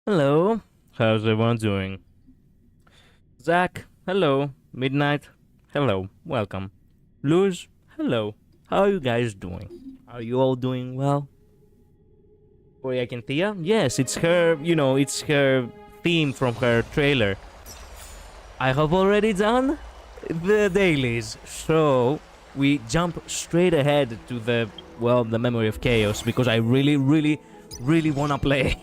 Hello, how's everyone doing? Zach, hello. Midnight, hello, welcome. Luz, hello. How are you guys doing? Are you all doing well? Thea? Yes, it's her, it's her theme from her trailer. I have already done the dailies, so we jump straight ahead to the Memory of Chaos, because I really wanna play.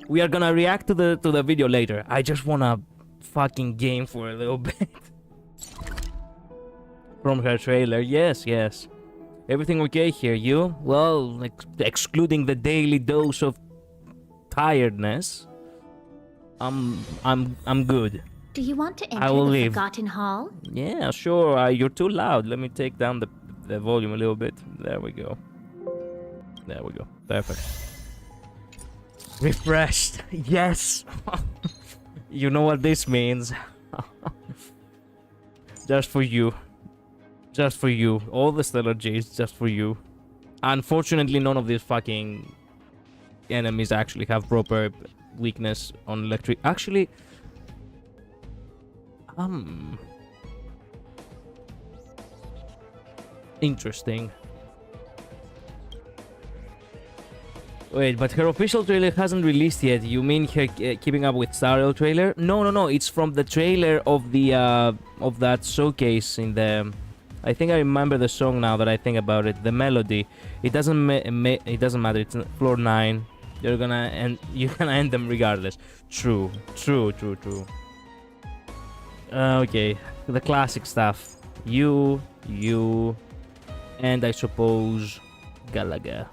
We are gonna react to the video later. I just wanna fucking game for a little bit. From her trailer, yes. Everything okay here? You? Well, excluding the daily dose of tiredness, I'm good. Do you want to enter I will the leave. Forgotten Hall? Yeah, sure. You're too loud. Let me take down the volume a little bit. There we go. Perfect. Refreshed. Yes. You know what this means. Just for you. All the stellar J's just for you. Unfortunately, none of these fucking enemies actually have proper weakness on electric. Actually, interesting. Wait, but her official trailer hasn't released yet. You mean her Keeping Up with Star Rail trailer? No. It's from the trailer of the of that showcase in the. I think I remember the song now that I think about it. The melody. It doesn't matter. It's floor 9. You're gonna end them regardless. True. Okay, the classic stuff. You, and I suppose Galaga.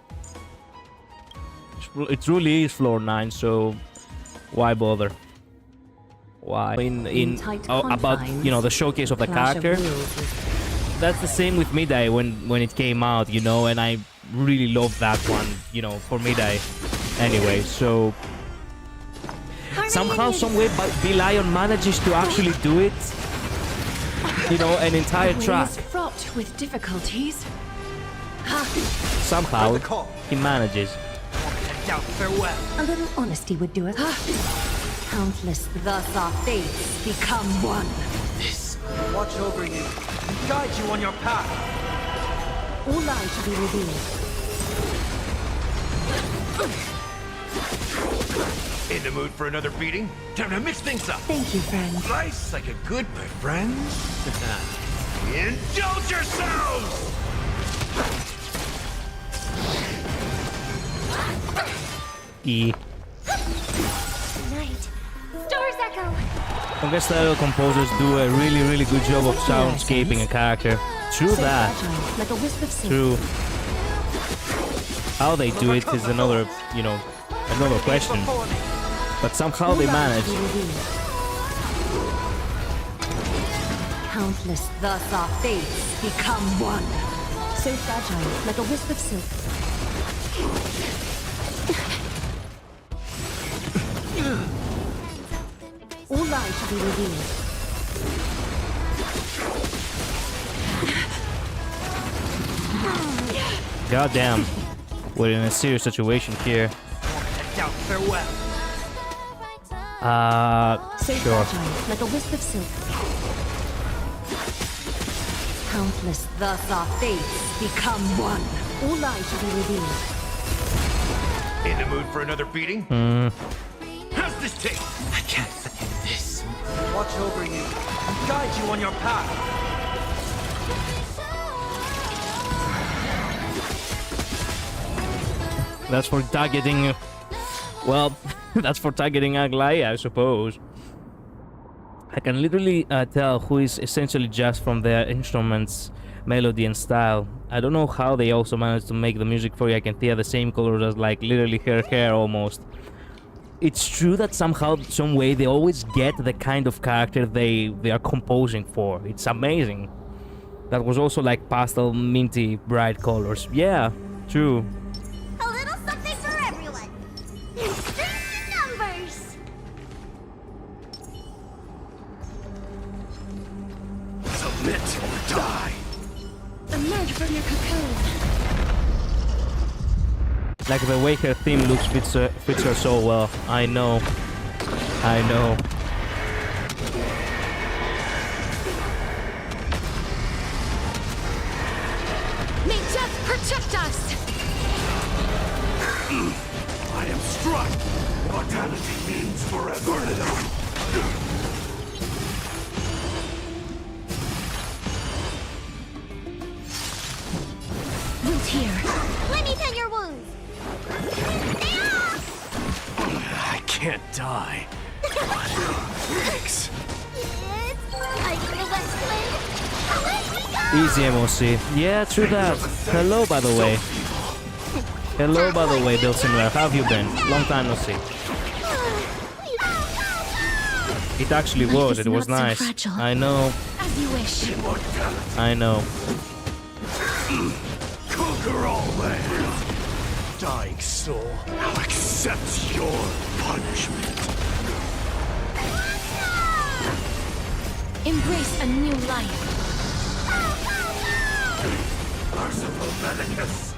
It truly is floor 9, so why bother? Why? About the showcase of the character. That's the same with Midday when it came out, and I really love that one, for Midday. Anyway, so somehow, someway, Lion manages to actually do it. An entire track. Fraught with difficulties. Somehow he manages. Farewell. A little honesty would do it. Countless thus our fates become one. This watch over you and guide you on your path. All lies to be revealed. In the mood for another beating? Time to mix things up. Thank you, friend. Life's like a good, my friends. Indulge yourselves! E. Night. Stars echo. Honkai Star Rail composers do a really good job of soundscaping a character. True that. Like a wisp of silk. True. How they do it is another question. But somehow they manage. Countless thus our fates become one. So fragile, like a wisp of silk. All lies to be revealed. Goddamn. We're in a serious situation here. Farewell. So Sure. fragile, like a wisp of silk. Countless thus our fates become one. All lies to be revealed. In the mood for another beating? How's this taste? I can't forget this. Watch over you and guide you on your path. That's for targeting... Well, that's for targeting Aglaia, I suppose. I can literally tell who is essentially just from their instruments, melody and style. I don't know how they also managed to make the music for Yakentia the same colors as like literally her hair almost. It's true that somehow, some way, they always get the kind of character they are composing for. It's amazing. That was also like pastel, minty, bright colors. Yeah, true. A little something for everyone. Numbers. Submit or die. Emerge from your cocoon. Like the way her theme looks fits her so well. I know. I know. May death protect us! I am struck. Mortality means forever. Root here. Let me tend your wounds. I can't die. Thanks. It's like the West Wind. Away we go! Easy MOC. Yeah, true that. Hello, by the way. Hello, by the way, Bill Simler. How have you been? Long time no see. It actually was. It was nice. I know. As you wish. I know. Conquer all land. Dying soul, I'll accept your punishment. Embrace a new life. Merciful Medicus.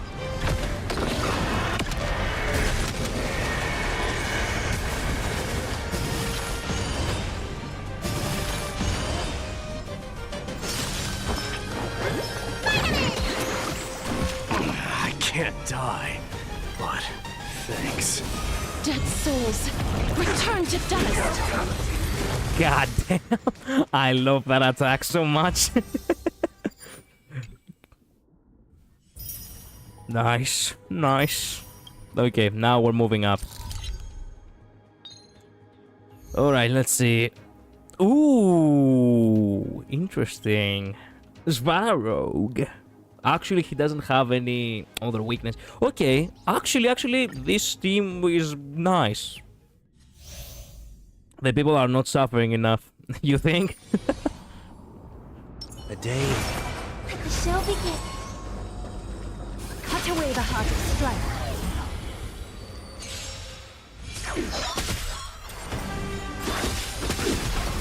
I can't die, but thanks. Dead souls, return to dust. God damn. I love that attack so much. Nice. Nice. Okay, now we're moving up. Alright, let's see. Ooh, interesting. Svarog. Actually, he doesn't have any other weakness. Okay, actually, this team is nice. The people are not suffering enough. You think? A day. Let the show begin. Cut away the heart of strife.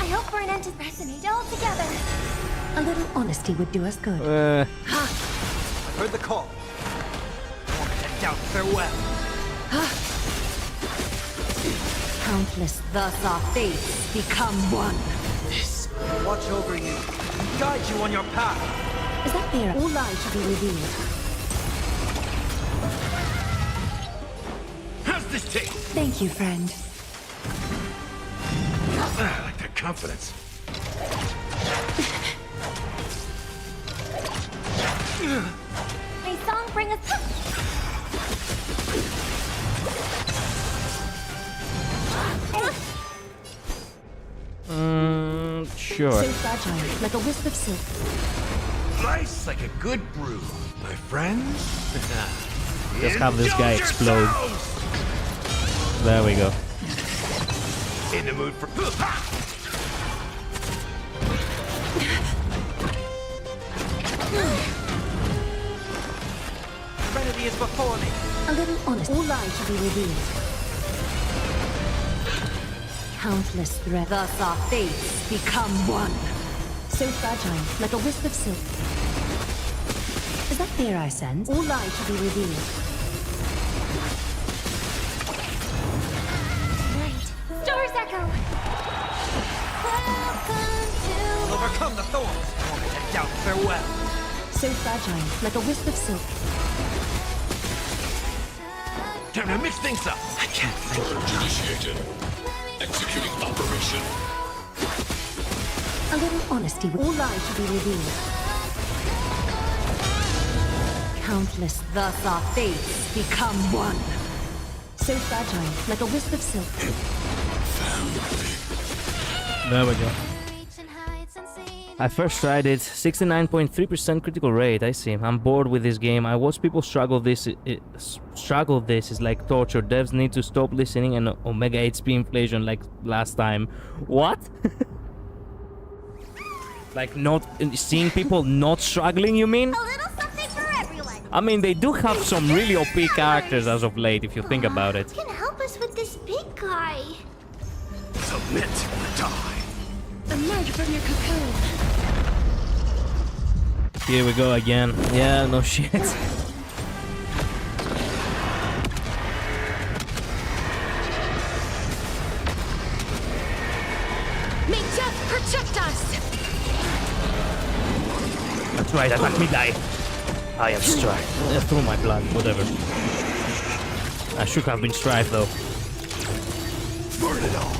I hope for an end to resonate all together. A little honesty would do us good. I heard the call. Won't head down farewell. Countless, thus our fates become one. This watch over you and guide you on your path. Is that fair? All lies shall be revealed. How's this taste? Thank you, friend. I like that confidence. May song bring us. Sure. So fragile, like a wisp of silk. Nice like a good brew, my friends. Just have this guy Indulge explode. yourselves! There we go. In the mood for. Serenity is before me. A little honest. All lies shall be revealed. Countless threads. Thus our fates become one. So fragile, like a wisp of silk. Is that fear I sense? All lies shall be revealed. Right. Stars echo. Welcome to. Overcome the thorns. Won't head down farewell. So fragile, like a wisp of silk. Time to mix things up. I can't think. Initiated. Executing operation. A little honesty. All lies shall be revealed. Countless, thus our fates become one. So fragile, like a wisp of silk. There we go. I first tried it, 69.3% critical rate. I see. I'm bored with this game. I watch people struggle this. Struggle this is like torture. Devs need to stop listening and Omega HP inflation like last time. What? Like not seeing people not struggling, you mean? A little something for everyone. I mean, they do have some really OP characters as of late, if you think about it. Can help us with this big guy. Submit or die. Emerge from your cocoon. Here we go again. Yeah, no shit. May death protect us! That's right, let me die. I am Strife. Through my blood, whatever. I should have been Strife though. Burn it all.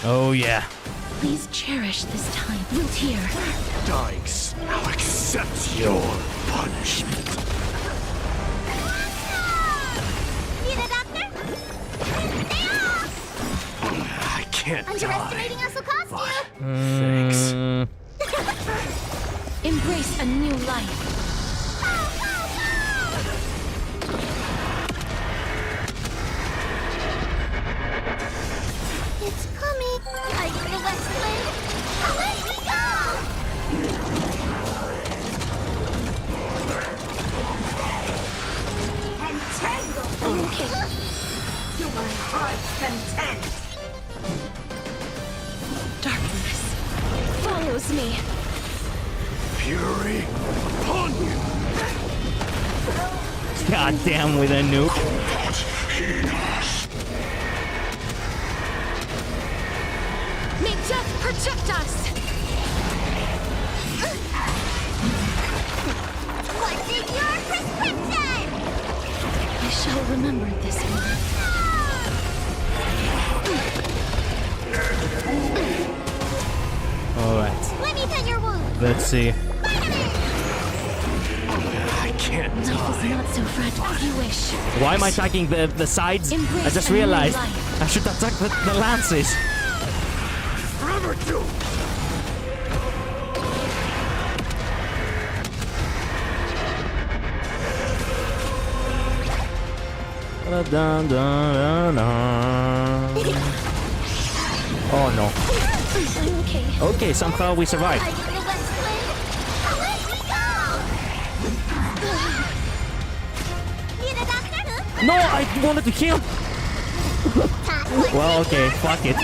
Oh yeah. Please cherish this time. Vtuber. Dykes, now accept your punishment. Need a doctor? I can't die. Underestimating us will cost you. Thanks. Embrace a new life. It's coming. Are you the West Wind? Away we go! Entangle! Okay. To my heart's content! Darkness follows me. Fury upon you. God damn with a nuke. May death protect us! What's in your prescription? I shall remember this one. Alright. Let me pen your wound. Let's see. I can't Life is die. not so fragile as you wish. Why am I attacking the sides? Embrace I just a new realized life. I should attack the lances. Forever do. Oh no. I'm okay. Okay, somehow we survived. Are you the West Wind? Away we go! Need a doctor? No, I wanted to kill. Well, okay, fuck it.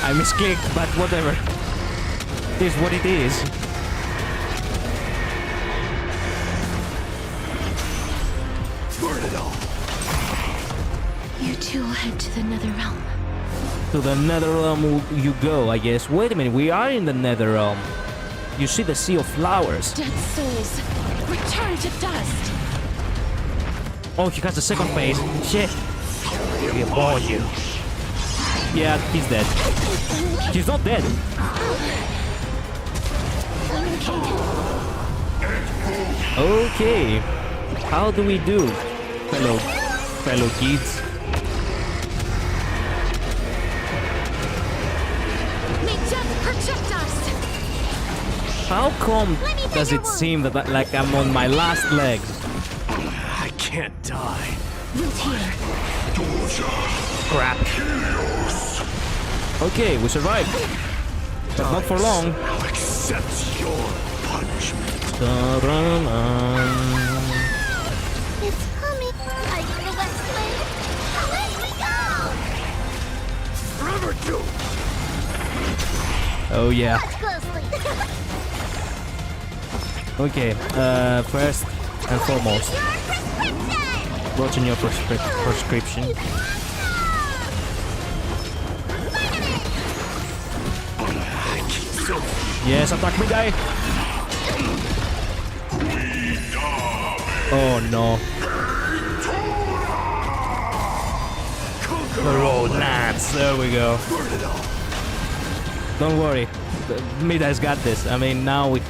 I misclicked, but whatever. It is what it is. Burn it all. You two head to the nether realm. To the nether realm you go, I guess. Wait a minute, we are in the nether realm. You see the sea of flowers. Dead souls, return to dust. Oh, he has a second phase. Shit. He bought you. Yeah, he's dead. He's not dead. Okay. How do we do, fellow kids? May death protect us. How come does it seem that like I'm on my last legs? I can't die. Vtuber. Crap. Okay, we survived. But not for long. Now accept your punishment. It's coming. Are you the West Wind? Away we go! Forever do. Oh yeah. Watch closely. Okay, first and foremost, Your prescription! what's in your prescription? So Yes, attack me, guy! Oh no. The road lands. There we go. burn it all. Don't worry. Midai's got this. I mean, now we...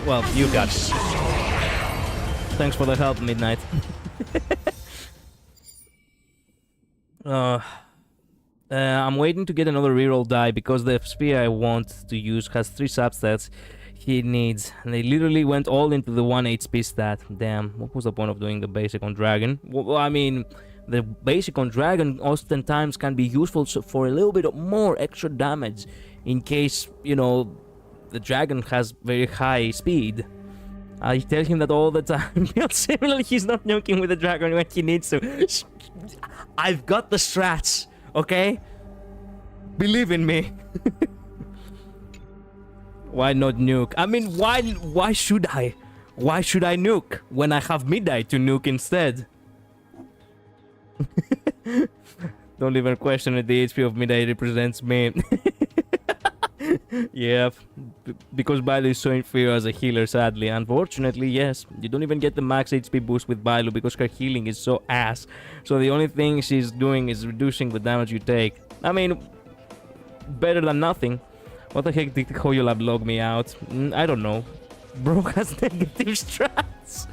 Well, you got it. Thanks for the help, Midnight. I'm waiting to get another reroll die because the spear I want to use has 3 substats he needs. And they literally went all into the 1 HP stat. Damn, what was the point of doing the basic on Dragon? Well, I mean, the basic on Dragon oftentimes can be useful for a little bit more extra damage in case, you know, the Dragon has very high speed. I tell him that all the time. Similarly, he's not nuking with the Dragon when he needs to. I've got the strats, okay? Believe in me. Why not nuke? I mean, why should I? Why should I nuke when I have Midai to nuke instead? Don't even question it, the HP of Midai represents me. Yeah, because Bailu is so inferior as a healer, sadly. Unfortunately, yes. You don't even get the max HP boost with Bailu because her healing is so ass. So the only thing she's doing is reducing the damage you take. I mean, better than nothing. What the heck did Hoyolab log me out? I don't know. Bro has negative strats.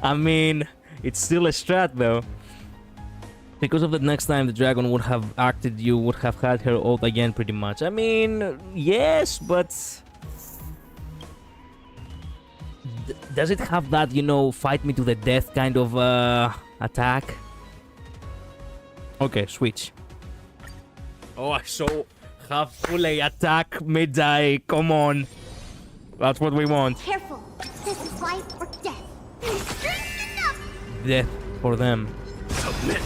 I mean, it's still a strat though. Because of the next time the dragon would have acted, you would have had her ult again pretty much. I mean, yes, but... does it have that, you know, fight me to the death kind of attack? Okay, switch. Oh, I saw her fully attack Midai. Come on. That's what we want. Careful. This is life or death. Strength enough. Death for them. Submit.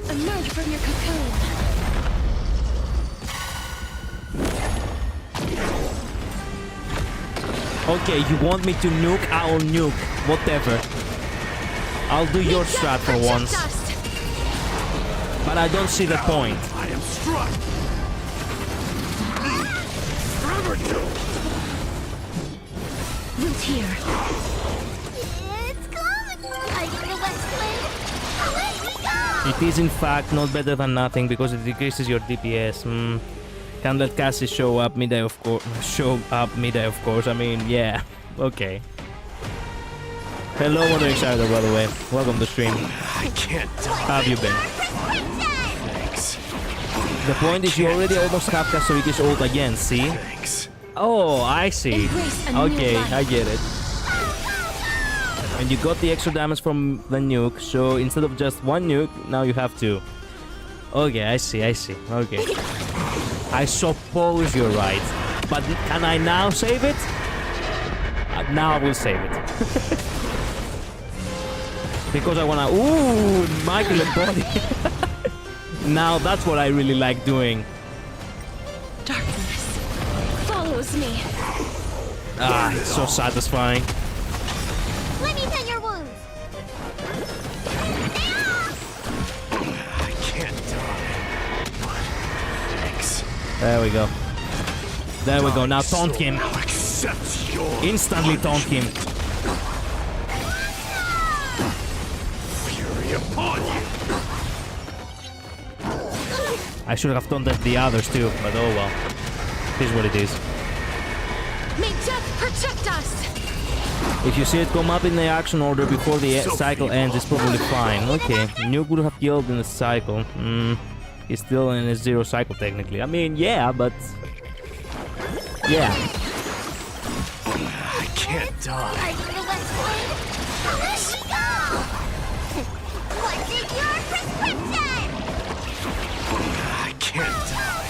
Emerge from your cocoon. Okay, you want me to nuke? I'll nuke. Whatever. I'll do your strat for once. But I don't see the point. I am struck. Forever doomed. Root here. It's coming. Are you the West Wind? Away we go. It is in fact not better than nothing because it decreases your DPS. Can't let Cassie show up Midai, of course. I mean, yeah. Okay. Hello, Wandering Shadow, by the way. Welcome to stream. I can't die. How have you been? Thanks. The point is you already almost have Kasuiki's ult again, see? Thanks. Oh, I see. Embrace a new Okay, life. I get it. And you got the extra damage from the nuke, so instead of just 1 nuke, now you have 2. Okay, I see. Okay. I suppose you're right. But can I now save it? Now I will save it. Because I wanna... Ooh, Michael and body. Now that's what I really like doing. Darkness follows me. Ah, it's so satisfying. Let me tend your wounds. I can't die. Thanks. There we go. There we go. Now taunt him. I'll accept your Instantly taunt him. fury upon you. I should have taunted the others too, but oh well. It is what it is. May death protect us. If you see it come up in the action order before the cycle ends, it's probably fine. Okay, Nuke would have killed in the cycle. He's still in a 0 cycle technically. I mean, yeah, but... yeah. I can't die. Are you the West Wind? Away we go. What's in your prescription? I can't die.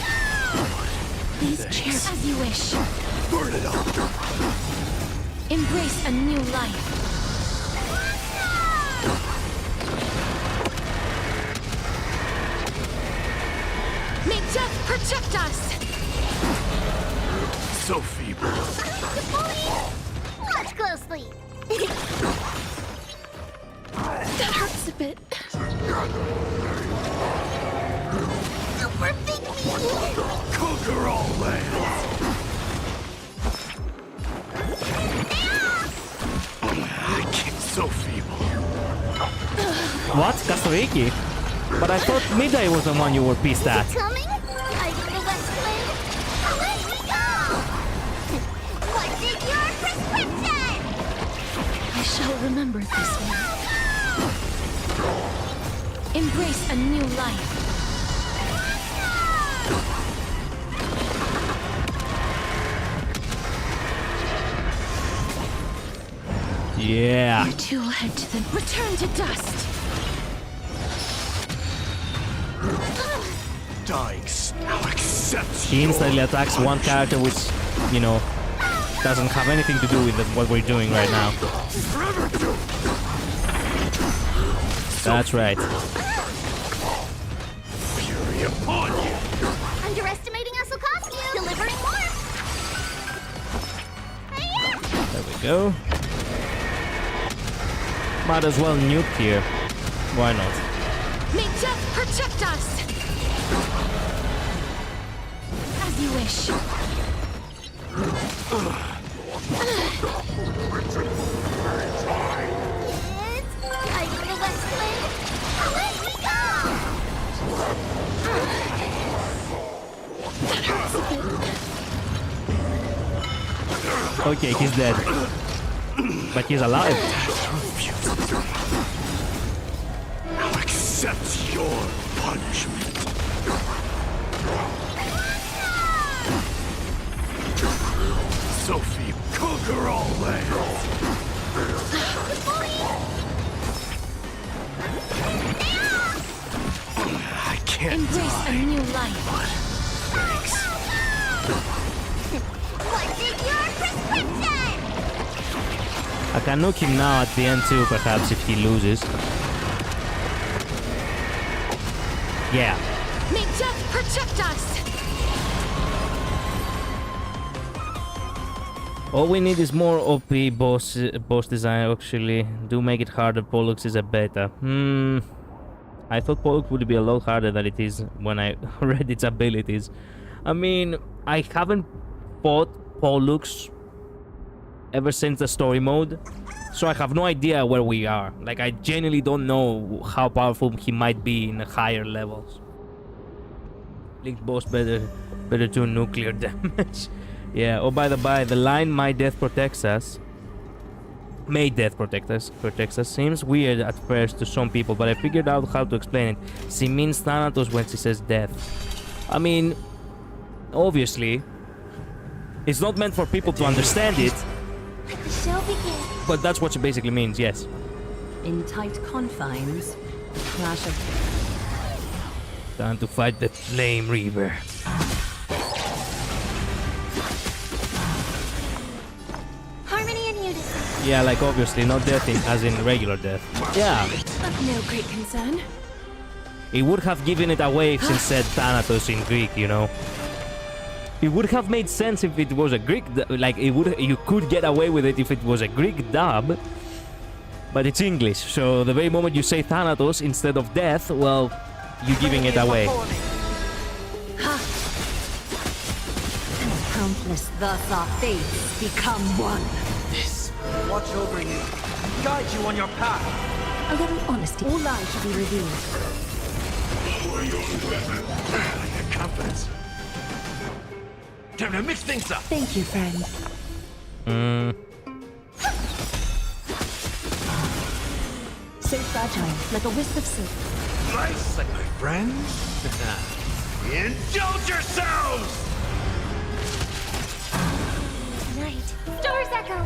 Please cheer as you wish. Burn it up. Embrace a new life. May death protect us. So feeble. Watch closely. That hurts a bit. Super big me. Conquer all lands. I can't. So feeble. What? Kasuiki? But I thought Midai was the one you were pissed at. Coming? Are you the West Wind? Away we go. remember it this way. Embrace a new life. Yeah. You two will head to the return to dust. Dying now accepts He instantly attacks one character which, you know, doesn't have anything to do with what we're doing right now. That's right. fury upon you. Underestimating us will cost you. Delivering more. There we go. Might as well nuke here. Why not? May death protect us! As you wish. It's time for the West Wind. Away we go! Okay, he's dead. But he's alive. Now accept your punishment. Sophie, conquer all lands. I can't Embrace a die. new life. Thanks. What's in your prescription? I can nuke him now at the end too, perhaps, if he loses. Yeah. May death protect us! All we need is more OP boss design, actually. Do make it harder. Pollux is a beta. I thought Pollux would be a lot harder than it is when I read its abilities. I mean, I haven't fought Pollux ever since the story mode, so I have no idea where we are. Like, I genuinely don't know how powerful he might be in higher levels. Linked boss better do nuclear damage. Yeah, oh by the by, the line "My death protects us," "May death protects us" seems weird at first to some people, but I figured out how to explain it. She means Thanatos when she says death. I mean, obviously, it's not meant for people to understand it, The show begins. but that's what she basically means, yes. In tight confines, the clash of... Time to fight the Flame Reaver. Harmony and unison. Yeah, like obviously, not death as in regular death. Yeah, Of no great concern. it would have given it away if she said Thanatos in Greek, you know. It would have made sense if it was a Greek, like you could get away with it if it was a Greek dub, but it's English, so the very moment you say Thanatos instead of death, well, you're giving it away. Countless, thus our fates become one. Watch over you. Guide you on your path. A little honesty. All lies should be revealed. Your confidence. Time to mix things up. Thank you, friend. So fragile, like a wisp of silk. Nice, like my friends. Indulge yourselves! Night. Stars echo.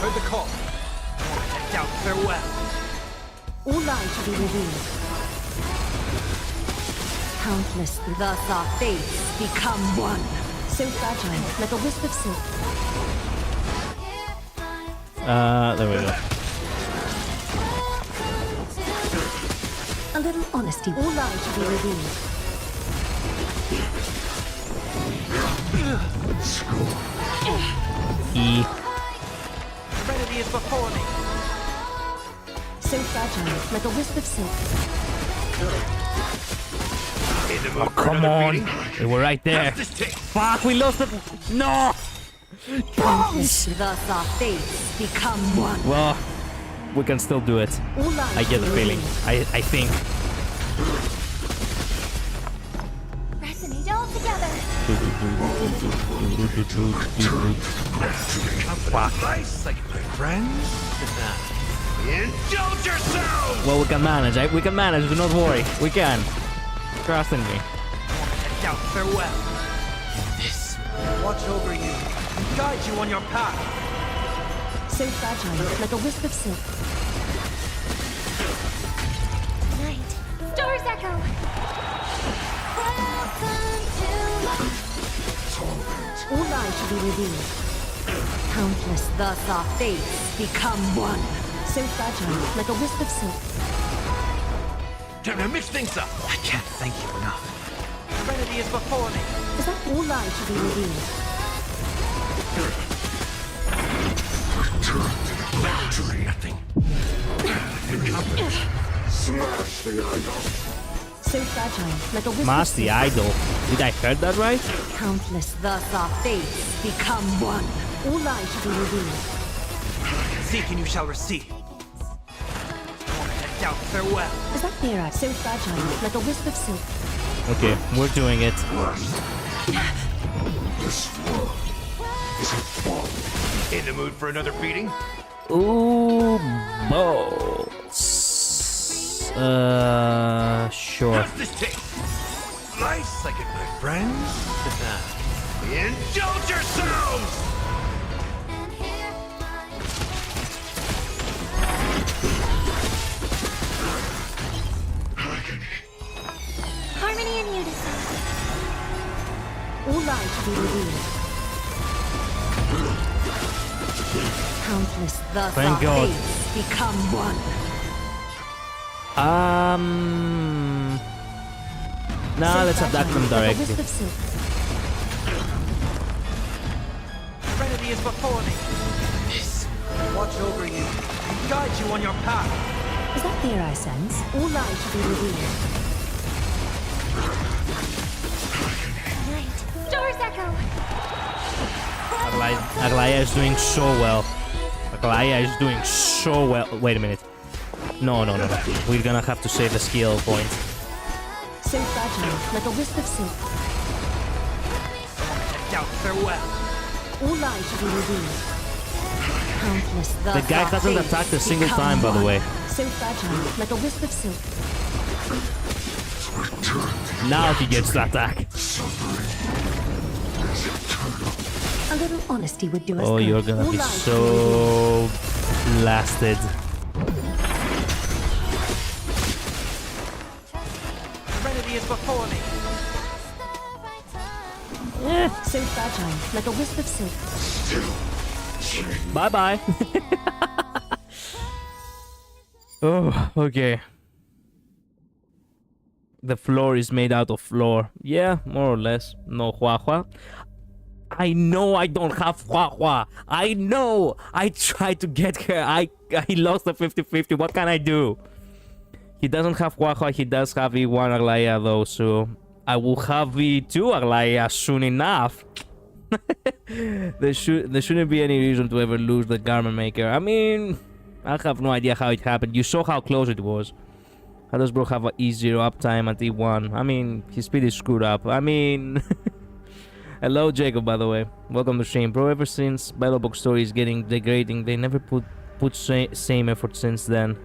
Heard the call. Head out, farewell. All lies should be revealed. Countless, thus our fates become one. So fragile, like a wisp of silk. There we go. A little honesty. All lies should be revealed. E. Serenity is before me. So fragile, like a wisp of silk. In the mood for Come another on, beating? they were right there. How's this taste? Fuck, we lost it. No. Countless, thus our fates become one. Well, we can still do it. All lies I get the should be feeling. revealed. I think. Resonate all together. Nice, like my friends. Indulge yourselves! Well, we can manage. We can manage. Do not worry. We can. Trust in me. Now, farewell. This watch over you and guide you on your path. So fragile, like a wisp of silk. Night. Stars echo. All lies shall be revealed. Countless thus our fates become one. So fragile, like a wisp of silk. Time to mix things up. I can't thank you enough. Serenity is before me. Is that all lies shall be revealed? Nothing. Smash the idol. So fragile, like a wisp Smash of the silk. idol. Did I heard that right? Countless thus our fates become one. All lies shall be revealed. Seek and you shall receive. Now, farewell. Is that clear? So fragile, like a wisp of silk. Okay, we're doing it. This world is a fall. In the mood for another beating? Ooh, balls. Sure. How's this taste? Nice, like it, my friends. Indulge yourselves! Harmony and unison. All lies shall be revealed. Countless thus Thank our God. fates become one. Nah, So let's attack them fragile, like a directly. wisp of silk. Serenity is before me. This watch over you and guide you on your path. Is that fear I sense? All lies shall be revealed. Night. Stars echo. Aglaya is doing so well. Aglaya is doing so well. Wait a minute. No. We're gonna have to save the skill point. So fragile, like a wisp of silk. Now, farewell. All lies shall be revealed. Countless thus The guy our hasn't fates attacked a single become time, by the one. way. So fragile, like a wisp of silk. Now he gets to attack. A little honesty would do us Oh, good. you're gonna All be lies shall revealed. so blasted. Serenity is before me. So fragile, like a wisp of silk. Bye bye. Oh, okay. The floor is made out of floor. Yeah, more or less. No hua hua. I know I don't have hua hua. I know. I tried to get her. I lost the 50-50. What can I do? He doesn't have hua hua. He does have E1 Aglaya though, so I will have E2 Aglaya soon enough. There shouldn't be any reason to ever lose the garment maker. I mean, I have no idea how it happened. You saw how close it was. How does bro have an E0 uptime at E1? I mean, his speed is screwed up. I mean... Hello, Jacob, by the way. Welcome to stream. Bro, ever since Battlebox story is getting degrading, they never put same effort since then.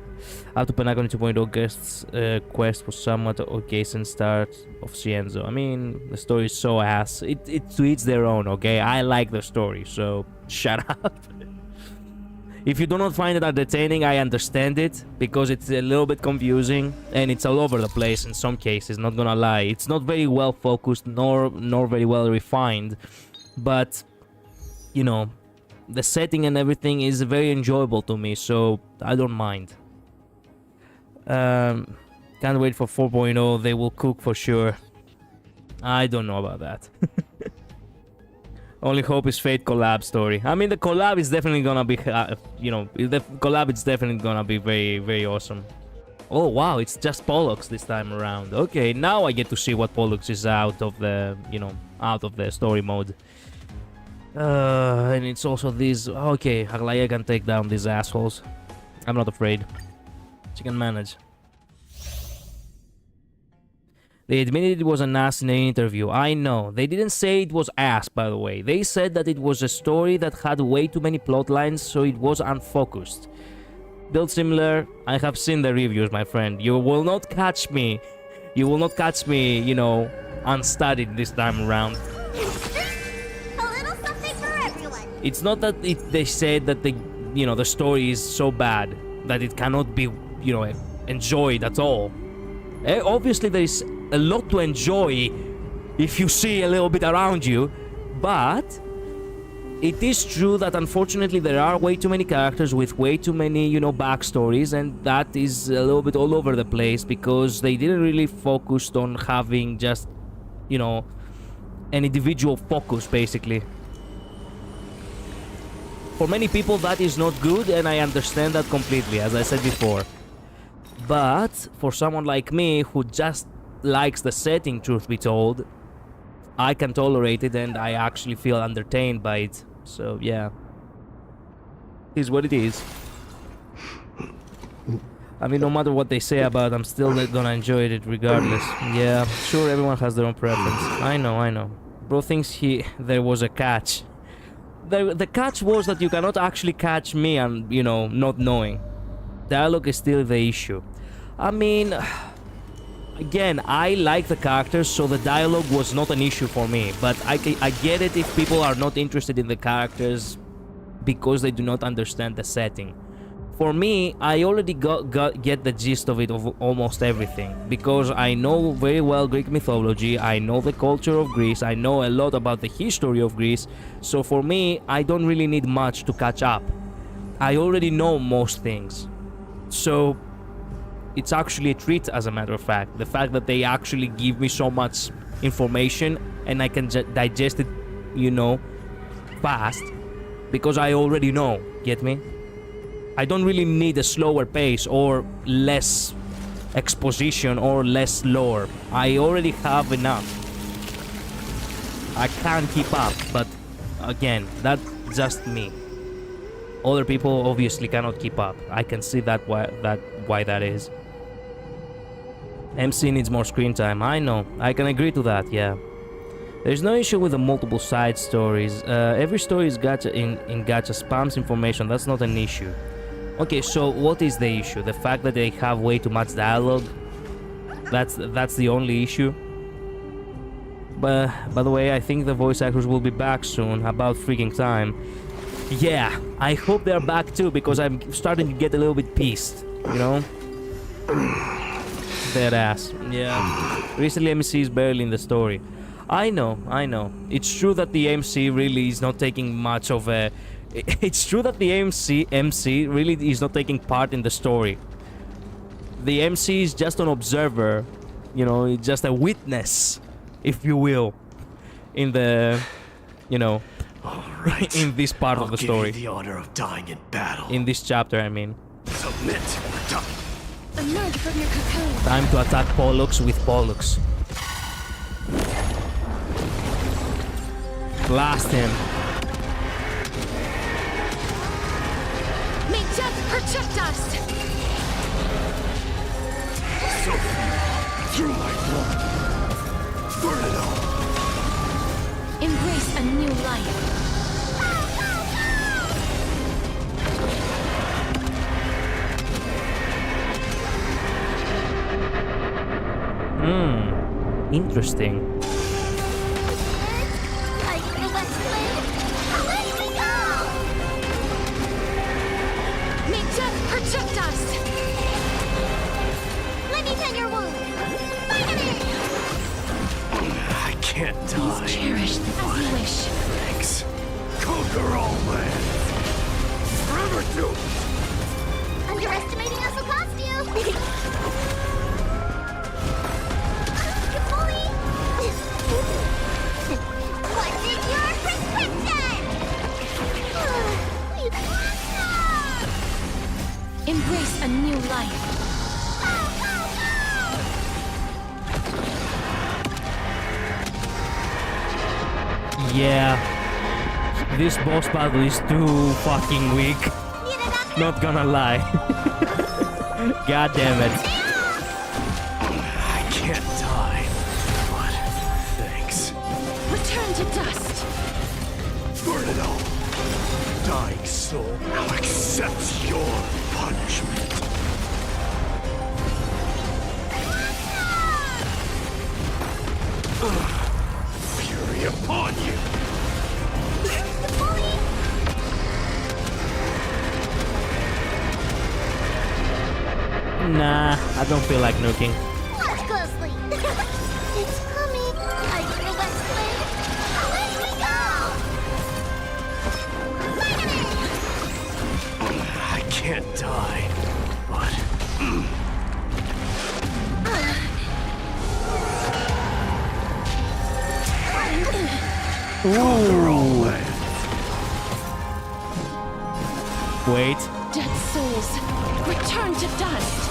Up to Pentagon 2.0 guests quest was somewhat okay since start of Cienzo. I mean, the story is so ass. It to each their own, okay? I like the story, so shut up. If you do not find it entertaining, I understand it, because it's a little bit confusing and it's all over the place in some cases, not gonna lie. It's not very well focused nor very well refined, but you know, the setting and everything is very enjoyable to me, so I don't mind. Can't wait for 4.0. They will cook for sure. I don't know about that. Only hope is Fate collab story. I mean, the collab is definitely gonna be, you know, the collab is definitely gonna be very awesome. Oh wow, it's just Pollux this time around. Okay, now I get to see what Pollux is out of the, you know, out of the story mode. And it's also these. Okay, Aglaya can take down these assholes. I'm not afraid. She can manage. They admitted it was an ass in an interview. I know. They didn't say it was ass, by the way. They said that it was a story that had way too many plot lines, so it was unfocused. Built similar. I have seen the reviews, my friend. You will not catch me. You will not catch me, you know, unstudied this time around. A little something for everyone. It's not that they said that the story is so bad that it cannot be, enjoyed at all. Obviously, there is a lot to enjoy if you see a little bit around you, but it is true that unfortunately there are way too many characters with way too many, backstories, and that is a little bit all over the place because they didn't really focus on having just, an individual focus, basically. For many people that is not good, and I understand that completely, as I said before. But for someone like me who just likes the setting, truth be told, I can tolerate it and I actually feel entertained by it. So yeah, it is what it is. I mean, no matter what they say about it, I'm still gonna enjoy it regardless. Yeah, sure, everyone has their own preference. I know. Bro thinks there was a catch. The catch was that you cannot actually catch me and, not knowing. Dialogue is still the issue. I mean, again, I like the characters, so the dialogue was not an issue for me. But I get it if people are not interested in the characters because they do not understand the setting. For me, I already get the gist of it, of almost everything, because I know very well Greek mythology, I know the culture of Greece, I know a lot about the history of Greece, so for me, I don't really need much to catch up. I already know most things. So, it's actually a treat, as a matter of fact. The fact that they actually give me so much information and I can digest it, fast, because I already know, get me? I don't really need a slower pace or less exposition or less lore. I already have enough. I can't keep up, but again, that's just me. Other people obviously cannot keep up. I can see why that is. MC needs more screen time. I know. I can agree to that, yeah. There's no issue with the multiple side stories. Every story is gacha in gacha spams information. That's not an issue. Okay, so what is the issue? The fact that they have way too much dialogue? That's the only issue? But by the way, I think the voice actors will be back soon. About freaking time. Yeah, I hope they're back too, because I'm starting to get a little bit pissed, Dead ass. Yeah. Recently MC is barely in the story. I know. It's true that the MC really is not taking much of a... It's true that the MC really is not taking part in the story. The MC is just an observer, just a witness, if you will, in the, All right. in this part of the story. Give you the honor of dying in battle. In this chapter, I mean. Submit. We're done. Emerge from your cocoon. Time to attack Pollux with Pollux. Blast him. May death protect us! So through my blood. Burn it all. Embrace a new life. Interesting. Like the West Blade. Away we go! May death protect us! Let me tend your wound. Finally! I can't die. Please cherish as you wish. Thanks. Conquer all land. Forever do. Underestimating us will cost you. What's in your prescription? We've awesome! Embrace a new life. Yeah. This boss battle is too fucking weak. Not gonna lie. God damn it. I can't die. to dust. Burn it all. Dying soul now accepts your punishment. Fury upon you! The bully! Nah, I don't feel like nuking. Watch closely. It's coming. I know the best way. Let me go! Finally! I can't die, but... Wait. Dead souls, return to dust.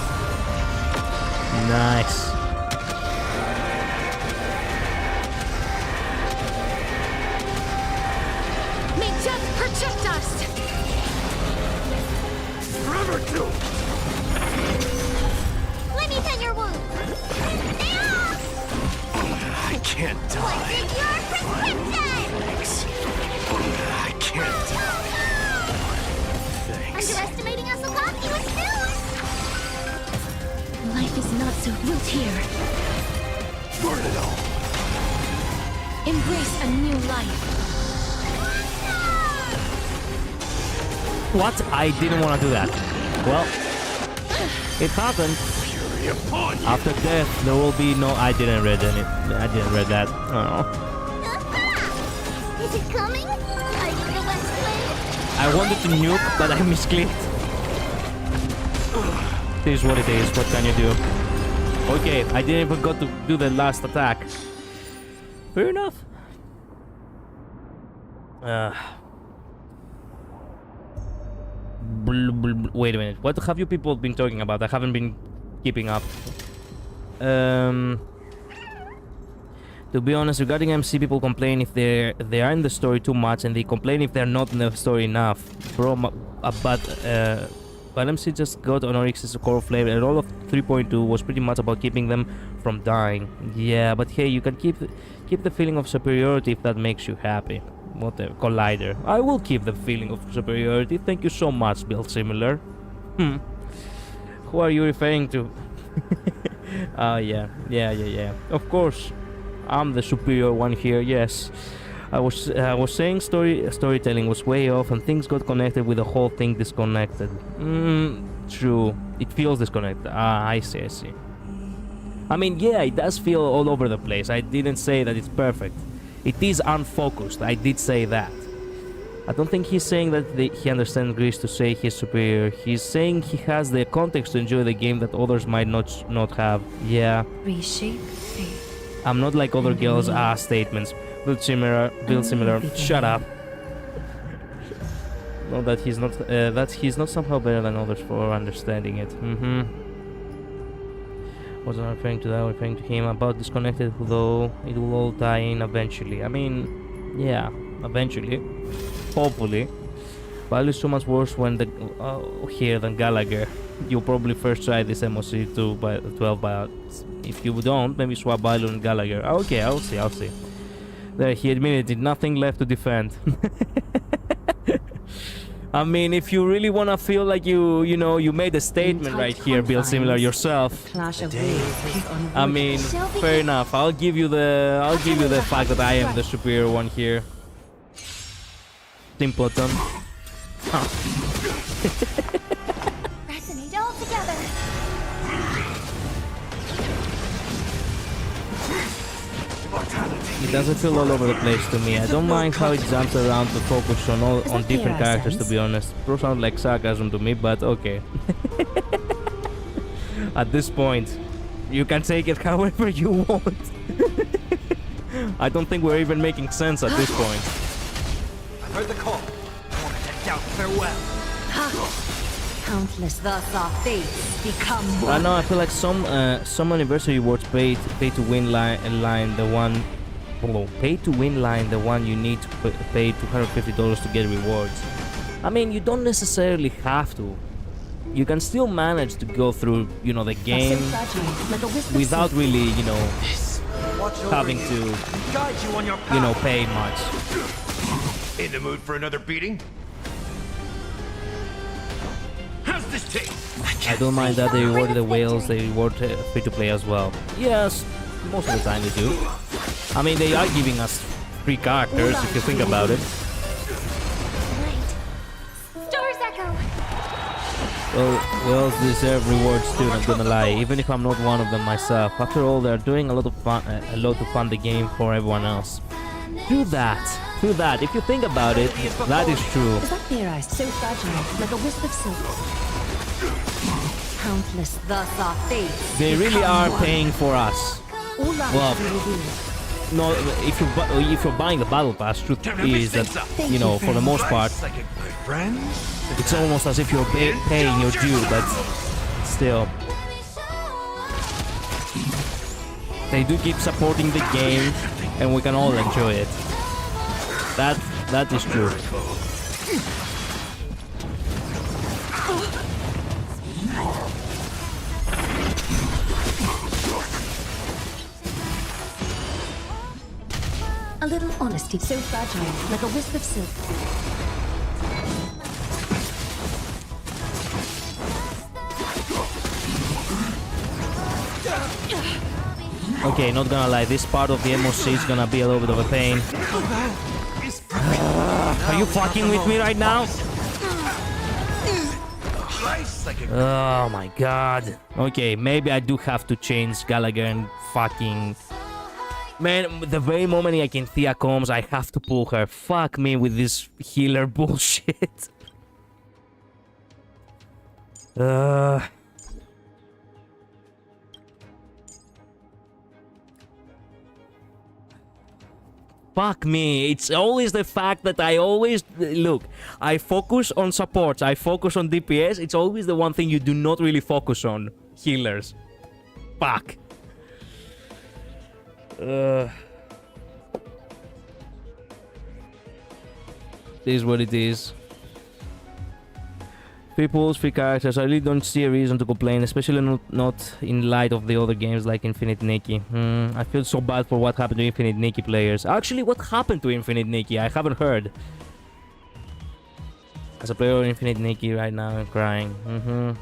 Nice. May death protect us. Forever too! Let me tend your wound. I can't What's die. in your prescription? Thanks. I can't die. Thanks. Underestimating us will cost you a snooze. Life is not so built here. Burn it all. Embrace a new life. What? I didn't want to do that. Well, it happened. Fury upon you! After death, there will be no. I didn't read any. I didn't read that. Oh. Is it coming? I know the best way. I wanted to nuke, but I misclicked. This is what it is. What can you do? Okay, I didn't even got to do the last attack. Fair enough. Wait a minute. What have you people been talking about? I haven't been keeping up. To be honest, regarding MC, people complain if they are in the story too much, and they complain if they're not in the story enough. Bro, but MC just got on Oryx's core flavor, and all of 3.2 was pretty much about keeping them from dying. Yeah, but hey, you can keep the feeling of superiority if that makes you happy. Whatever, Collider. I will keep the feeling of superiority. Thank you so much, Build Similar. Who are you referring to? Oh yeah. Of course, I'm the superior one here. Yes, I was saying storytelling was way off, and things got connected with the whole thing disconnected. True. It feels disconnected. Ah, I see. I mean, yeah, it does feel all over the place. I didn't say that it's perfect. It is unfocused. I did say that. I don't think he's saying that he understands Greece to say he's superior. He's saying he has the context to enjoy the game that others might not have. Yeah. Reshape fate. I'm not like other girls' statements. Build similar. Shut up. No, that he's not somehow better than others for understanding it. Wasn't referring to that, referring to him about disconnected, though it will all tie in eventually. I mean, yeah, eventually. Hopefully. Value is so much worse when here than Gallagher. You'll probably first try this MOC 2 by 12 by if you don't, maybe swap Value and Gallagher. Okay, I'll see. There, he admitted it, nothing left to defend. I mean, if you really wanna feel like you made a statement right here, Build Similar yourself. Clash of wills. I mean, fair enough. I'll give you the fact that I am the superior one here. Simpleton. Resonate all together. It doesn't feel all over the place to me. I don't mind how it jumps around to focus on different characters, to be honest. Pro sounds like sarcasm to me, but okay. At this point, you can take it however you want. I don't think we're even making sense at this point. I've heard the call. I want to head down. Farewell. Countless thus our fates become I one. know. I feel like some anniversary awards pay to win line the one. Pay to win line the one you need to pay $250 to get rewards. I mean, you don't necessarily have to. You can still manage to go through, the game without really, having to, Guide you on your path. you know, pay much. In the mood for another beating? How's this taste? I don't mind that they rewarded the whales, they reward free-to-play as well. Yes, most of the time they do. I mean, they are giving us free characters, if you think about it. Right. Stars echo. Well, whales deserve rewards too, not gonna lie, even if I'm not one of them myself. After all, they're doing a lot to fund the game for everyone else. Do that. If you think about it, that is true. Is that their eyes so fragile, like a wisp of silk? Countless. Thus our fates. They really are paying for us. All lives Well, to be revealed. No, if you're buying the battle pass, truth is that, you know, for the most part, Like a good friend? it's almost as if you're paying your due, but still. They do keep supporting the game, and we can all enjoy it. That is true. A little honesty, so fragile, like a wisp of silk. Okay, not gonna lie, this part of the MOC is gonna be a little bit of a pain. Are you fucking with me right now? Oh my god. Okay, maybe I do have to change Gallagher and fucking... Man, the very moment Thea comes, I have to pull her. Fuck me with this healer bullshit. Fuck me, it's always the fact that I always... Look, I focus on supports, I focus on DPS, it's always the one thing you do not really focus on. Healers. Fuck. It is what it is. Free pools, free characters. I really don't see a reason to complain, especially not in light of the other games like Infinite Nikki. I feel so bad for what happened to Infinite Nikki players. Actually, what happened to Infinite Nikki? I haven't heard. As a player of Infinite Nikki right now, I'm crying.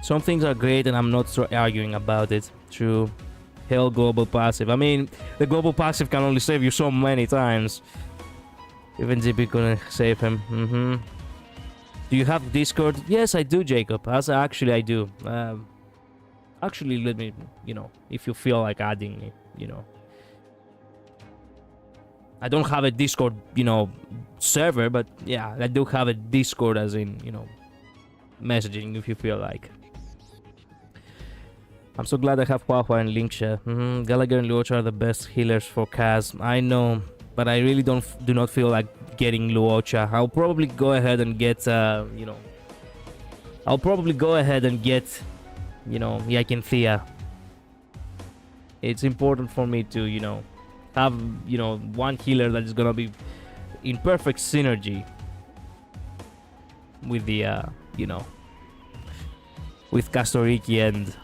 Some things are great and I'm not arguing about it. True. Hell, global passive. I mean, the global passive can only save you so many times. Even GP couldn't save him. Do you have Discord? Yes, I do, Jacob. Actually, I do. Actually, let me, you know, if you feel like adding me, you know. I don't have a Discord, you know, server, but yeah, I do have a Discord as in, you know, messaging if you feel like. I'm so glad I have Huahua and Linksha. Gallagher and Luocha are the best healers for Kaz. I know, but I really do not feel like getting Luocha. I'll probably go ahead and get, you know... I'll probably go ahead and get, you know, Thea. It's important for me to, you know, have, you know, one healer that is gonna be in perfect synergy with the, you know, with Castoriki and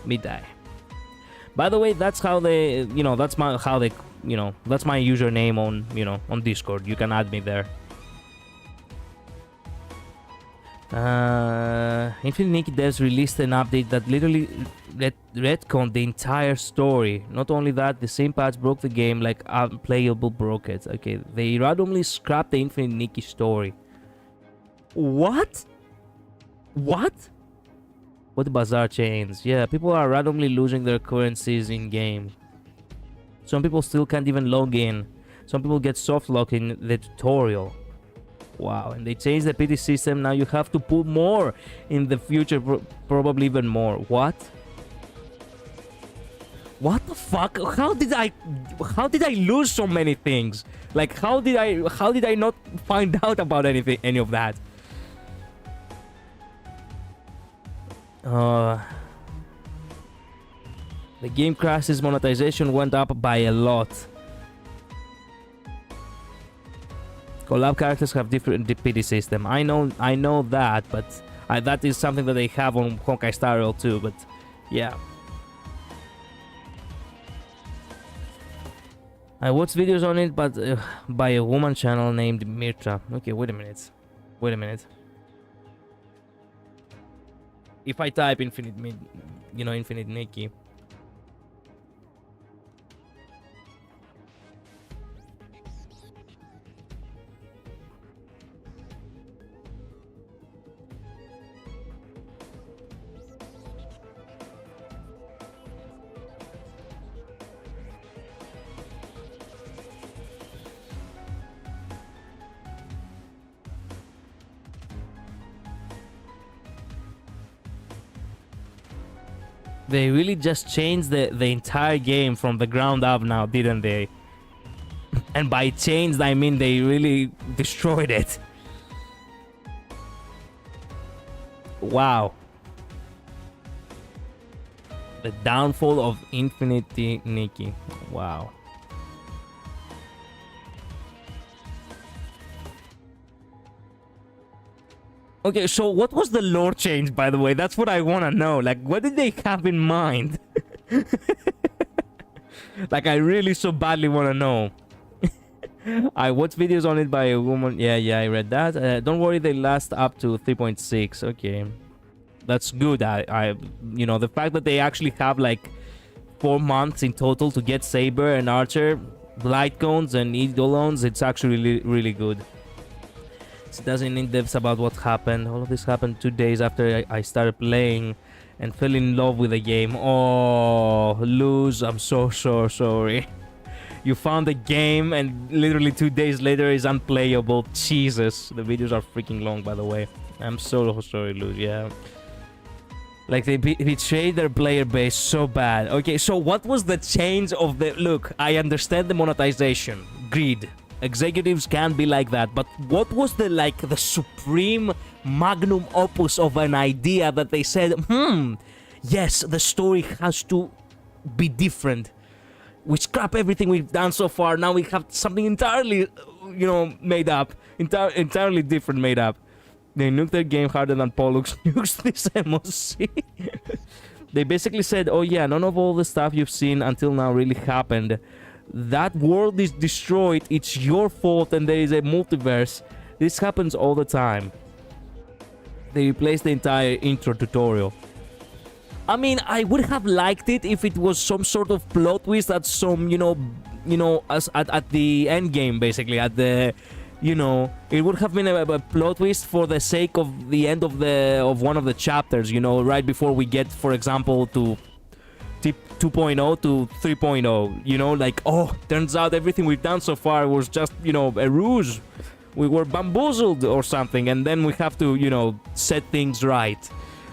Midai. By the way, that's how they, you know, that's my that's my username on, you know, on Discord. You can add me there. Infinite Nikki devs released an update that literally retconned the entire story. Not only that, the same patch broke the game like Unplayable broke it. Okay, they randomly scrapped the Infinite Nikki story. What? What? What bizarre chains? Yeah, people are randomly losing their currencies in game. Some people still can't even log in. Some people get soft lock in the tutorial. Wow, and they changed the PT system. Now you have to put more in the future, probably even more. What? What the fuck? How did I lose so many things? Like how did I not find out about any of that? The game crashes, monetization went up by a lot. Collab characters have different DPD system. I know that, but that is something that they have on Honkai Star Rail too. But yeah, I watched videos on it, but by a woman channel named Mirta. Okay, wait a minute. Wait a minute. If I type Infinite Nikki. They really just changed the entire game from the ground up now, didn't they? And by changed, I mean they really destroyed it. Wow. The downfall of Infinity Nikki. Wow. Okay, so what was the lore change, by the way? That's what I want to know. Like, what did they have in mind? Like, I really so badly want to know. I watched videos on it by a woman. Yeah, I read that. Don't worry, they last up to 3.6. Okay. That's good. You know, the fact that they actually have, like, 4 months in total to get Saber and Archer, Light Cones and Eidolons, it's actually really, really good. It doesn't in depth about what happened. All of this happened 2 days after I started playing and fell in love with the game. Oh, Luz, I'm so sorry. You found the game and literally 2 days later is unplayable. Jesus, the videos are freaking long, by the way. I'm so sorry, Luz. Yeah, like they betrayed their player base so bad. Okay, so what was the change of the look? I understand the monetization, greed. Executives can be like that, but what was the supreme magnum opus of an idea that they said, yes, the story has to be different. We scrap everything we've done so far. Now we have something entirely, made up, entirely different, made up. They nuked their game harder than Pollux nukes this MOC. They basically said, oh yeah, none of all the stuff you've seen until now really happened. That world is destroyed, it's your fault, and there is a multiverse. This happens all the time. They replaced the entire intro tutorial. I mean, I would have liked it if it was some sort of plot twist at some, as at the end game, basically, at the, it would have been a plot twist for the sake of the end of one of the chapters, right before we get, for example, to 2.0 to 3.0, like, oh, turns out everything we've done so far was just, a ruse. We were bamboozled or something, and then we have to, set things right.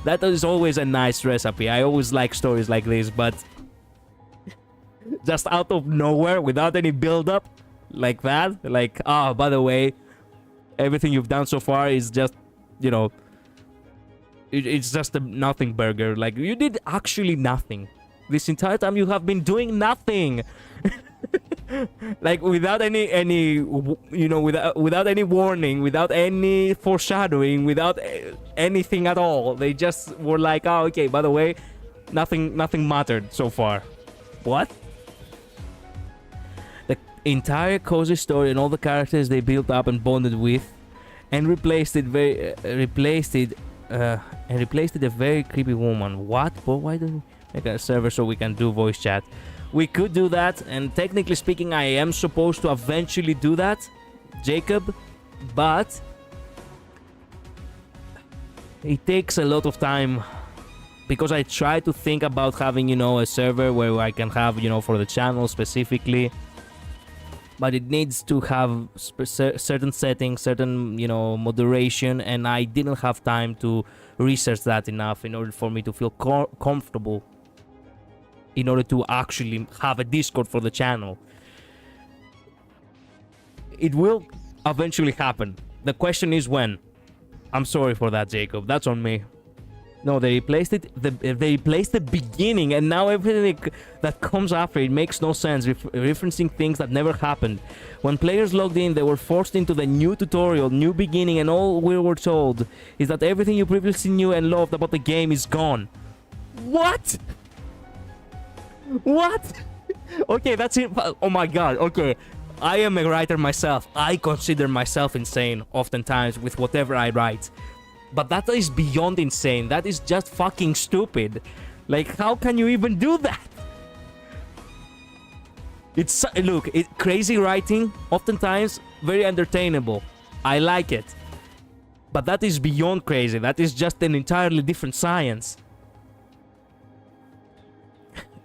That is always a nice recipe. I always like stories like this, but just out of nowhere, without any build-up, like that, like, by the way, everything you've done so far is just, it's just a nothing burger. Like, you did actually nothing. This entire time you have been doing nothing. Like, without any without any warning, without any foreshadowing, without anything at all. They just were like, oh, okay, by the way, nothing mattered so far. What? The entire cozy story and all the characters they built up and bonded with and replaced it a very creepy woman. What? But why don't we make a server so we can do voice chat? We could do that, and technically speaking, I am supposed to eventually do that, Jacob, but it takes a lot of time because I try to think about having, a server where I can have, for the channel specifically, but it needs to have certain settings, certain, moderation, and I didn't have time to research that enough in order for me to feel comfortable in order to actually have a Discord for the channel. It will eventually happen. The question is when. I'm sorry for that, Jacob. That's on me. No, they replaced it. They replaced the beginning, and now everything that comes after it makes no sense, referencing things that never happened. When players logged in, they were forced into the new tutorial, new beginning, and all we were told is that everything you previously knew and loved about the game is gone. What? What? Okay, that's it. Oh my god, okay. I am a writer myself. I consider myself insane oftentimes with whatever I write. But that is beyond insane. That is just fucking stupid. Like, how can you even do that? It's, look, crazy writing, oftentimes very entertainable. I like it. But that is beyond crazy. That is just an entirely different science.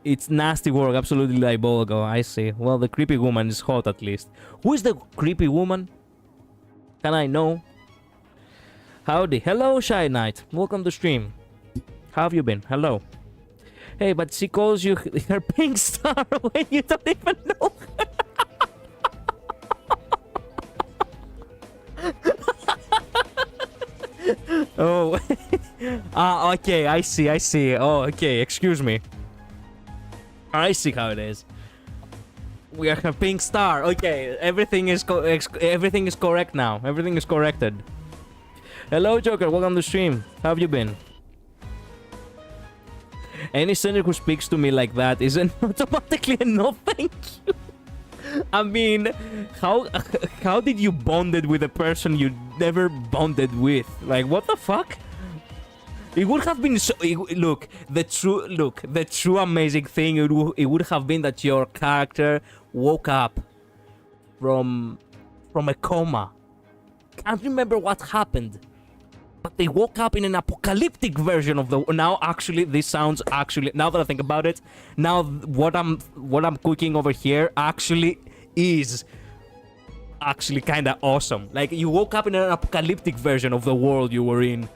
It's nasty work, absolutely diabolical. I see. Well, the creepy woman is hot at least. Who is the creepy woman? Can I know? Howdy. Hello, Shy Knight. Welcome to stream. How have you been? Hello. Hey, but she calls you her pink star when you don't even know her. Oh. Okay, I see. Oh, okay, excuse me. I see how it is. We are a pink star. Okay, everything is correct now. Everything is corrected. Hello, Joker. Welcome to stream. How have you been? Any sender who speaks to me like that isn't automatically a no thank you. I mean, how did you bonded with a person you never bonded with? Like, what the fuck? It would have been so. The true amazing thing. It would have been that your character woke up from a coma. Can't remember what happened, but they woke up in an apocalyptic version of the. Now, actually, this sounds actually. Now that I think about it, now what I'm cooking over here actually is actually kind of awesome. Like, you woke up in an apocalyptic version of the world you were in.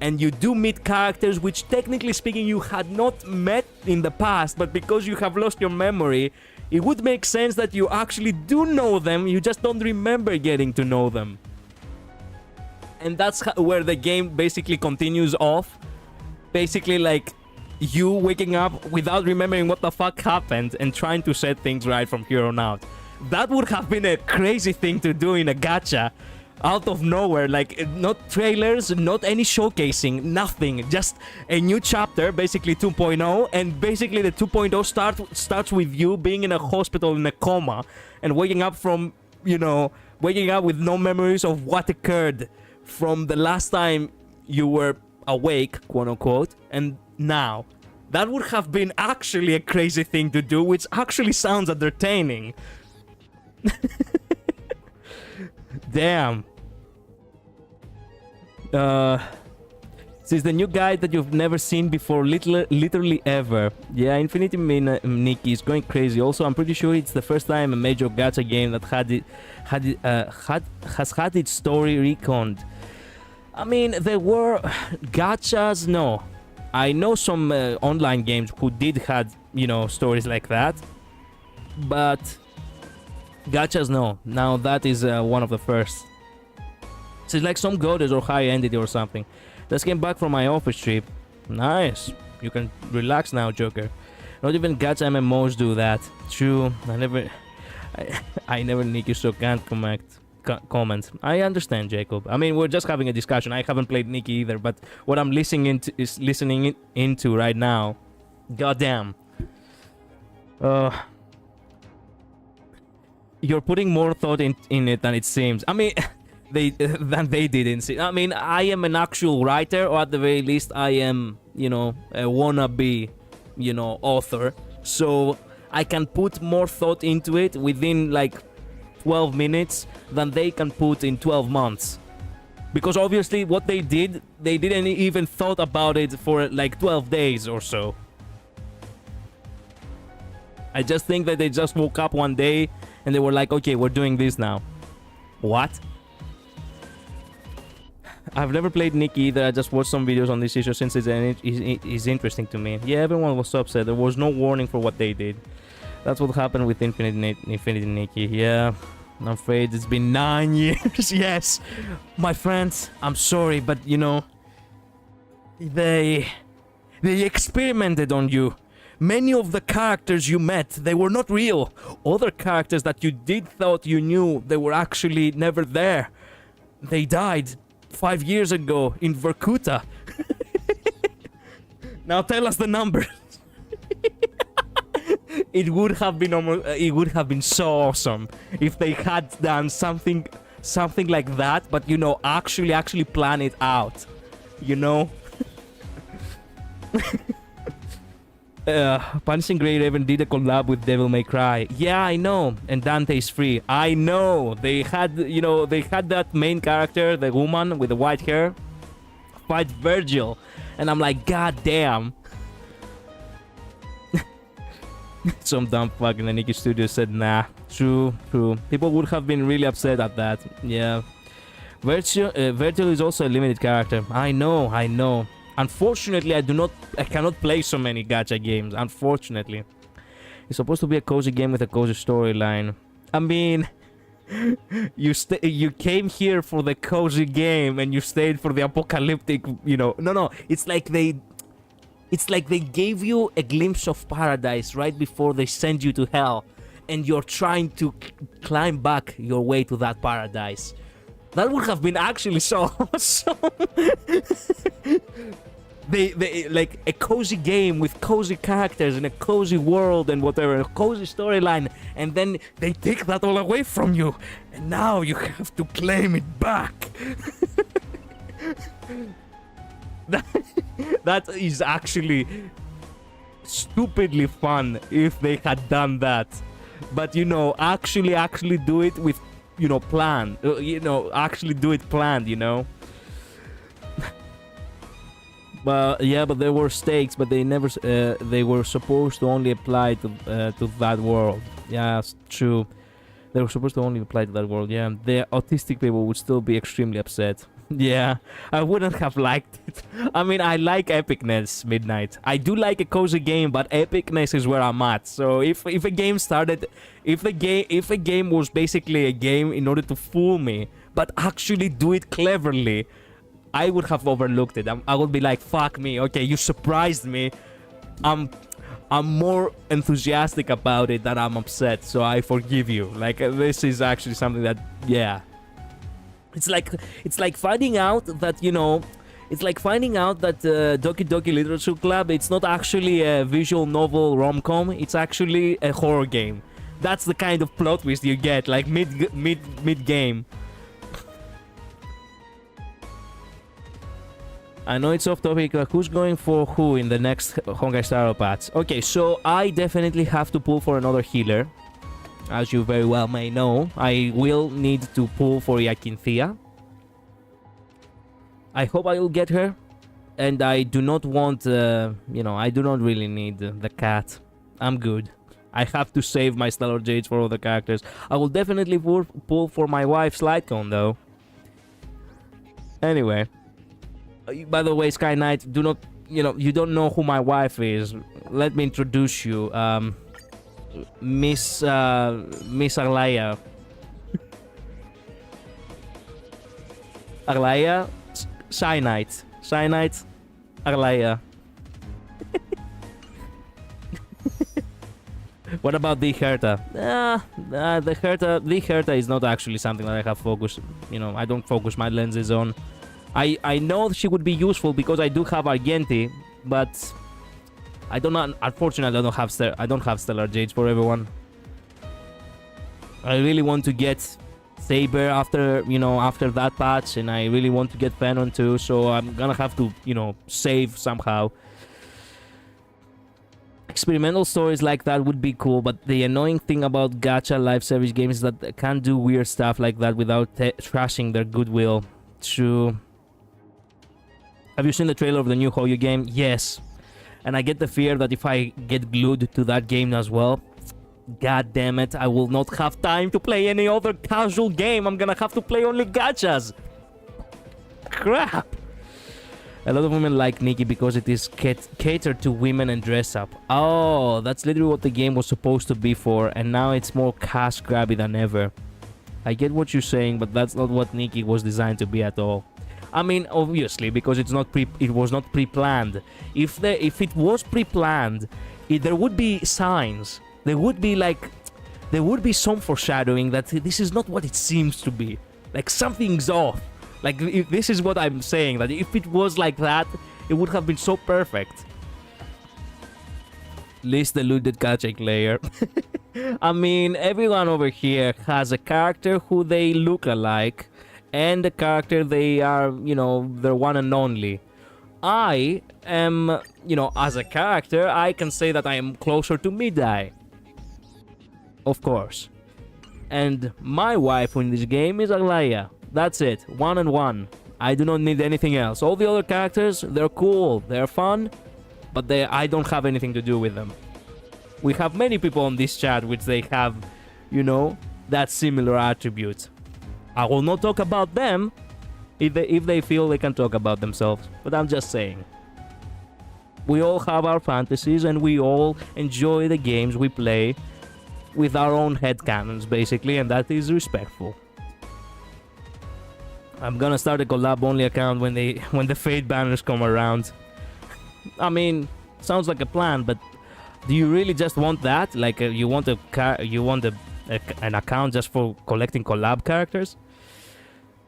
And you do meet characters which, technically speaking, you had not met in the past, but because you have lost your memory, it would make sense that you actually do know them, you just don't remember getting to know them. And that's where the game basically continues off. Basically, like, you waking up without remembering what the fuck happened and trying to set things right from here on out. That would have been a crazy thing to do in a gacha. Out of nowhere, like, not trailers, not any showcasing, nothing, just a new chapter, basically 2.0, and basically the 2.0 starts with you being in a hospital in a coma and waking up from, waking up with no memories of what occurred from the last time you were awake, quote unquote, and now. That would have been actually a crazy thing to do, which actually sounds entertaining. Damn. This is the new guy that you've never seen before, literally ever. Yeah, Infinity Nikki is going crazy. Also, I'm pretty sure it's the first time a major gacha game that has had its story reconned. I mean, there were gachas. No, I know some online games who did had stories like that, but gachas, no. Now that is one of the first. So it's like some goddess or high entity or something. Just came back from my office trip. Nice. You can relax now, Joker. Not even gacha MMOs do that. True. I never Nikki, so can't comment. I understand, Jacob. I mean, we're just having a discussion. I haven't played Nikki either, but what I'm listening into right now. Goddamn. You're putting more thought in it than it seems. I mean, they didn't see. I mean, I am an actual writer, or at the very least, I am, a wannabe, author. So I can put more thought into it within like 12 minutes than they can put in 12 months. Because obviously, what they didn't even thought about it for like 12 days or so. I just think that they just woke up one day and they were like, okay, we're doing this now. What? I've never played Nikki either. I just watched some videos on this issue since it's interesting to me. Yeah, everyone was so upset. There was no warning for what they did. That's what happened with Infinity Nikki. Yeah, I'm afraid it's been 9 years. Yes, my friends, I'm sorry, but they experimented on you. Many of the characters you met, they were not real. Other characters that you thought you knew, they were actually never there. They died 5 years ago in Vorkuta. Now tell us the number. it would have been it would have been so awesome if they had done something like that, but you know, actually plan it out, you know. Punishing Grey Raven did a collab with Devil May Cry. Yeah, I know. And Dante's Free. I know. They had, you know, they had that main character, the woman with the white hair, fight Virgil. And I'm like, god damn. Some dumb fuck in the Nikki studio said, nah. True. People would have been really upset at that. Yeah. Virgil is also a limited character. I know. Unfortunately, I cannot play so many gacha games. Unfortunately, it's supposed to be a cozy game with a cozy storyline. I mean, you came here for the cozy game and you stayed for the apocalyptic. You know, no. It's like they gave you a glimpse of paradise right before they send you to hell, and you're trying to climb back your way to that paradise. That would have been actually so awesome. They like a cozy game with cozy characters in a cozy world and whatever, a cozy storyline, and then they take that all away from you, and now you have to claim it back. That is actually stupidly fun if they had done that, but you know, actually do it with, you know, plan. You know, actually do it planned. You know. But yeah, but there were stakes, but they never. They were supposed to only apply to that world. Yeah, it's true. They were supposed to only apply to that world. Yeah, the autistic people would still be extremely upset. Yeah, I wouldn't have liked it. I mean, I like epicness, Midnight. I do like a cozy game, but epicness is where I'm at. So if a game started, if a game was basically a game in order to fool me, but actually do it cleverly, I would have overlooked it. I would be like, fuck me. Okay, you surprised me. I'm more enthusiastic about it than I'm upset, so I forgive you. Like, this is actually something that, yeah. It's like finding out that, you know, it's like finding out that Doki Doki Literature Club, it's not actually a visual novel rom-com, it's actually a horror game. That's the kind of plot twist you get, like mid-game. I know it's off topic, but who's going for who in the next Honkai Star Rail patch? Okay, so I definitely have to pull for another healer. As you very well may know, I will need to pull for Yakinthia. I hope I will get her. And I do not want, you know, I do not really need the cat. I'm good. I have to save my Stellar Jades for other characters. I will definitely pull for my wife's Lightcone, though. Anyway. By the way, Sky Knight, do not, you know, you don't know who my wife is. Let me introduce you. Miss Arlaya. Arlaya, Cyanite, Arlaya. What about the Herta? The Herta is not actually something that I have focused. You know, I don't focus my lenses on. I know she would be useful because I do have Argenti, but I don't know. Unfortunately, I don't have Stellar Jades for everyone. I really want to get Saber after that patch, and I really want to get Venom too. So I'm gonna have to, you know, save somehow. Experimental stories like that would be cool, but the annoying thing about gacha live service games is that they can't do weird stuff like that without trashing their goodwill. True. Have you seen the trailer of the new Hoyo game? Yes. And I get the fear that if I get glued to that game as well, god damn it, I will not have time to play any other casual game. I'm gonna have to play only gachas. Crap. A lot of women like Nikki because it is catered to women and dress up. Oh, that's literally what the game was supposed to be for, and now it's more cash grabby than ever. I get what you're saying, but that's not what Nikki was designed to be at all. I mean, obviously, because it was not pre-planned. If it was pre-planned, there would be signs. There would be some foreshadowing that this is not what it seems to be. Like, something's off. Like, this is what I'm saying, that if it was like that, it would have been so perfect. Least deluded Kachek layer. I mean, everyone over here has a character who they look alike, and a character they are, you know, their one and only. I am, you know, as a character, I can say that I am closer to Midai. Of course. And my wife in this game is Aglaya. That's it. 1 and 1. I do not need anything else. All the other characters, they're cool, they're fun, but I don't have anything to do with them. We have many people on this chat which they have, you know, that similar attribute. I will not talk about them if they feel they can talk about themselves, but I'm just saying. We all have our fantasies and we all enjoy the games we play with our own headcanons, basically, and that is respectful. I'm gonna start a collab-only account when the Fate banners come around. I mean, sounds like a plan, but do you really just want that? Like, you want an account just for collecting collab characters?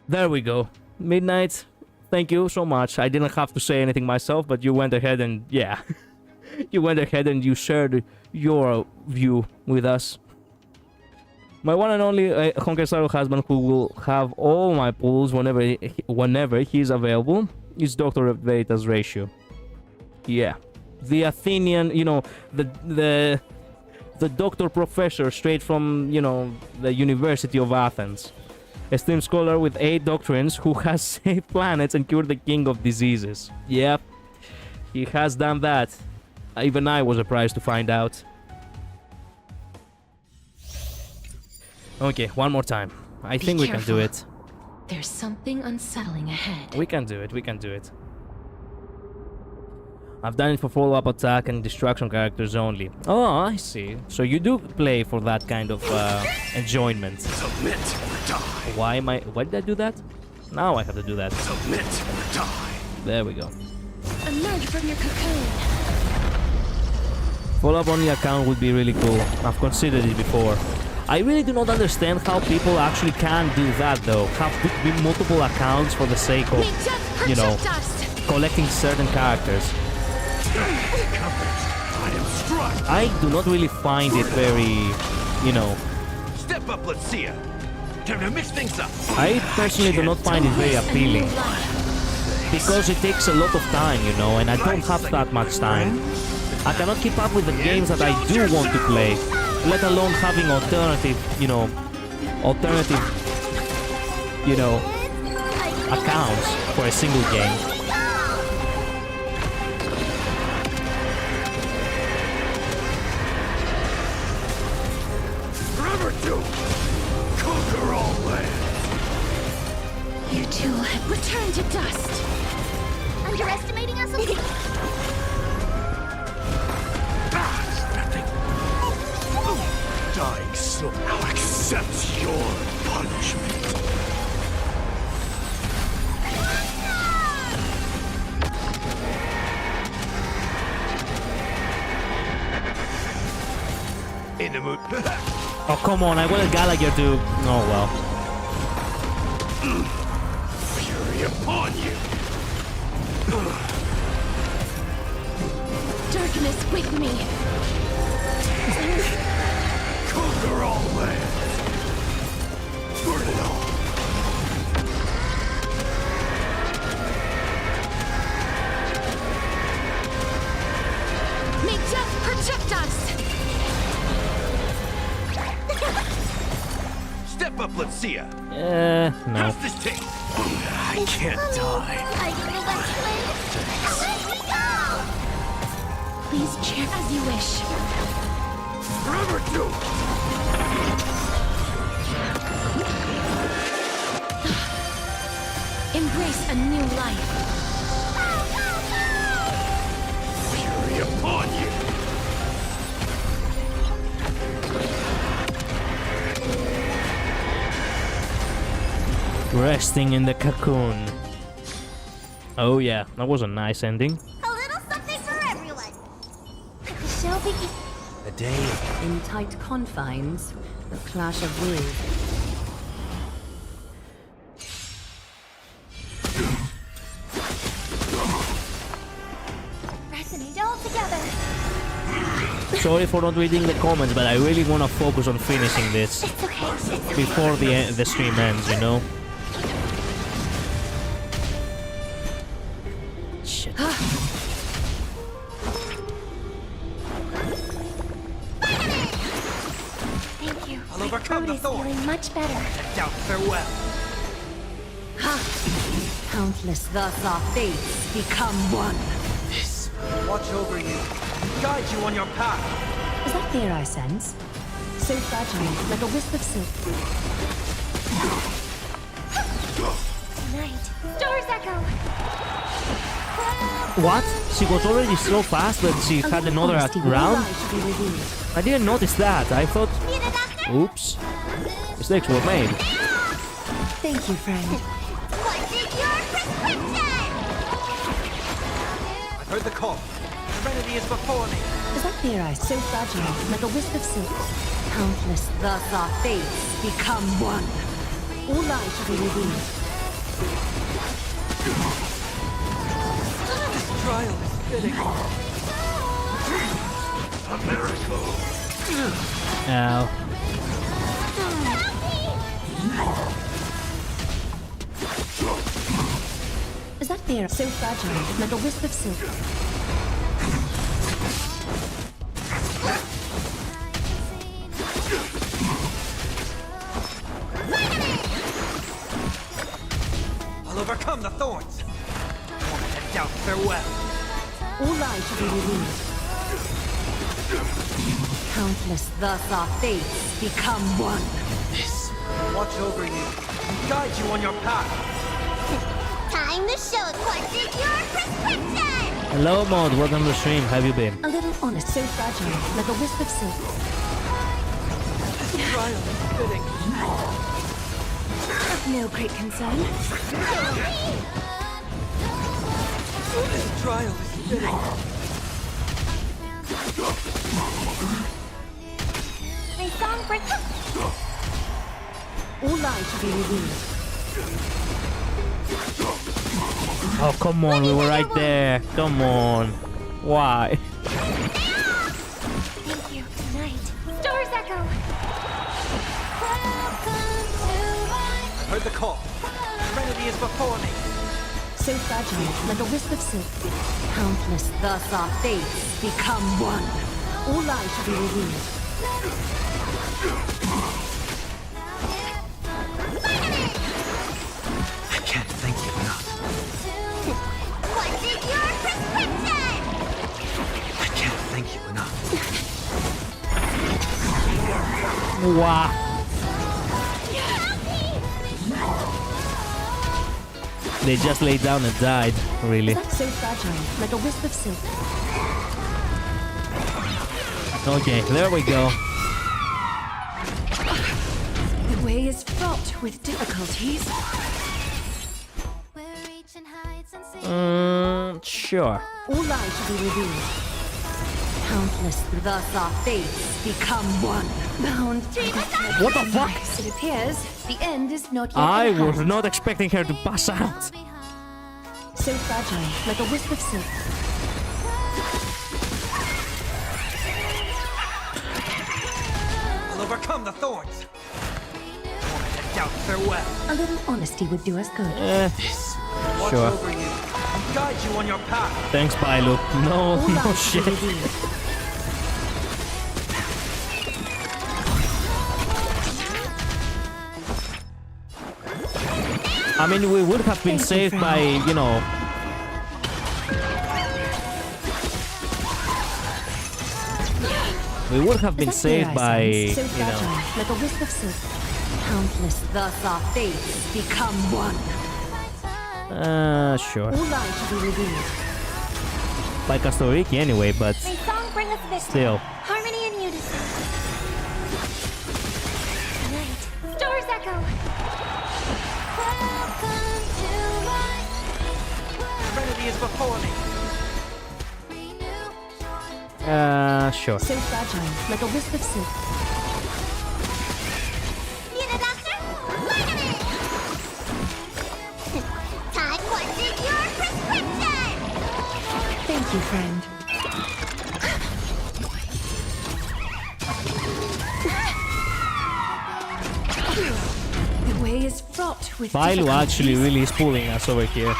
There we go. Midnight, thank you so much. I didn't have to say anything myself, but you went ahead and, yeah. You went ahead and you shared your view with us. My one and only Honkai Star Rail husband, who will have all my pulls whenever he's available, is Dr. Veta's ratio. Yeah. The Athenian, you know, the doctor professor straight from, you know, the University of Athens. Esteemed scholar with 8 doctrines who has saved planets and cured the king of diseases. Yep. He has done that. Even I was surprised to find out. Okay, one more time. I think we can do it. There's something unsettling ahead. We can do it, we can do it. I've done it for follow-up attack and destruction characters only. Oh, I see. So you do play for that kind of enjoyment. Submit or die. Why did I do that? Now I have to do that. Submit or die. There we go. Emerge from your cocoon. Follow-up only account would be really cool. I've considered it before. I really do not understand how people actually can do that though. Have multiple accounts for the sake of, you know, collecting certain characters. I am struck. I do not really find it very, you know... Step up, let's see ya. Time to mix things up. I personally do not find it very appealing. Because it takes a lot of time, you know, and I don't have that much time. I cannot keep up with the games that I do want to play, let alone having alternative accounts for a single game. Forever to conquer all lands. You two have returned to dust. Underestimating us a little? Dying so now accept your punishment. In the mood. Oh, come on, I wanted Gallagher to... Oh, well. Fury upon you. Darkness with me. Conquer all lands. Burn it all. May death protect us. Step up, let's see ya. No. How's this taste? I can't die. I don't know what to Let me go! Please cheer as you wish. Forever do. Embrace a new life. Fury upon you. Resting in the cocoon. Oh yeah, that was a nice ending. A little something for everyone. Shall we? A day. In tight confines, the clash of wills. Resonate all together. Sorry for not reading the comments, but I really want to focus on finishing this It's okay. before the stream ends, you know? Shit. Thank you. I'll overcome the Is thorn. feeling much better. I doubt farewell. Countless, thus our fates become one. This watch over you and guide you on your path. Is that fear I sense? So fragile, like a wisp of silk. Tonight, stars echo. What? She was already so fast that she had another Honesty will round? lie to be revealed. I didn't notice that. I thought, Need a doctor? oops, mistakes were made. Thank you, friend. What's in your prescription? I've heard the call. Serenity is before me. Is that fear I so fragile, like a wisp of silk? Countless, thus our fates become one. All lie to be revealed. This trial is fitting. A miracle. Ow. Is that fear so fragile, like a wisp of silk? I'll overcome the thorns. I doubt farewell. All lie to be revealed. Countless, thus our fates become one. This watch over you and guide you on your path. Time to show what's in your prescription. Hello, Mod. Welcome to the stream. How have you been? A little honest, so fragile, like a wisp of silk. This trial is fitting. No great concern. This trial is fitting. May song bring All lie to be revealed. Oh, come on. We were right there. Come on. Why? Thank you. Tonight, stars echo. Welcome to my I've heard the call. Serenity is before me. So fragile, like a wisp of silk. Countless, thus our fates become one. All lie to be revealed. I can't thank you enough. What's in your prescription? I can't thank you enough. Wow. They just laid down and died, really. That's so fragile, like a wisp of silk. Okay, there we go. The way is fraught with difficulties. We're reaching heights and Sure. All lie to be revealed. Countless, thus our fates become one. Bound. What the fuck? It appears the end is not yet I at was hand. not expecting her to pass out. So fragile, like a wisp of silk. I'll overcome the thorns. I doubt farewell. A little honesty would do us good. This watch Sure. over you and guide you on your path. Thanks, Bailu. No, All no lie to be shit. revealed. I mean, we would have been Thank you, saved friend. by, you know... We would have been Is that fear saved I by, sense? So you fragile, know... like a wisp of silk. Countless, thus our fates become one. Sure. All lie to be revealed. By Castoriki anyway, but May song bring us victory. still. Harmony and unison. Tonight, stars echo. Welcome to my Serenity is before me. Sure. So fragile, like a wisp of silk. Need a doctor? Vitamin! Time what's in your prescription! Thank you, friend. is fraught with Bailu actually difficulties. really is pulling us over here.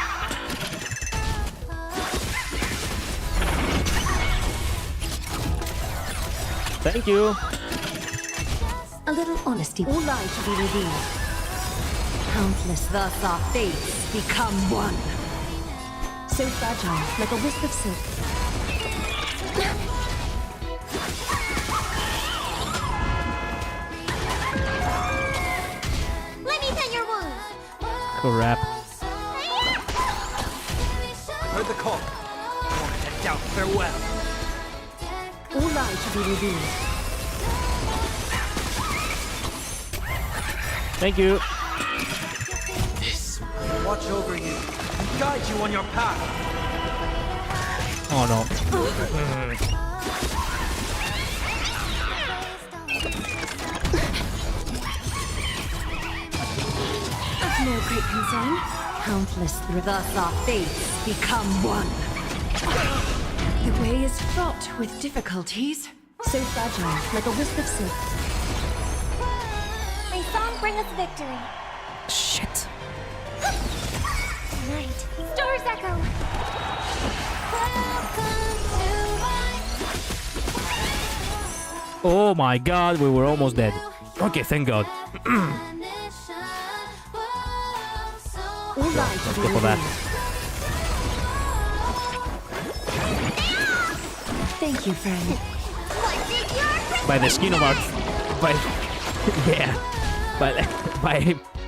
Thank you. A little honesty, all lie to be revealed. Countless, thus our fates become one. So fragile, like a wisp of silk. Let me tend your wounds. Crap. Heard the call. I want to head down. Farewell. All lie to be revealed. Thank you. This will watch over you and guide you on your path. Oh no. Of no great concern. Countless, thus our fates become one. The way is fraught with difficulties. So fragile, like a wisp of silk. May song bring us victory. Shit. Tonight, stars echo. Oh my god, we were almost dead. Okay, thank god. All lie to Let's be go for that. revealed. Thank you, friend. What did your By the skin of our... By... Yeah.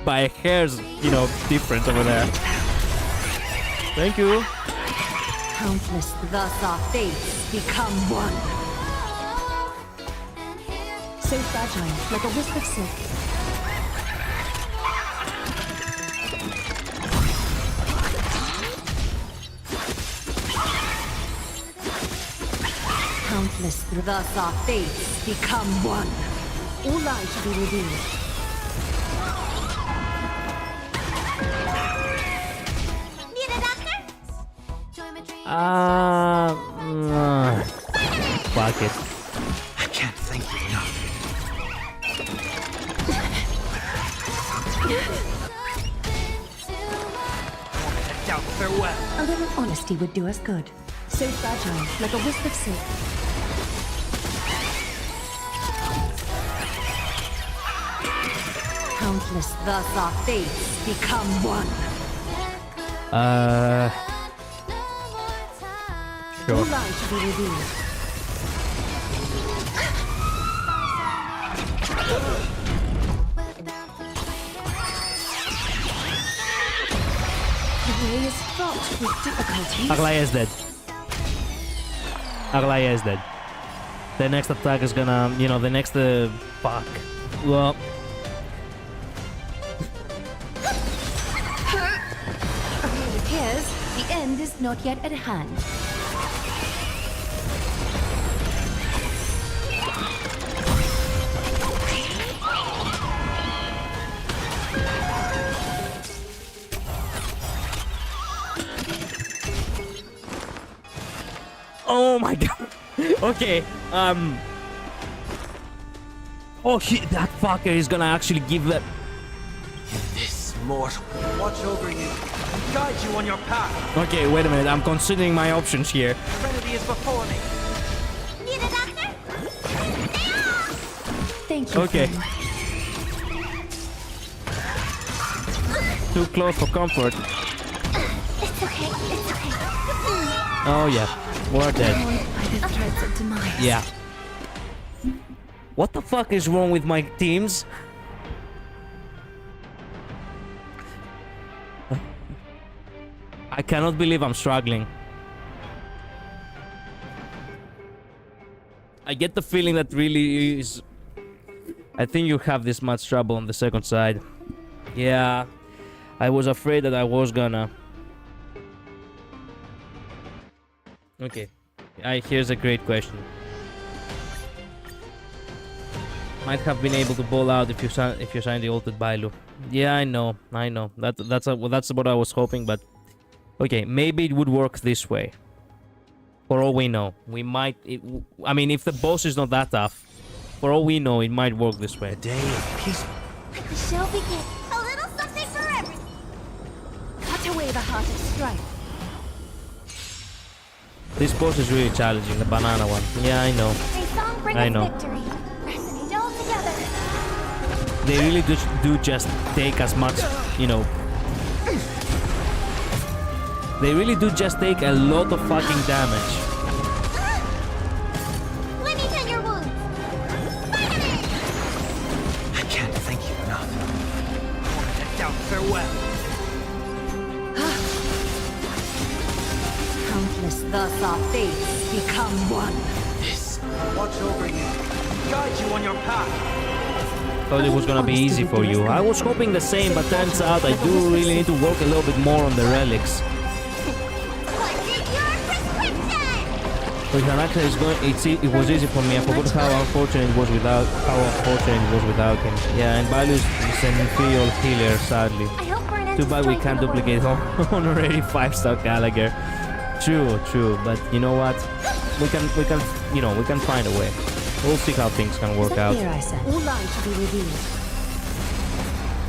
By hairs, you know, difference over there. Thank you. Countless, thus our fates become one. So fragile, like a wisp of silk. Countless, thus our fates become one. All lie to be revealed. need a doctor? Fuck it. I can't thank you enough. I want to head down. Farewell. A little honesty would do us good. So fragile, like a wisp of silk. Countless, thus our fates become one. Sure. All lie to be revealed. The way is fraught with difficulties. Aglaya is dead. Aglaya is dead. The next attack is gonna, you know, the next... fuck. Well... It appears the end is not yet at hand. Oh my god. Okay, oh shit, that fucker is gonna actually give that... This mortal will watch over you and guide you on your path. Okay, wait a minute, I'm considering my options here. Serenity is before me. Need a doctor? Thank you. Okay. friend. Too close for comfort. It's okay, it's okay. Oh yeah, we're dead. By the threads of demise. Yeah. What the fuck is wrong with my teams? I cannot believe I'm struggling. I get the feeling that really is... I think you have this much trouble on the second side. Yeah. I was afraid that I was gonna... Okay. Here's a great question. Might have been able to ball out if you sign the ulted Bailu. Yeah, I know. That's what I was hoping, but okay, maybe it would work this way. For all we know, we might. I mean, if the boss is not that tough, for all we know, it might work this way. A day of peace. The show begins. A little something the heart of strife. This boss is really challenging, the banana one. Yeah, I know. A song brings I know. victory. Resonate all together. They really do just take as much, you know. They really do just take a lot of fucking damage. Let me tend your wounds. Spider-Man! I can't thank you enough. I doubt farewell. Countless thus our fates become one. This watch over you, guide you on your path. Thought it was gonna be easy for you. I was hoping the same, but turns out I do really need to work a little bit more on the relics. What's in your prescription? With an actor, it was easy for me. I forgot how unfortunate it was without him. Yeah, and Balu is an inferior healer, sadly. I hope for an end Too to bad we strife can't in the world. duplicate honorary 5-star Gallagher. True, but you know what? We can find a way. We'll see how things can work out. Here I said. All lies to be revealed.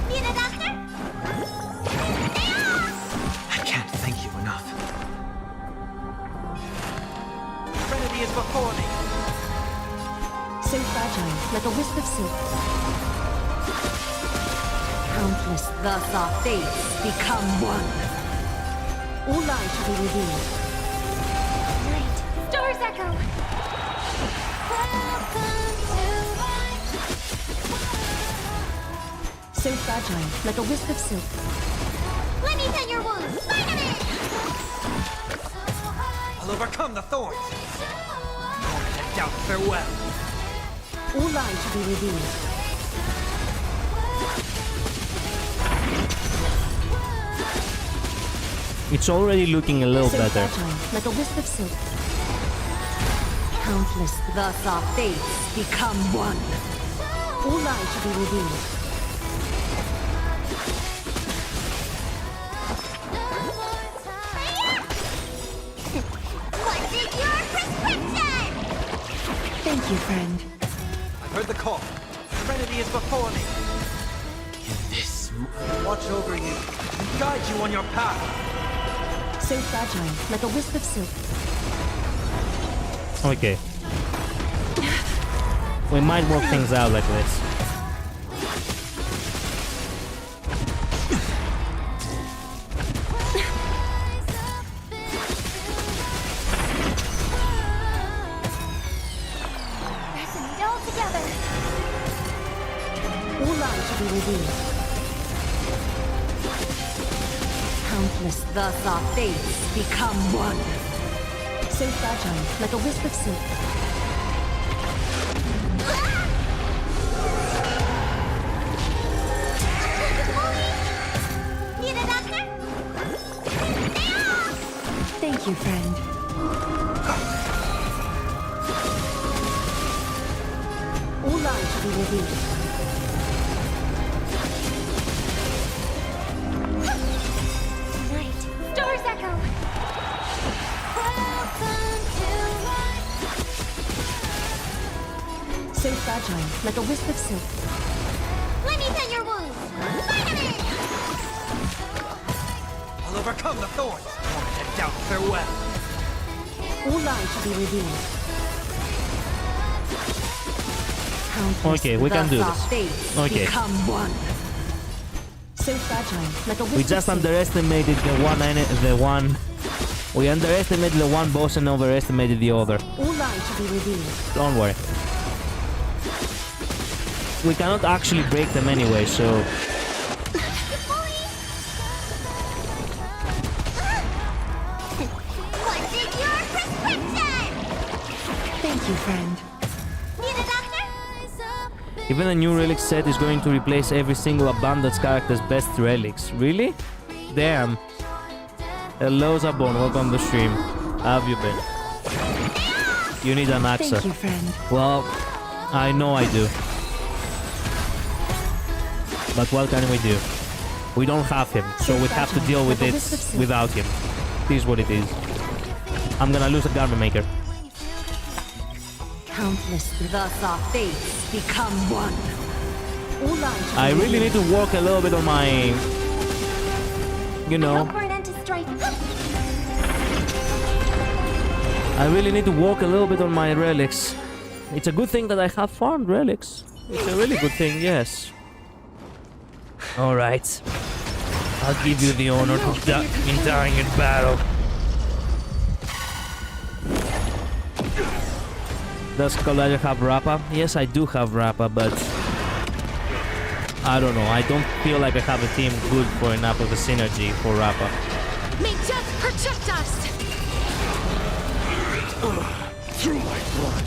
Need a doctor? I can't thank you enough. Trinity is before me. So fragile, like a wisp of silk. Countless thus our fates become one. All lies to be revealed. Right. Stars echo. Welcome to life. So fragile, like a wisp of silk. Let me tend your wounds. Spider-Man! I'll overcome the thorns. I doubt farewell. All lies to be revealed. It's already looking a little So better. fragile, like a wisp of silk. Countless thus our fates become one. All lies to be revealed. What's in your prescription? Thank you, friend. I've heard the call. Serenity is before me. In this, watch over you and guide you on your path. So fragile, like a wisp of silk. Okay. We might work things out like this. Resonate all together. All lies to be revealed. Countless thus our fates become one. So fragile, like a wisp of silk. Need a doctor? Thank you, friend. All lies to be revealed. Right. Stars echo. Welcome to life. So fragile, like a wisp of silk. Let me tend your wounds. Spider-Man! I'll overcome the thorns. I doubt farewell. All lies to be revealed. Countless Okay, we can thus do our this. fates Okay. become one. So fragile, like a wisp We of just silk. underestimated we underestimated the one boss and overestimated the other. All lies to be revealed. Don't worry. We cannot actually break them anyway, so What's in your prescription? Thank you, friend. Need a doctor? even the new relic set is going to replace every single abundance character's best relics. Really? Damn. Hello Zabon, welcome to the stream. How have you been? You need an axe. Thank you, friend. Well, I know I do. But what can we do? We don't have him, so we have to deal with it without him. It is what it is. I'm gonna lose a garment maker. Countless thus our fates become one. All lies to be I really need revealed. to work a little bit on my... You know, Hope for an end to I really need to work a little bit on my relics. It's a good thing that I have farmed relics. It's a really good thing, yes. Alright. I'll give you the honor of dying in battle. Does Collage have Rappa? Yes, I do have Rappa, but I don't know. I don't feel like I have a team good for enough of a synergy for Rappa. May death protect us! Through my blood.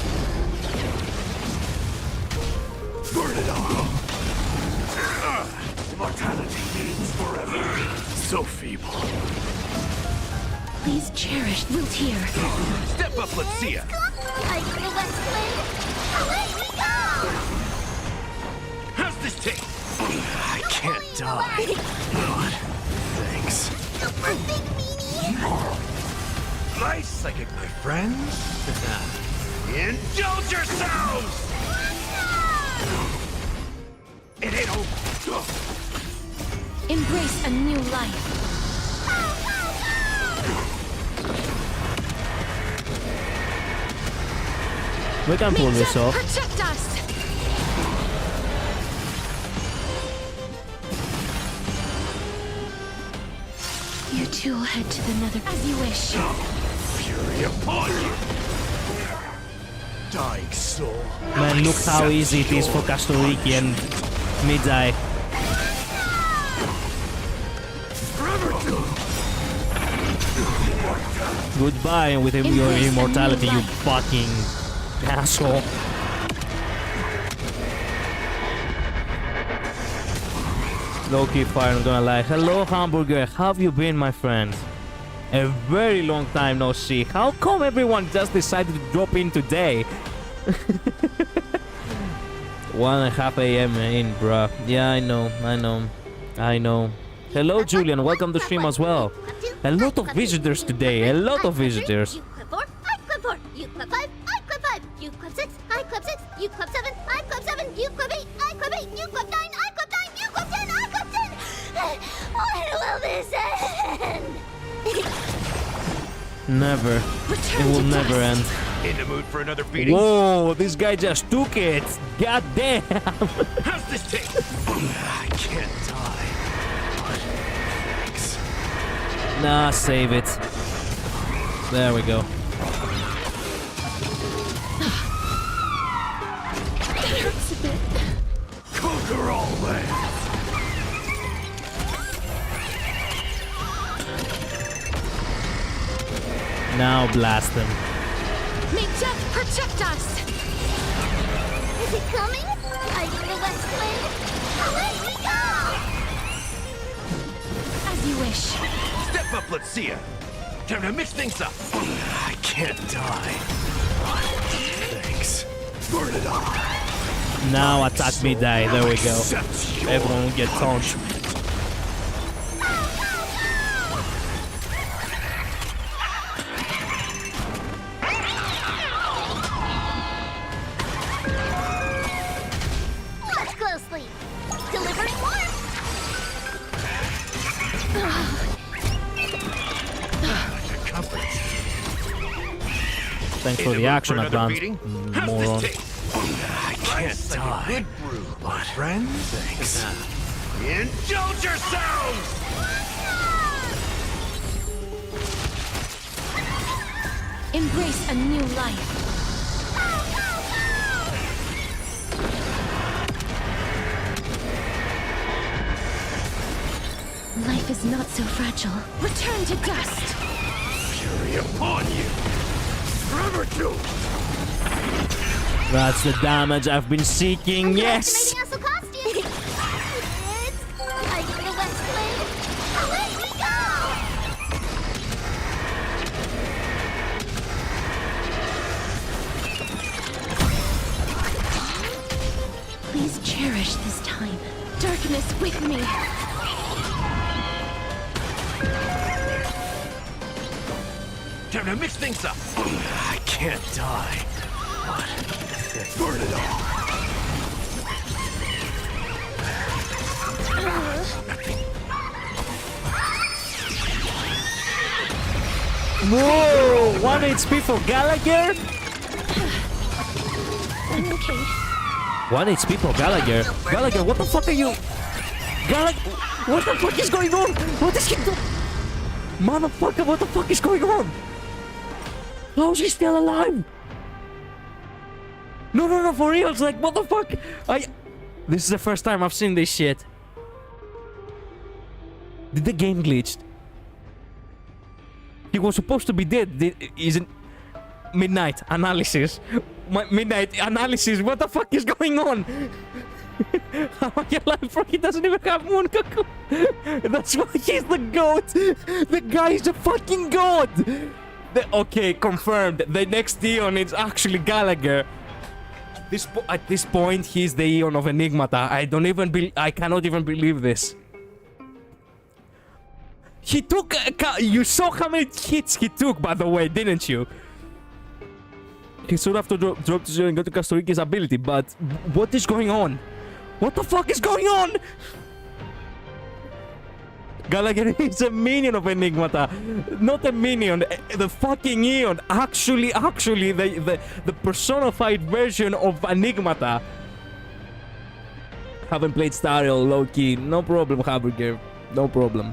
Burn it all. Immortality means forever. So feeble. Please cherish Vtuber. Step up, let's see ya. Like the west wind. Away we go! How's this taste? I can't die. God, thanks. Super big meanie! Nice psychic, my friends. Indulge yourselves! It ain't over. Embrace a new life. We can pull May this death off. protect us! You two will head to the nether as you wish. Fury upon you! Dying soul. Man, look how easy it is for Castoriki and Midai. Goodbye with your immortality, you fucking asshole. Low-key fire, I'm gonna lie. Hello, Hamburger. How have you been, my friend? A very long time no see. How come everyone just decided to drop in today? 1:30 a.m. in, bruh. Yeah, I know. Hello, Julian. Welcome to stream as well. A lot of visitors today. A lot of visitors. You clip 4, I clip 4. You clip 5, I clip 5. You clip 6, I clip 6. You clip 7, I clip 7. You clip 8, I clip 8. You clip 9, I clip 9. You clip 10, I clip 10. When will this end? Never. It will never end. In the mood for another beating? Whoa, this guy just took it. God damn. How's this taste? I can't die. Thanks. Nah, save it. There we go. Conquer all lands. Now blast him. May death protect us! Is it coming? Like the west wind. Away we go! As you wish. Step up, let's see ya. Time to mix things up. I can't die. Thanks. Burn it all. Now attack me, die. There we go. Everyone will get taunt. Watch closely. Delivering warmth. Thanks In for the the mood action for another advance. beating? How's Moron. this taste? I can't die. Good brew, my friends. Thanks. Indulge yourselves! Embrace a new life. Life is not so fragile. Return to dust. Fury upon you! Forever doomed. That's the damage I've been seeking. Yes! Congratulating us a costume. It's like the west wind. Away we go! Please cherish this time. Darkness with me. Time to mix things up. I can't die. Burn it all. Whoa! 1 HP for Gallagher? I'm okay. 1 HP for Gallagher? Gallagher, what the fuck are you? Gallagher, what the fuck is going on? What is he doing? Motherfucker, what the fuck is going on? How is he still alive? No, for real, it's like, what the fuck? This is the first time I've seen this shit. Did the game glitched? He was supposed to be dead. Isn't midnight analysis? Midnight analysis. What the fuck is going on? How are you alive, bro? He doesn't even have moon cocoon. That's why he's the goat. The guy is a fucking god. Okay, confirmed. The next Eon is actually Gallagher. At this point, he's the Eon of Enigmata. I cannot even believe this. He took... You saw how many hits he took, by the way, didn't you? He should have to drop to 0 and go to Kastorikis' ability, but... What is going on? What the fuck is going on? Gallagher is a minion of Enigmata. Not a minion, the fucking Eon. Actually, the personified version of Enigmata. Haven't played Star Rail, low-key. No problem, Hamburger. No problem.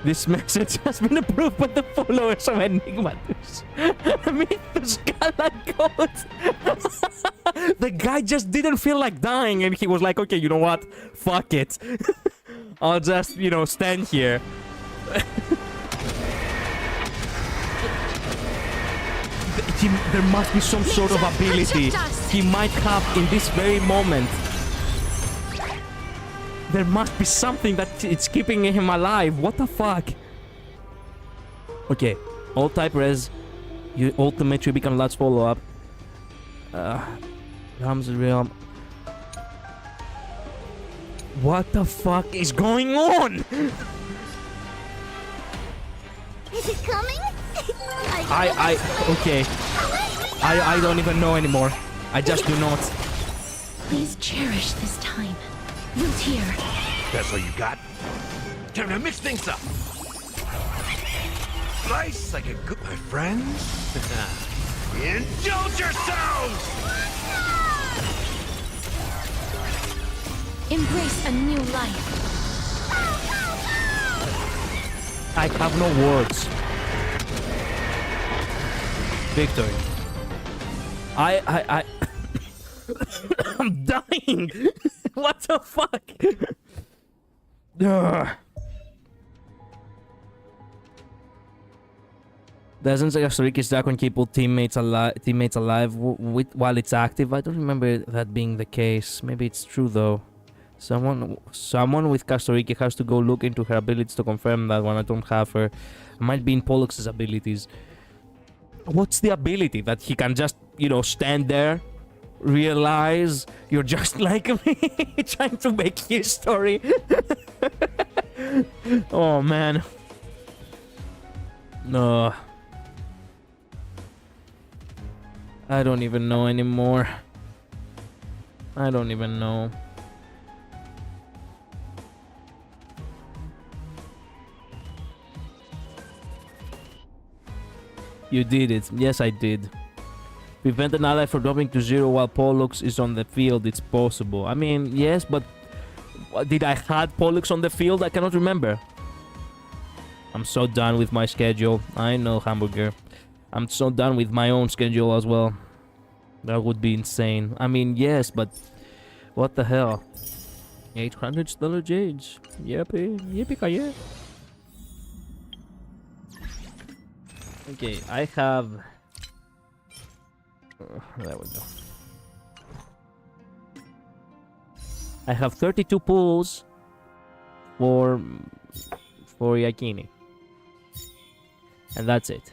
This message has been approved by the followers of Enigmatus. Mythos Galagos. The guy just didn't feel like dying and he was like, okay, you know what? Fuck it. I'll just, stand here. There must be some sort of ability he might have in this very moment. There must be something that it's keeping him alive. What the fuck? Okay. All type res. You ultimate should become large follow up. Realms realm. What the fuck is going on? Is it coming? Okay. I don't even know anymore. I just do not. Please cherish this time. Root here. That's all you got? Time to mix things up. Slice like a good, my friends. Indulge yourselves! Embrace a new life. I have no words. Victory. I'm dying. What the fuck? Doesn't Kastorikis Dragon keep all teammates alive while it's active? I don't remember that being the case. Maybe it's true though. Someone with Kastoriki has to go look into her abilities to confirm that one. I don't have her. It might be in Pollux's abilities. What's the ability? That he can just, stand there, realize you're just like me, trying to make history. Oh man. No. I don't even know anymore. I don't even know. You did it. Yes, I did. Prevent an ally from dropping to 0 while Pollux is on the field. It's possible. I mean, yes, but did I had Pollux on the field? I cannot remember. I'm so done with my schedule. I know, Hamburger. I'm so done with my own schedule as well. That would be insane. I mean, yes, but what the hell? 800 stellar jades. Yippee. Yippee-ki-yay. Okay, I have... there we go. I have 32 pulls for Yakini. And that's it.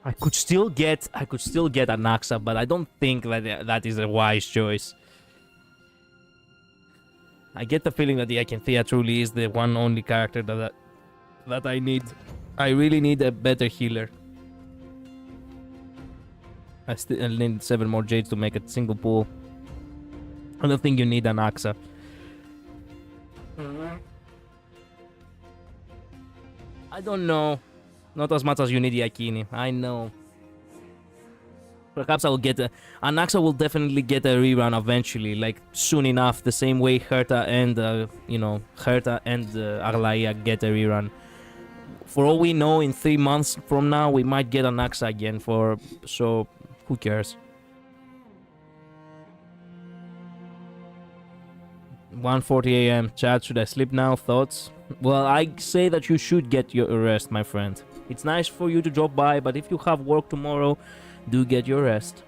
I could still get an Axa, but I don't think that is a wise choice. I get the feeling that the Akinthea truly is the one only character that I need. I really need a better healer. I still need 7 more jades to make a single pull. I don't think you need an Axa. I don't know. Not as much as you need Yakini. I know. Perhaps I will get Anaxa will definitely get a rerun eventually, like soon enough, the same way Herta and, Aglaia get a rerun. For all we know, in 3 months from now, we might get Anaxa again so who cares? 1:40 a.m. Chat, should I sleep now? Thoughts? Well, I say that you should get your rest, my friend. It's nice for you to drop by, but if you have work tomorrow, do get your rest.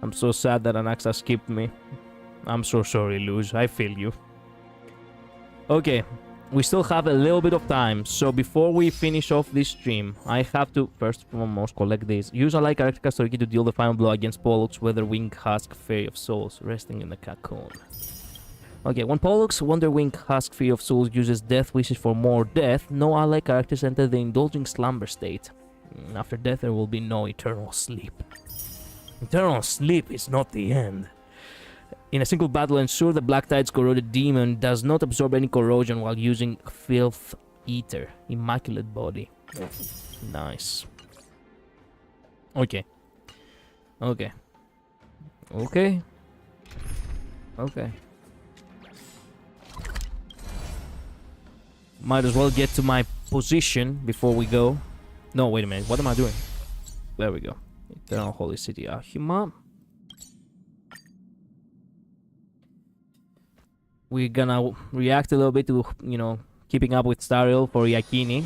I'm so sad that Anaxa skipped me. I'm so sorry, Luz. I feel you. Okay, we still have a little bit of time, so before we finish off this stream, I have to first and foremost collect this. Use ally character Castoriki to deal the final blow against Pollux, Weatherwing Husk, Fairy of Souls, resting in the cocoon. Okay, when Pollux, Wonderwing Husk, Fairy of Souls uses Death Wishes for more death, no ally characters enter the indulging slumber state. After death, there will be no eternal sleep. Eternal sleep is not the end. In a single battle, ensure the Black Tide's corroded demon does not absorb any corrosion while using Filth Eater, Immaculate Body. Nice. Okay. Okay. Okay. Okay. Might as well get to my position before we go. No, wait a minute. What am I doing? There we go. Eternal Holy City Ahima. We're gonna react a little bit to, keeping up with Star Rail for Yakini.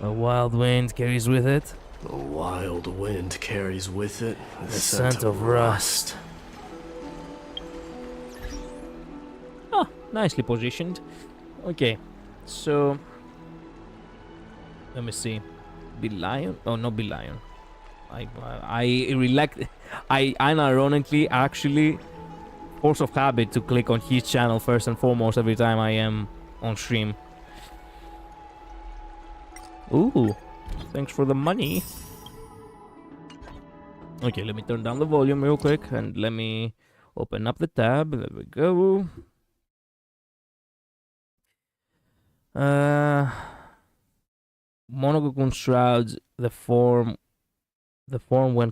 A wild wind carries with it The wild wind carries with it the scent of rust. Oh, nicely positioned. Okay, so let me see. Be Lion? Oh, not Be Lion. I unironically actually force of habit to click on his channel first and foremost every time I am on stream. Ooh, thanks for the money. Okay, let me turn down the volume real quick and let me open up the tab. There we go. Monogokun shrouds the form when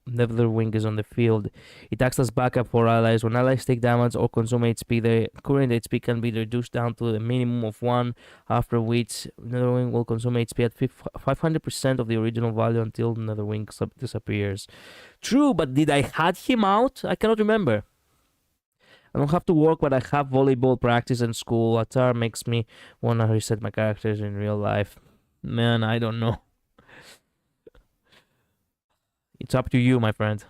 Netherwing is on the field. It acts as backup for allies. When allies take damage or consume HP, their current HP can be reduced down to a minimum of 1, after which Netherwing will consume HP at 500% of the original value until Netherwing disappears. True, but did I had him out? I cannot remember. I don't have to work, but I have volleyball practice and school. Atar makes me wanna reset my characters in real life. Man, I don't know. It's up to you, my friend.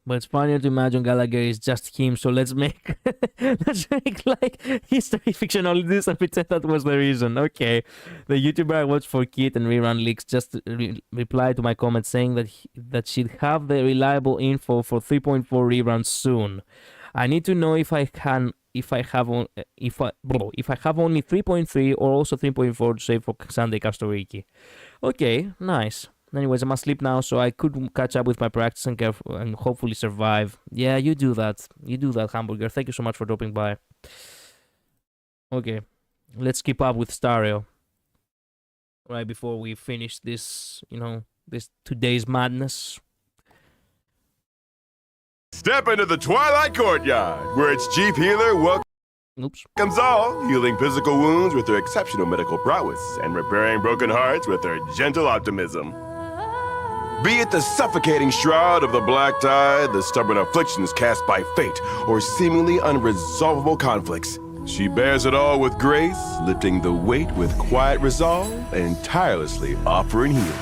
But it's funnier to imagine Gallagher is just him, so let's make like history fiction all this and pretend that was the reason. Okay. The YouTuber I watched for Kit and rerun leaks just replied to my comment saying that she'd have the reliable info for 3.4 reruns soon. I need to know if I have only 3.3 or also 3.4 to save for Sunday Castoriki. Okay, nice. Anyways, I must sleep now, so I could catch up with my practice and hopefully survive. Yeah, you do that. You do that, Hamburger. Thank you so much for dropping by. Okay, let's keep up with Star Rail. Right before we finish this, this today's madness. Step into the Twilight Courtyard, where its chief healer welcomes all, healing physical wounds with her exceptional medical prowess and repairing broken hearts with her gentle optimism. Be it the suffocating shroud of the black tide, the stubborn afflictions cast by fate, or seemingly unresolvable conflicts, she bears it all with grace, lifting the weight with quiet resolve and tirelessly offering healing.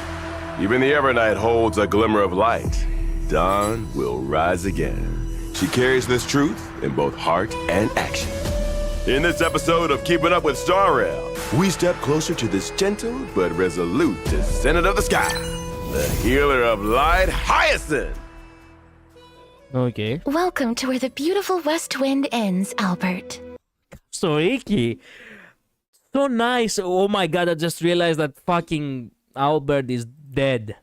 Even the Evernight holds a glimmer of light. Dawn will rise again. She carries this truth in both heart and action. In this episode of Keeping Up with Star Rail, we step closer to this gentle but resolute descendant of the sky, the healer of light, Hyacinth! Okay. Welcome to where the beautiful west wind ends, Albert. So icky. So nice. Oh my god, I just realized that fucking Albert is dead.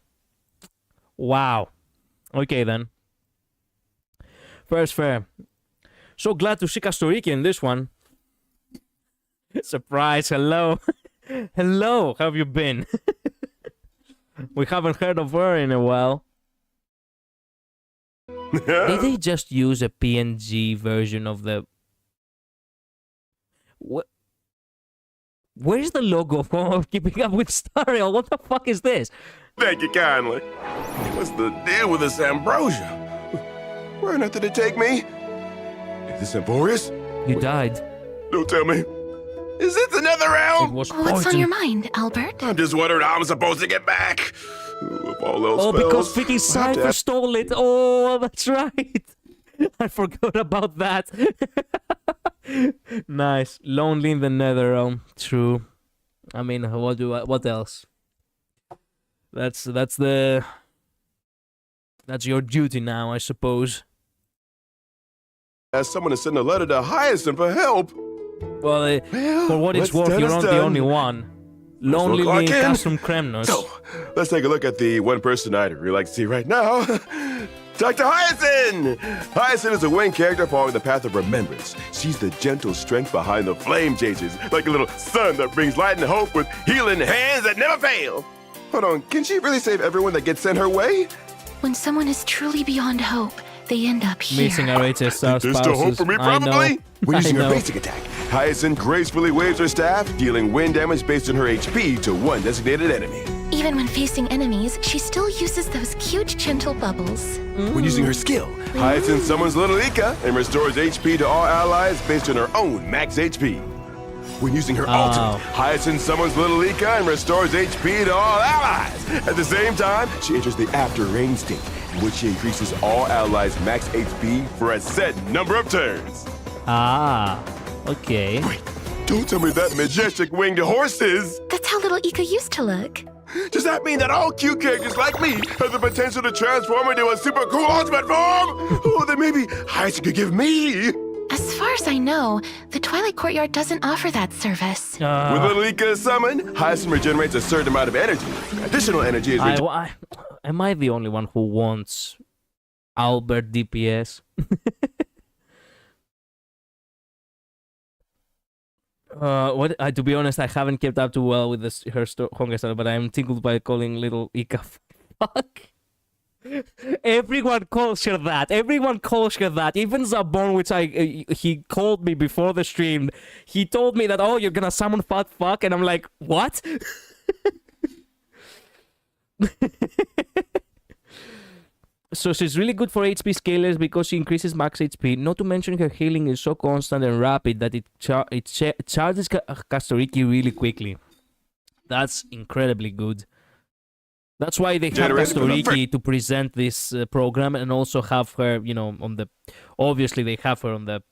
Wow. Okay then. Fair. So glad to see Castoriki in this one. Surprise, hello. Hello, how have you been? We haven't heard of her in a while. Did they just use a PNG version of the... What? Where's the logo of Keeping Up with Star Rail? What the fuck is this? Thank you kindly. What's the deal with this ambrosia? Where on earth did it take me? Is this Amborius? You died. Don't tell me. Is it the nether It realm? was What's on your mind, Albert? I'm just wondering how I'm supposed to get back. If all else Oh, fails, because freaking I'll have to Cypher have- stole it. Oh, that's right. I forgot about that. Nice. Lonely in the nether realm. True. I mean, what else? That's your duty now, I suppose. Ask someone to send a letter to Hyacinth for help. Well, for what it's worth, you're not the only one. Lonely clock in. Castrum Kremnos. So, let's take a look at the one person I'd really like to see right now. Dr. Hyacinth! Hyacinth is a winged character following the path of remembrance. She's the gentle strength behind the flame chasers, like a little sun that brings light and hope with healing hands that never fail. Hold on, can she really save everyone that gets sent her way? When someone is truly beyond hope, they end up here. Missing our HSR There's still hope spouses. for me, I know. probably. When I using her know. basic attack, Hyacinth gracefully waves her staff, dealing wind damage based on her HP to one designated enemy. Even when facing enemies, she still uses those cute, gentle bubbles. When using her skill, Hyacinth summons Little Ika and restores HP to all allies based on her own max HP. When using her ultimate, Hyacinth summons Little Ika and restores HP to all allies. At the same time, she enters the after rain state, in which she increases all allies' max HP for a set number of turns. Okay. Wait, don't tell me that majestic winged horse is. That's how little Ika used to look. Does that mean that all cute characters like me have the potential to transform into a super cool ultimate form? Oh, then maybe Hyacinth could give me. As far as I know, the Twilight Courtyard doesn't offer that service. With Little Ika summoned, Hyacinth regenerates a certain amount of energy. Additional energy is Am I the only one who wants Albert DPS? To be honest, I haven't kept up too well with her Honkai Star, but I am tickled by calling Little Ika fuck. Everyone calls her that. Everyone calls her that. Even Zabon, which he called me before the stream. He told me that, oh, you're gonna summon fat fuck, and I'm like, what? So she's really good for HP scalers because she increases max HP. Not to mention her healing is so constant and rapid that it charges Kastoriki really quickly. That's incredibly good. That's why they have Kastoriki to present this program and also have her, you know, on the... Obviously, they have her on the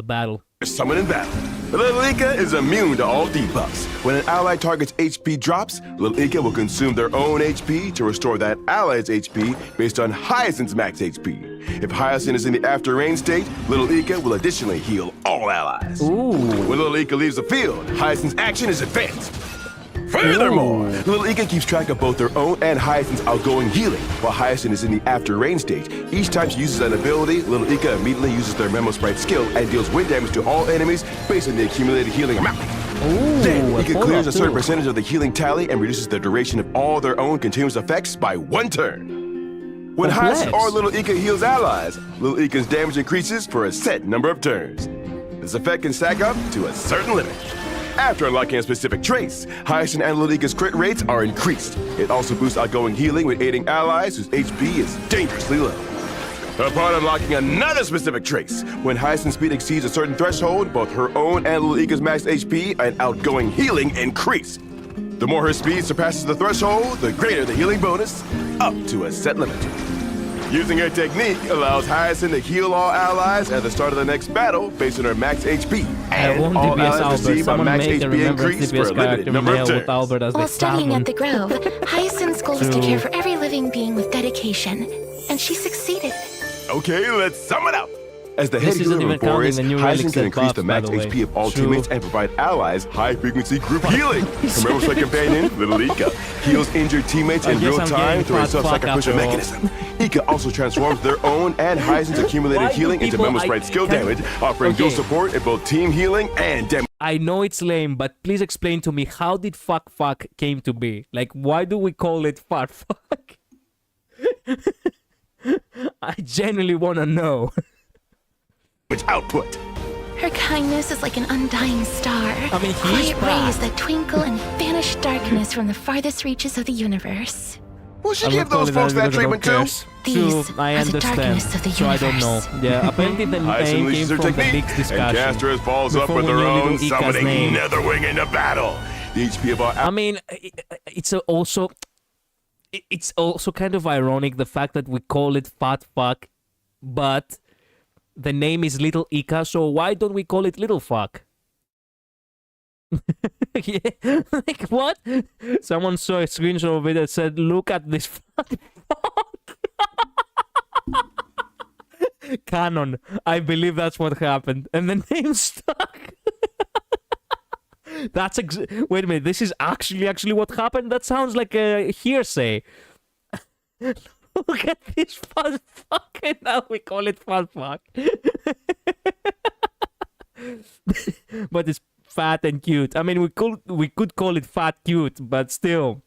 battle. Summon in battle. Little Ika is immune to all debuffs. When an ally target's HP drops, Little Ika will consume their own HP to restore that ally's HP based on Hyacinth's max HP. If Hyacinth is in the after rain state, Little Ika will additionally heal all allies. Ooh. When Little Ika leaves the field, Hyacinth's action is advanced. Furthermore, Little Ika keeps track of both her own and Hyacinth's outgoing healing, while Hyacinth is in the after rain state. Each time she uses an ability, Little Ika immediately uses their Memo Sprite skill and deals wind damage to all enemies based on the accumulated healing amount. Then, Ika clears a certain percentage of the healing tally and reduces the duration of all their own continuous effects by 1 turn. When Hyacinth or Little Ika heals allies, Little Ika's damage increases for a set number of turns. This effect can stack up to a certain limit. After unlocking a specific trace, Hyacinth and Little Ika's crit rates are increased. It also boosts outgoing healing when aiding allies whose HP is dangerously low. Upon unlocking another specific trace, when Hyacinth's speed exceeds a certain threshold, both her own and Little Ika's max HP and outgoing healing increase. The more her speed surpasses the threshold, the greater the healing bonus, up to a set limit. Using her technique allows Hyacinth to heal all allies at the start of the next battle based on her max HP. And all allies receive a max HP increase for a limited number of turns. While studying at the Grove, Hyacinth's goal was to care for every living being with dedication, and she succeeded. Okay, let's sum it up. As the head healer of Boreas, Hyacinth can increase the max HP of all teammates and provide allies high-frequency group healing. Her Memo-Sprite companion, Little Ika, heals injured teammates in real time through a self-sacrificial mechanism. Ika also transforms their own and Hyacinth's accumulated Why do healing into people- Memo Sprite skill damage, offering dual Okay. support in both team healing and damage. I know it's lame, but please explain to me, how did fuck came to be? Like, why do we call it fuck? I genuinely want to know. Output. Her kindness is like an undying star. I mean, he's quiet bad. rays that twinkle and banish darkness from the farthest reaches of the universe. Will she I'm give not those calling folks that because I don't treatment too? care. These True, I are the understand. darkness of the So I don't know. universe. Yeah, apparently the Hyacinth name came unleashes her from the technique, Leaks and discussion. Casters falls up Before with we her knew own, little Ika's summoning name. Netherwing into battle. The HP of our I mean, it's also kind of ironic the fact that we call it fat fuck, but the name is Little Ika, so why don't we call it Little Fuck? Yeah, like what? Someone saw a screenshot of it that said, "Look at this fat fuck." Canon. I believe that's what happened, and the name stuck. That's wait a minute. This is actually what happened. That sounds like a hearsay. Look at this fat fuck, and now we call it fat fuck. But it's fat and cute. I mean, we could call it fat cute, but still.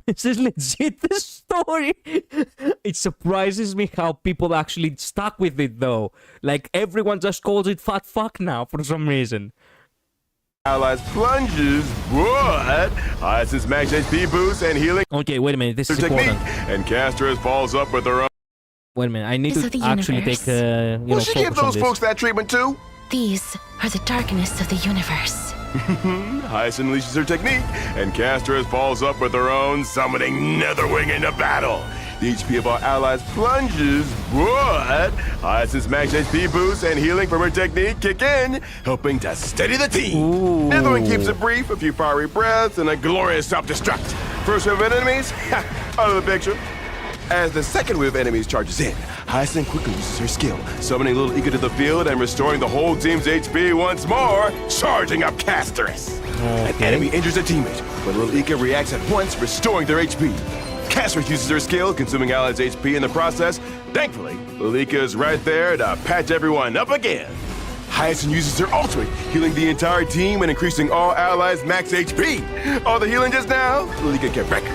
This is legit the story. It surprises me how people actually stuck with it though. Like everyone just calls it fat fuck now for some reason. allies plunges, but Hyacinth's max HP boost and healing Okay, wait a minute. This is technique, important. and Casters falls up with her own. Wait a minute. I need These are to the actually universe. take Will she give focus on those this. folks that treatment too? These are the darkness of the universe. Hyacinth unleashes her technique, and Casters falls up with her own, summoning Netherwing into battle. The HP of our allies plunges, but Hyacinth's max HP boost and healing from her technique kick in, helping to steady the team. Ooh. Netherwing keeps it brief, a few fiery breaths, and a glorious self-destruct. First wave of enemies, out of the picture. As the second wave of enemies charges in, Hyacinth quickly uses her skill, summoning little Ika to the field and restoring the whole team's HP once more, charging up Casters. An enemy injures a teammate, but little Ika reacts at once, restoring their HP. Casters uses her skill, consuming allies' HP in the process. Thankfully, little Ika is right there to patch everyone up again. Hyacinth uses her ultimate, healing the entire team and increasing all allies' max HP. All the healing just now, little Ika kept record.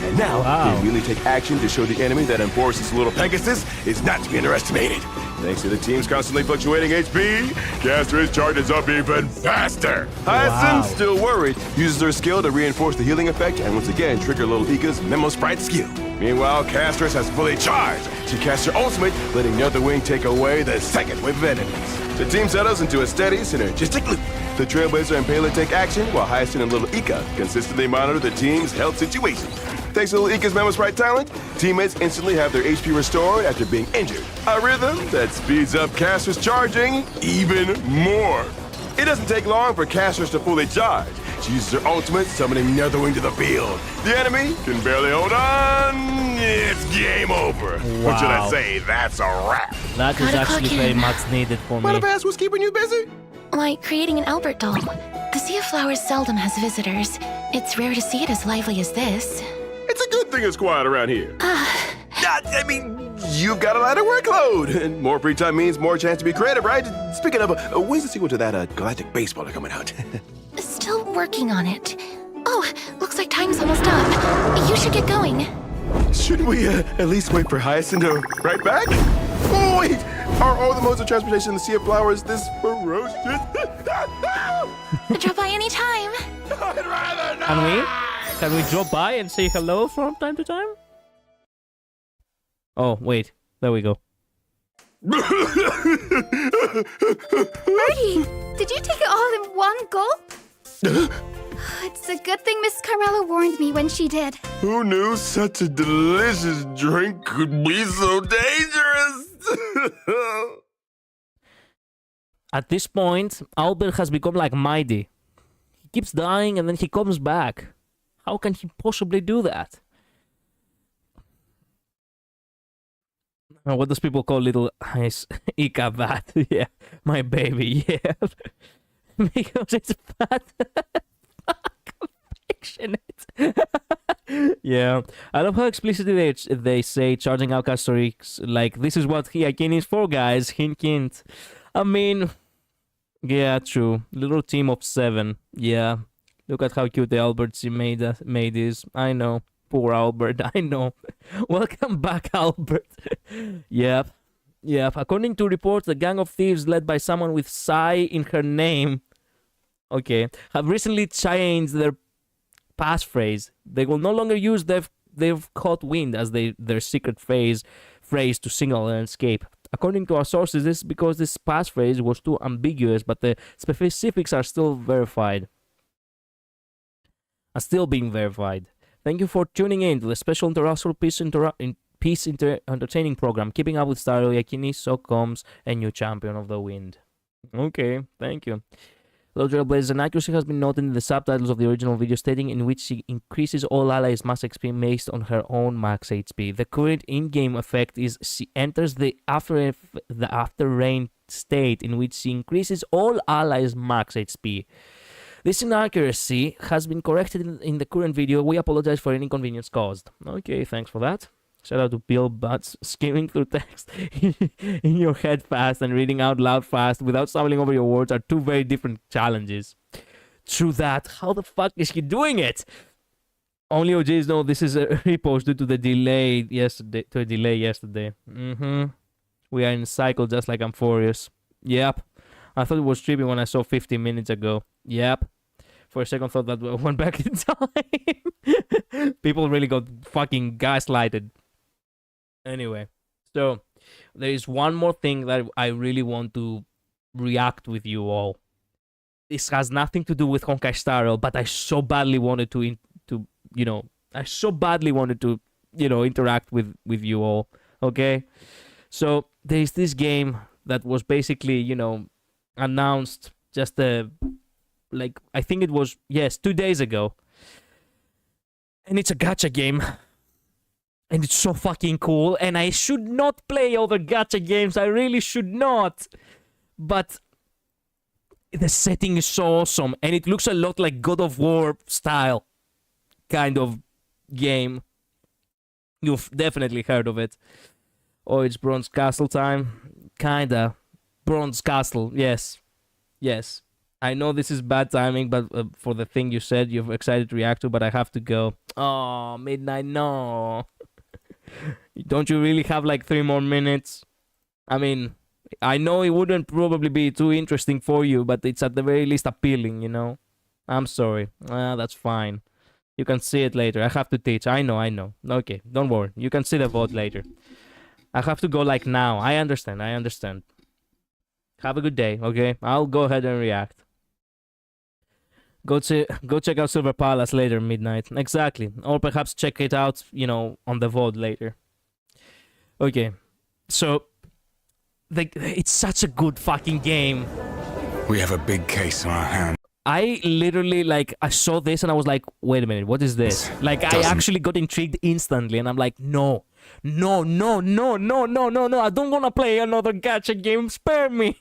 And now, Wow. they immediately take action to show the enemy that Enforce's little Pegasus is not to be underestimated. Thanks to the team's constantly fluctuating HP, Casters charges up even faster. Hyacinth, still worried, uses her skill to reinforce the healing effect and once again trigger little Ika's Memo Sprite skill. Meanwhile, Casters has fully charged. She casts her ultimate, letting Netherwing take away the second wave of enemies. The team settles into a steady, synergistic loop. The Trailblazer and Payload take action, while Hyacinth and Little Ika consistently monitor the team's health situation. Thanks to Little Ika's Memo Sprite talent, teammates instantly have their HP restored after being injured. A rhythm that speeds up Casters charging even more. It doesn't take long for Casters to fully charge. She uses her ultimate, summoning Netherwing to the field. The enemy can barely hold on. It's game over. What should I Wow. say? That's a wrap. That is Gotta actually clock very in. much needed for me. What if ass was keeping you busy? Like creating an Albert doll. The Sea of Flowers seldom has visitors. It's rare to see it as lively as this. It's a good thing it's quiet around here. I mean, you've got a lighter workload. And more free time means more chance to be creative, right? Speaking of, when's the sequel to that Galactic Baseballer coming out? Still working on it. Oh, looks like time's almost up. You should get going. Shouldn't we at least wait for Hyacinth to write back? Oh, wait! Are all the modes of transportation in the Sea of Flowers this ferocious? Drop by any time. I'd rather not! Can we drop by and say hello from time to time? Oh, wait. There we go. Birdie, did you take it all in one gulp? It's a good thing Miss Carella warned me when she did. Who knew such a delicious drink could be so dangerous? At this point, Albert has become like Mighty. He keeps dying and then he comes back. How can he possibly do that? What does people call little Ika bat? Yeah, my baby, yeah. Because it's fat. Affectionate. Yeah, I love how explicitly they say charging out customers like this is what Hiakin is for, guys. Hint, hint. I mean, yeah, true. Little team of 7. Yeah, look at how cute the Alberts made is. I know, poor Albert. I know. Welcome back, Albert. Yep. According to reports, the gang of thieves led by someone with Psy in her name, okay, have recently changed their passphrase. They will no longer use they've caught wind as their secret phrase to signal an escape. According to our sources, this is because this passphrase was too ambiguous, but the specifics are still verified. Are still being verified. Thank you for tuning in to the special interracial peace entertaining program, Keeping Up with Star Rail. Yakini so comes a new champion of the wind. Okay, thank you. Hello, Trailblazers. An accuracy has been noted in the subtitles of the original video, stating in which she increases all allies' max XP based on her own max HP. The current in-game effect is she enters the after rain state, in which she increases all allies' max HP. This inaccuracy has been corrected in the current video. We apologize for any inconvenience caused. Okay, thanks for that. Shout out to Bill Butts, skimming through text in your head fast and reading out loud fast without stumbling over your words are two very different challenges. True that. How the fuck is he doing it? Only OJs know this is a repost due to the delay yesterday. We are in a cycle just like Amphorius. Yep. I thought it was trippy when I saw 15 minutes ago. Yep. For a second thought that I went back in time. People really got fucking gaslighted. Anyway, so there is one more thing that I really want to react with you all. This has nothing to do with Honkai Star Rail, but I so badly wanted to interact with you all. Okay, so there is this game that was basically, announced just I think it was 2 days ago, and it's a gacha game. And it's so fucking cool, and I should not play other gacha games, I really should not. But the setting is so awesome, and it looks a lot like God of War style kind of game. You've definitely heard of it. Oh, it's Bronze Castle time? Kinda. Bronze Castle, yes. Yes. I know this is bad timing, but for the thing you said, you're excited to react to, but I have to go. Oh, midnight, no. Don't you really have like 3 more minutes? I mean, I know it wouldn't probably be too interesting for you, but it's at the very least appealing, I'm sorry. That's fine. You can see it later. I have to teach. I know. Okay, don't worry. You can see the VOD later. I have to go like now. I understand. Have a good day, okay? I'll go ahead and react. Go check out Silver Palace later, midnight. Exactly. Or perhaps check it out, on the VOD later. Okay. So, it's such a good fucking game. We have a big case on our hands. I literally, I saw this and I was like, wait a minute, what is this? I actually got intrigued instantly and I'm like, no. I don't want to play another gacha game. Spare me.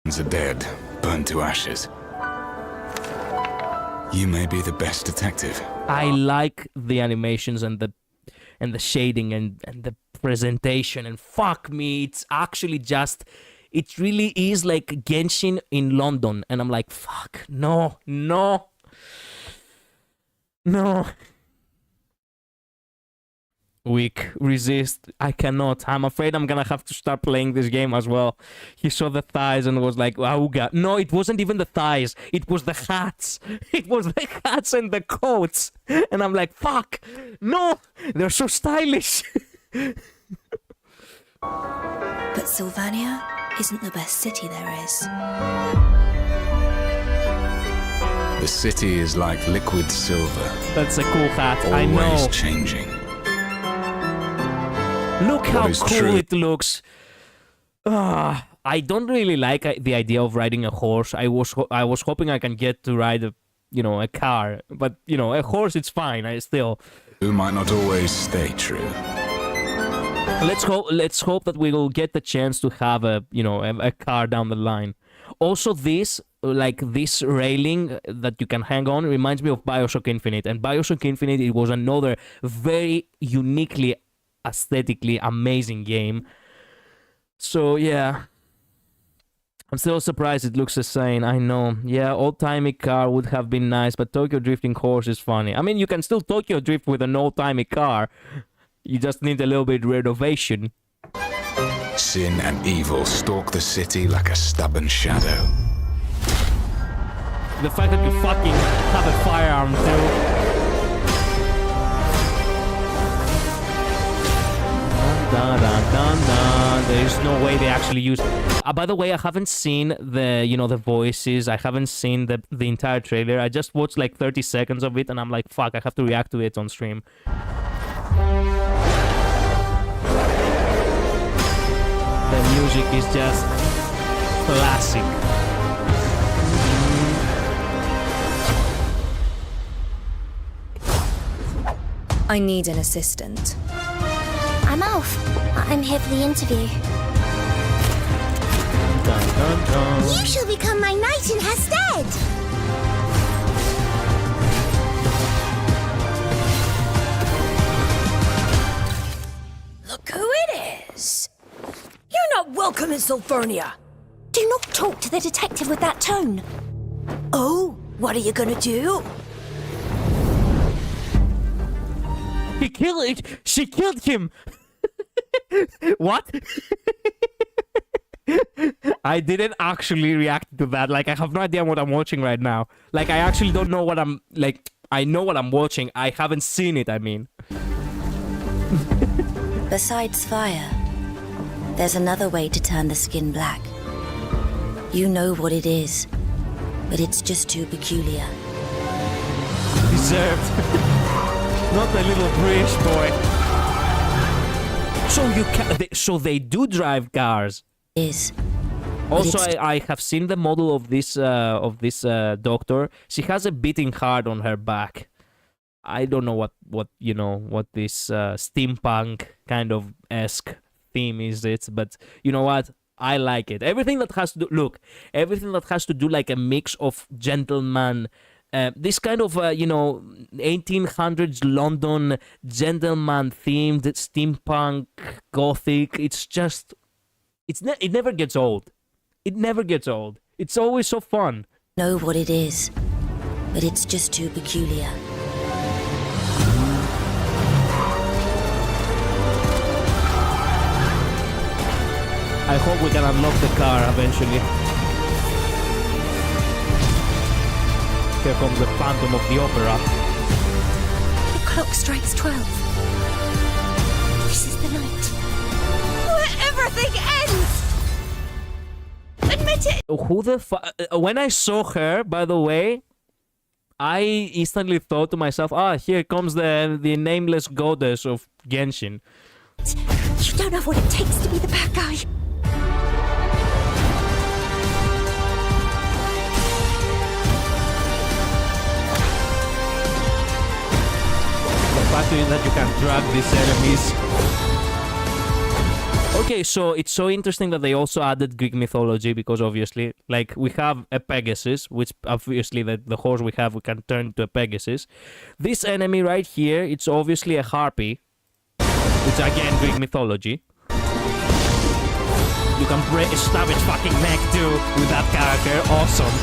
Are dead, burned to ashes. You may be the best detective. I like the animations and the shading and the presentation, and fuck me, it's actually it really is like Genshin in London, and I'm like, fuck, no. Weak, resist, I cannot. I'm afraid I'm gonna have to start playing this game as well. He saw the thighs and was like, auga. No, it wasn't even the thighs, it was the hats. It was the hats and the coats. And I'm like, fuck, no, they're so stylish. But Sylvania isn't the best city there is. The city is like liquid silver. That's a cool hat, always I know. Changing. Look how cool it looks. I don't really like the idea of riding a horse. I was hoping I can get to ride a car, but a horse it's fine. Who might not always stay true. Let's hope that we will get the chance to have a car down the line. Also, this, like this railing that you can hang on, reminds me of Bioshock Infinite. And Bioshock Infinite, it was another very uniquely, aesthetically amazing game. So, yeah. I'm still surprised it looks the same. I know. Yeah, old-timey car would have been nice, but Tokyo drifting horse is funny. I mean, you can still Tokyo drift with an old-timey car. You just need a little bit renovation. Sin and evil stalk the city like a stubborn shadow. The fact that you fucking have a firearm too. Dun, dun, dun, dun. There is no way they actually use. By the way, I haven't seen the the voices. I haven't seen the entire trailer. I just watched like 30 seconds of it, and I'm like, fuck, I have to react to it on stream. The music is just classic. I need an assistant. I'm Alf. I'm here for the interview. Dun, dun, dun. You shall become my knight in her stead. Look who it is. You're not welcome in Sulfernia. Do not talk to the detective with that tone. Oh, what are you gonna do? He killed it. She killed him. What? I didn't actually react to that. Like, I have no idea what I'm watching right now. Like, I actually don't know what I'm... Like, I know what I'm watching. I haven't seen it, I mean. Besides fire, there's another way to turn the skin black. You know what it is, but it's just too peculiar. Deserved. Not the little British boy. So you can... So they do drive cars. Is. Also, I have seen the model of this doctor. She has a beating heart on her back. I don't know what this steampunk kind of esque theme is. But you know what? I like it. Everything that has to do everything that has to do like a mix of gentleman, this kind of 1800s London gentleman themed steampunk gothic. It's just. It never gets old. It never gets old. It's always so fun. Know what it is, but it's just too peculiar. I hope we can unlock the car eventually. Here comes the Phantom of the Opera. The clock strikes 12. This is the night where everything ends! Admit it! Who the fuck? When I saw her, by the way, I instantly thought to myself, here comes the nameless goddess of Genshin. You don't have what it takes to be the bad guy. The fact is that you can drag these enemies. Okay, so it's so interesting that they also added Greek mythology because obviously, like, we have a Pegasus, which obviously the horse we have, we can turn to a Pegasus. This enemy right here, it's obviously a harpy, which again, Greek mythology. You can stab its fucking neck too with that character. Awesome.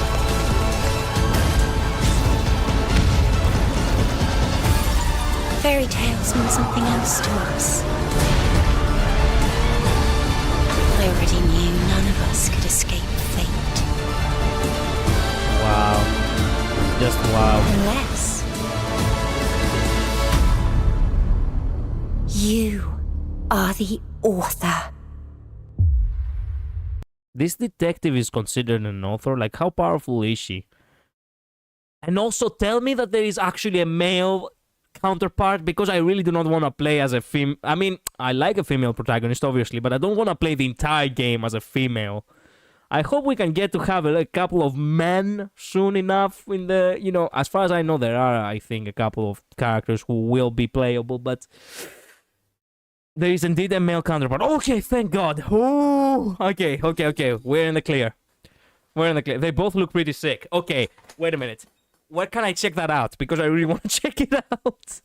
Fairy tales mean something else to us. I already knew none of us could escape fate. Wow. Just wow. Unless you are the author. This detective is considered an author? Like, how powerful is she? And also tell me that there is actually a male counterpart, because I really do not want to play as a female. I mean, I like a female protagonist, obviously, but I don't want to play the entire game as a female. I hope we can get to have a couple of men soon enough in the, as far as I know, there are, I think, a couple of characters who will be playable, but there is indeed a male counterpart. Okay, thank God. Oh, okay, we're in the clear. We're in the cliff. They both look pretty sick. Okay, wait a minute. Where can I check that out? Because I really want to check it out.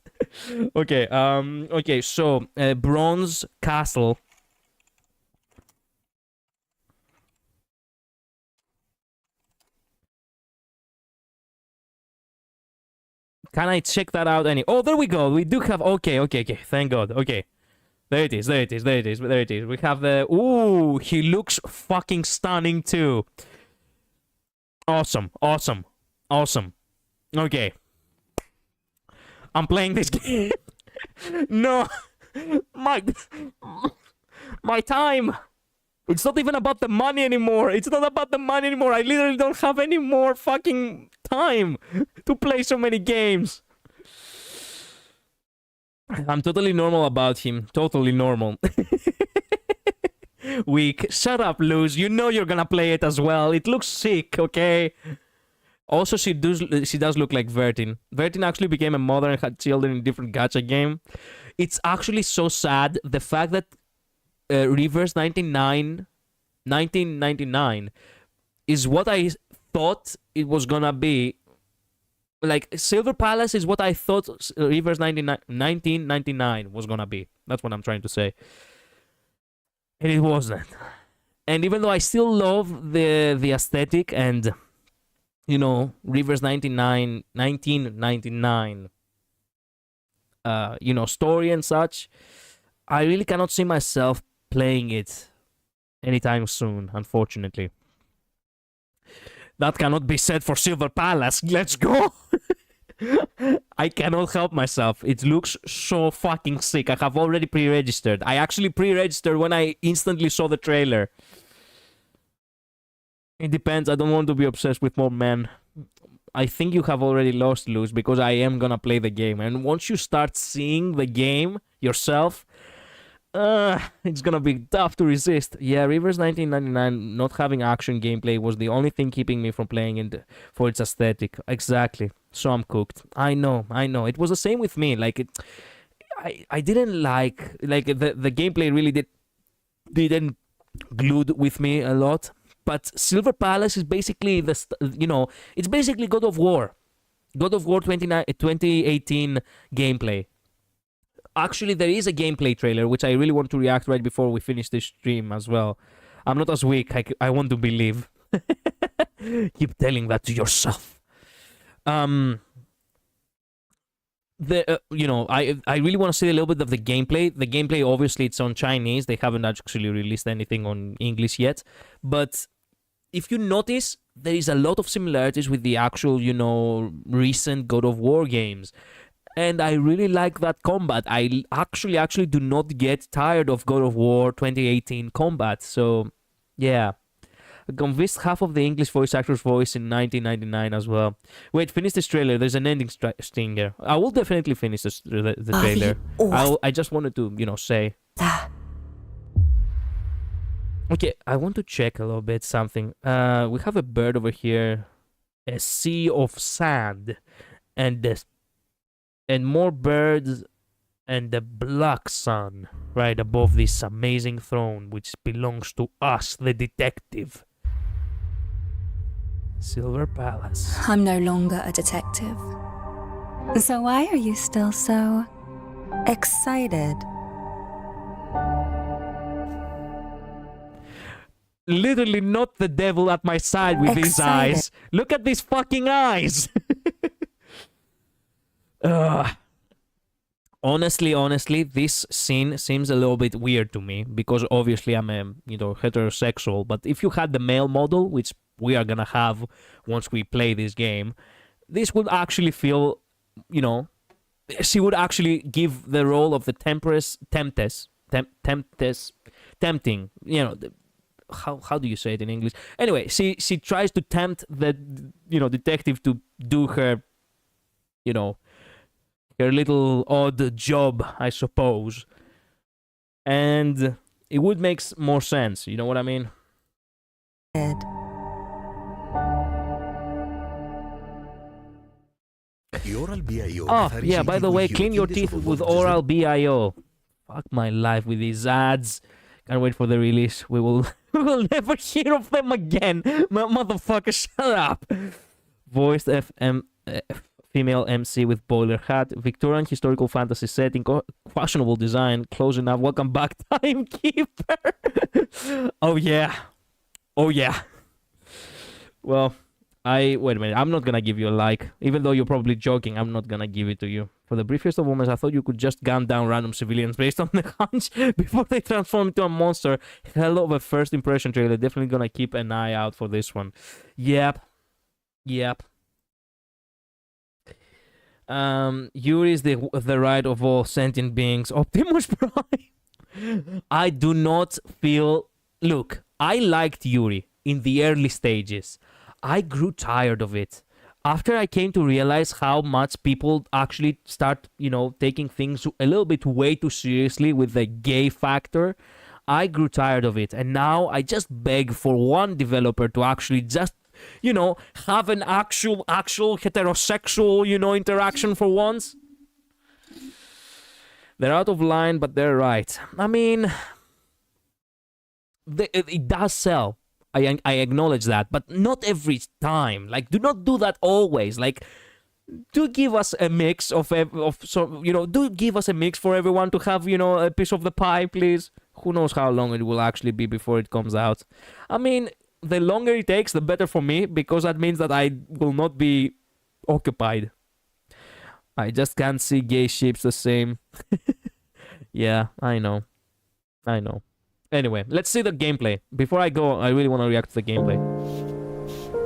Okay, okay, so, Bronze Castle. Can I check that out Oh, there we go. We do have... Okay. Thank God. Okay. There it is. We have the... Ooh, he looks fucking stunning too. Awesome. Okay. I'm playing this game. No. My time. It's not even about the money anymore. I literally don't have any more fucking time to play so many games. I'm totally normal about him. Totally normal. Weak. Shut up, Luz. You know you're gonna play it as well. It looks sick, okay? Also, she does look like Vertin. Vertin actually became a mother and had children in a different gacha game. It's actually so sad. The fact that Reverse 1999 is what I thought it was gonna be. Like, Silver Palace is what I thought Reverse 1999 was gonna be. That's what I'm trying to say. And it wasn't. And even though I still love the aesthetic and, you know, Reverse 1999, you know, story and such, I really cannot see myself playing it anytime soon, unfortunately. That cannot be said for Silver Palace. Let's go! I cannot help myself. It looks so fucking sick. I have already pre-registered. I actually pre-registered when I instantly saw the trailer. It depends. I don't want to be obsessed with more men. I think you have already lost, Luz, because I am gonna play the game. And once you start seeing the game yourself, it's gonna be tough to resist. Yeah, Reverse 1999 not having action gameplay was the only thing keeping me from playing it for its aesthetic. Exactly. So I'm cooked. I know. It was the same with me. Like, I didn't like the gameplay really didn't glued with me a lot. But Silver Palace is basically it's basically God of War. God of War 2018 gameplay. Actually, there is a gameplay trailer, which I really want to react right before we finish this stream as well. I'm not as weak. I want to believe. Keep telling that to yourself. I really want to see a little bit of the gameplay. The gameplay, obviously, it's on Chinese. They haven't actually released anything on English yet. But if you notice, there is a lot of similarities with the actual, recent God of War games. And I really like that combat. I actually do not get tired of God of War 2018 combat. So, yeah. I convinced half of the English voice actor's voice in 1999 as well. Wait, finish this trailer. There's an ending stinger. I will definitely finish the trailer. I just wanted to, say. Okay, I want to check a little bit something. We have a bird over here. A sea of sand. And more birds, and the black sun right above this amazing throne, which belongs to us, the detective. Silver Palace. I'm no longer a detective. So why are you still so excited? Literally not the devil at my side with these eyes. Look at these fucking eyes. Honestly, this scene seems a little bit weird to me because obviously I'm a heterosexual. But if you had the male model, which we are gonna have once we play this game, this would actually feel, she would actually give the role of the tempting. How do you say it in English? Anyway, she tries to tempt the detective to do her, her little odd job, I suppose. And it would make more sense, you know what I mean? Oh, yeah, by the way, clean your teeth with Oral-B.io. Fuck my life with these ads. Can't wait for the release. We will will never hear of them again. Motherfucker, shut up. Voiced female MC with boiler hat. Victorian historical fantasy setting. Fashionable design. Close enough. Welcome back, timekeeper. Oh, yeah. Oh, yeah. Well, wait a minute. I'm not gonna give you a like. Even though you're probably joking, I'm not gonna give it to you. For the briefest of moments, I thought you could just gun down random civilians based on the hunch before they transform into a monster. Hell of a first impression trailer. Definitely gonna keep an eye out for this one. Yep. Yuri is the right of all sentient beings. Optimus Prime. I do not feel... Look, I liked Yuri in the early stages. I grew tired of it. After I came to realize how much people actually start, taking things a little bit way too seriously with the gay factor, I grew tired of it. And now I just beg for one developer to actually just, have an actual heterosexual, interaction for once. They're out of line, but they're right. I mean, it does sell. I acknowledge that, but not every time. Like, do not do that always. Like, do give us a mix do give us a mix for everyone to have, a piece of the pie, please. Who knows how long it will actually be before it comes out. I mean, the longer it takes, the better for me, because that means that I will not be occupied. I just can't see gay ships the same. Yeah, I know. Anyway, let's see the gameplay. Before I go, I really want to react to the gameplay.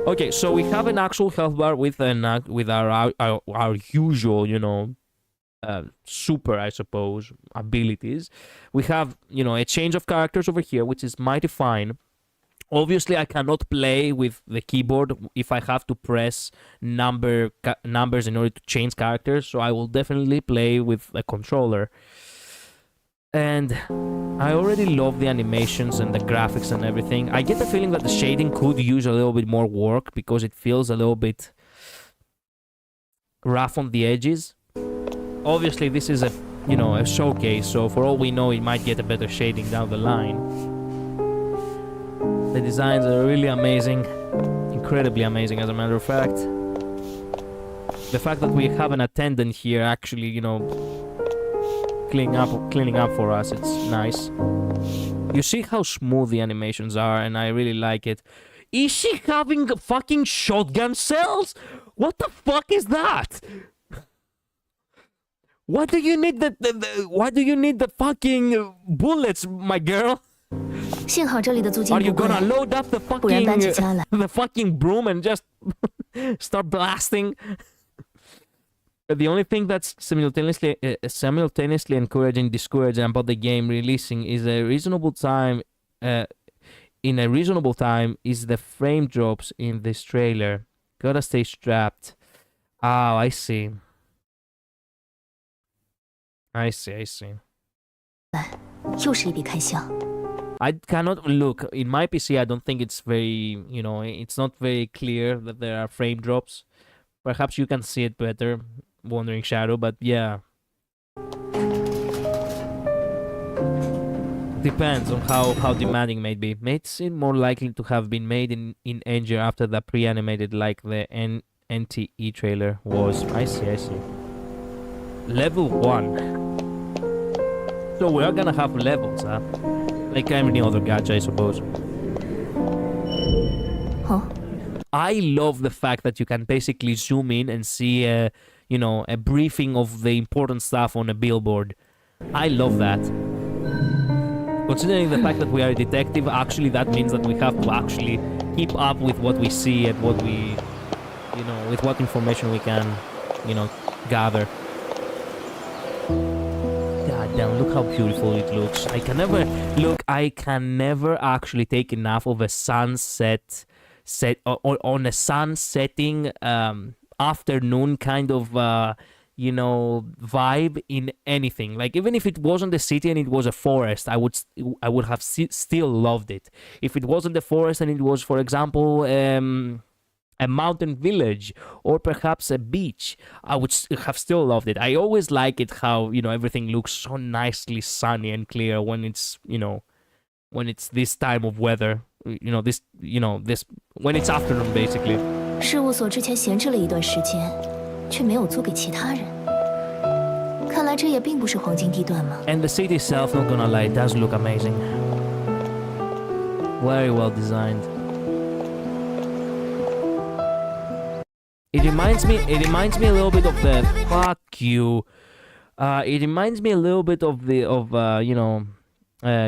Okay, so we have an actual health bar with our usual, super, I suppose, abilities. We have, a change of characters over here, which is mighty fine. Obviously, I cannot play with the keyboard if I have to press numbers in order to change characters, so I will definitely play with a controller. And I already love the animations and the graphics and everything. I get the feeling that the shading could use a little bit more work because it feels a little bit rough on the edges. Obviously, this is a showcase, so for all we know, it might get a better shading down the line. The designs are really amazing, incredibly amazing, as a matter of fact. The fact that we have an attendant here actually, cleaning up for us, it's nice. You see how smooth the animations are, and I really like it. Is she having fucking shotgun cells? What the fuck is that? Why do you need the fucking bullets, my girl? Are you gonna load up the fucking broom and just start blasting? The only thing that's simultaneously discouraging about the game releasing is a reasonable time. In a reasonable time, is the frame drops in this trailer. Gotta stay strapped. Oh, I see. I cannot look in my PC. I don't think it's very, it's not very clear that there are frame drops. Perhaps you can see it better, Wandering Shadow, but yeah. Depends on how demanding it may be. May seem more likely to have been made in engine after the pre-animated like the NTE trailer was. I see. Level 1. So we are gonna have levels, huh? Like any other gacha, I suppose. Huh? I love the fact that you can basically zoom in and see a briefing of the important stuff on a billboard. I love that. Considering the fact that we are a detective, actually that means that we have to actually keep up with what we see and what we, with what information we can, gather. God damn, look how beautiful it looks. I can never actually take enough of a sunset on a sun setting afternoon kind of vibe in anything. Like, even if it wasn't a city and it was a forest, I would have still loved it. If it wasn't a forest and it was, for example, a mountain village or perhaps a beach, I would have still loved it. I always like it how everything looks so nicely sunny and clear when it's when it's this time of weather. This when it's afternoon basically. 事务所之前闲置了一段时间，却没有租给其他人。看来这也并不是黄金地段嘛。And the city itself, not gonna lie, does look amazing. Very well designed. It reminds me a little bit of the fuck you. It reminds me a little bit of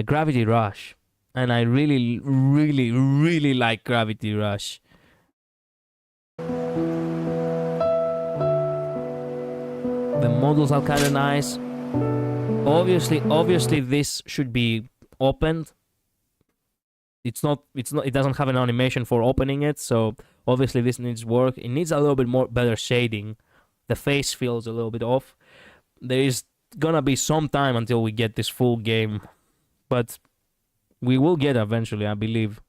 Gravity Rush, and I really, really, really like Gravity Rush. The models are kind of nice. Obviously, this should be opened. It doesn't have an animation for opening it, so obviously this needs work. It needs a little bit more better shading. The face feels a little bit off. There is gonna be some time until we get this full game, but we will get eventually, I believe.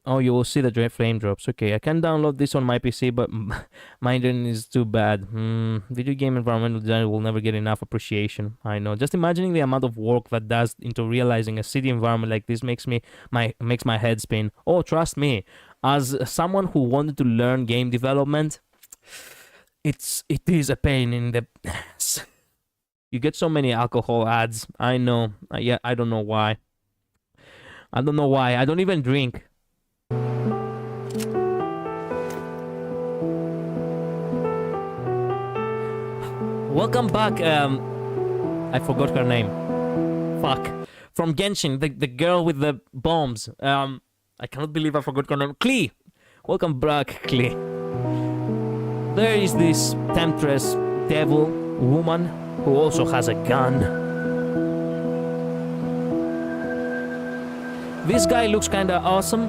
Oh, you will see the frame drops. Okay, I can download this on my PC, but my internet is too bad. Video game environmental design will never get enough appreciation. I know. Just imagining the amount of work that does into realizing a city environment like this makes my head spin. Oh, trust me, as someone who wanted to learn game development, it is a pain in the ass. You get so many alcohol ads. I know. Yeah, I don't know why. I don't know why. I don't even drink. Welcome back, I forgot her name. Fuck. From Genshin, the girl with the bombs. I cannot believe I forgot her name. Klee! Welcome back, Klee. There is this temptress devil woman who also has a gun. This guy looks kinda awesome.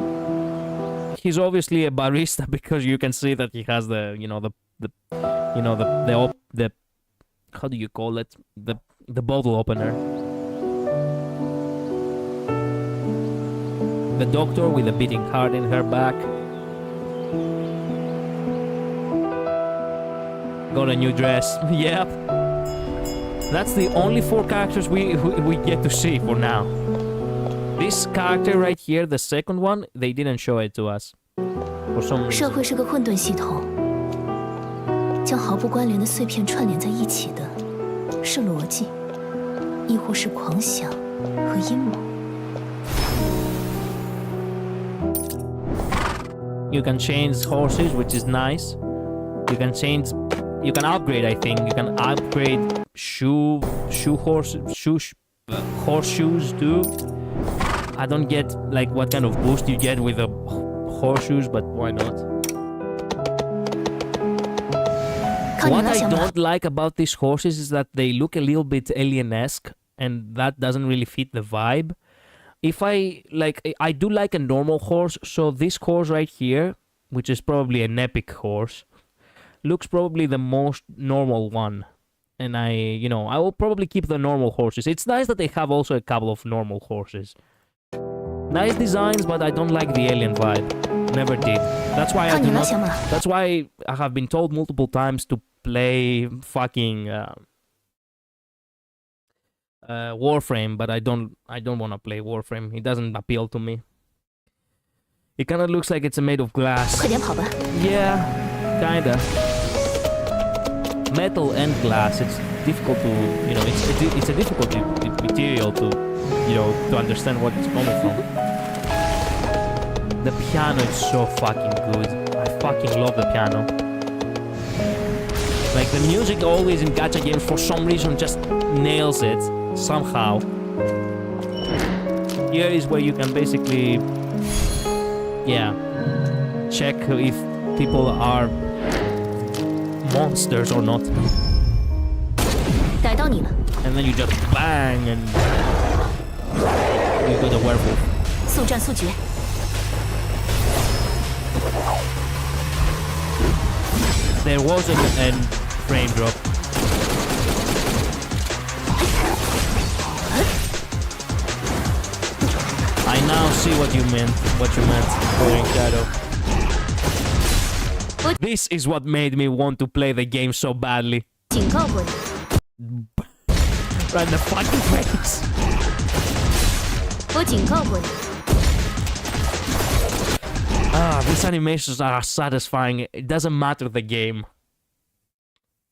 He's obviously a barista because you can see that he has the how do you call it? The bottle opener. The doctor with a beating heart in her back. Got a new dress. Yep. That's the only 4 characters we get to see for now. This character right here, the second one, they didn't show it to us. For some reason. 社会是个混沌系统，将毫不关联的碎片串联在一起的，是逻辑，亦或是狂想和阴谋。You can change horses, which is nice. You can upgrade. I think you can upgrade horseshoes too. I don't get like what kind of boost you get with the horseshoes, but why not? What I don't like about these horses is that they look a little bit alien-esque, and that doesn't really fit the vibe. If I do like a normal horse, so this horse right here, which is probably an epic horse, looks probably the most normal one. And I will probably keep the normal horses. It's nice that they have also a couple of normal horses. Nice designs, but I don't like the alien vibe. Never did. That's why That's why I have been told multiple times to play fucking Warframe, but I don't want to play Warframe. It doesn't appeal to me. It kind of looks like it's made of glass. Yeah, kinda. Metal and glass. It's difficult to, it's a difficult material to, to understand what it's coming from. The piano is so fucking good. I fucking love the piano. Like, the music always in gacha games for some reason just nails it somehow. Here is where you can basically, check if people are monsters or not. And then you just bang and you got a werewolf. There was an frame drop. I now see what you meant, Pouring Shadow. This is what made me want to play the game so badly. Right in the fucking face. 我警告过你， These animations are satisfying. It doesn't matter the game.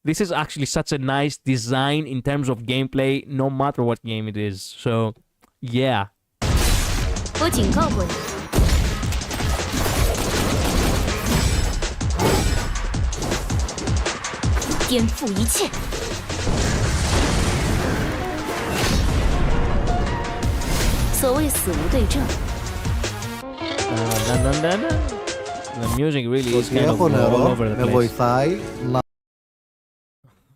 This is actually such a nice design in terms of gameplay, no matter what game it is. So, yeah. 我警告过你，颠覆一切。所谓死无对证， The music really is kind of all over the place.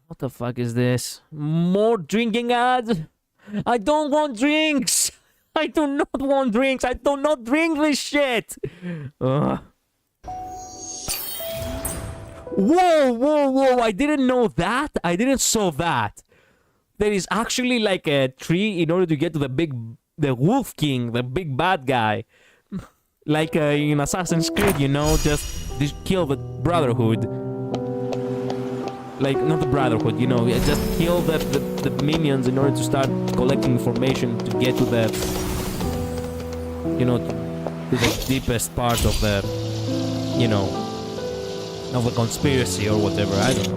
What the fuck is this? More drinking ads? I don't want drinks! I do not want drinks! I do not drink this shit! Ugh. Whoa! I didn't know that! I didn't saw that! There is actually like a tree in order to get to the Wolf King, the big bad guy. Like in Assassin's Creed, you know, just kill the Brotherhood. Like, not the Brotherhood, you know, just kill the minions in order to start collecting information to get to the, you know, to the deepest part of the, you know, of a conspiracy or whatever, I don't know.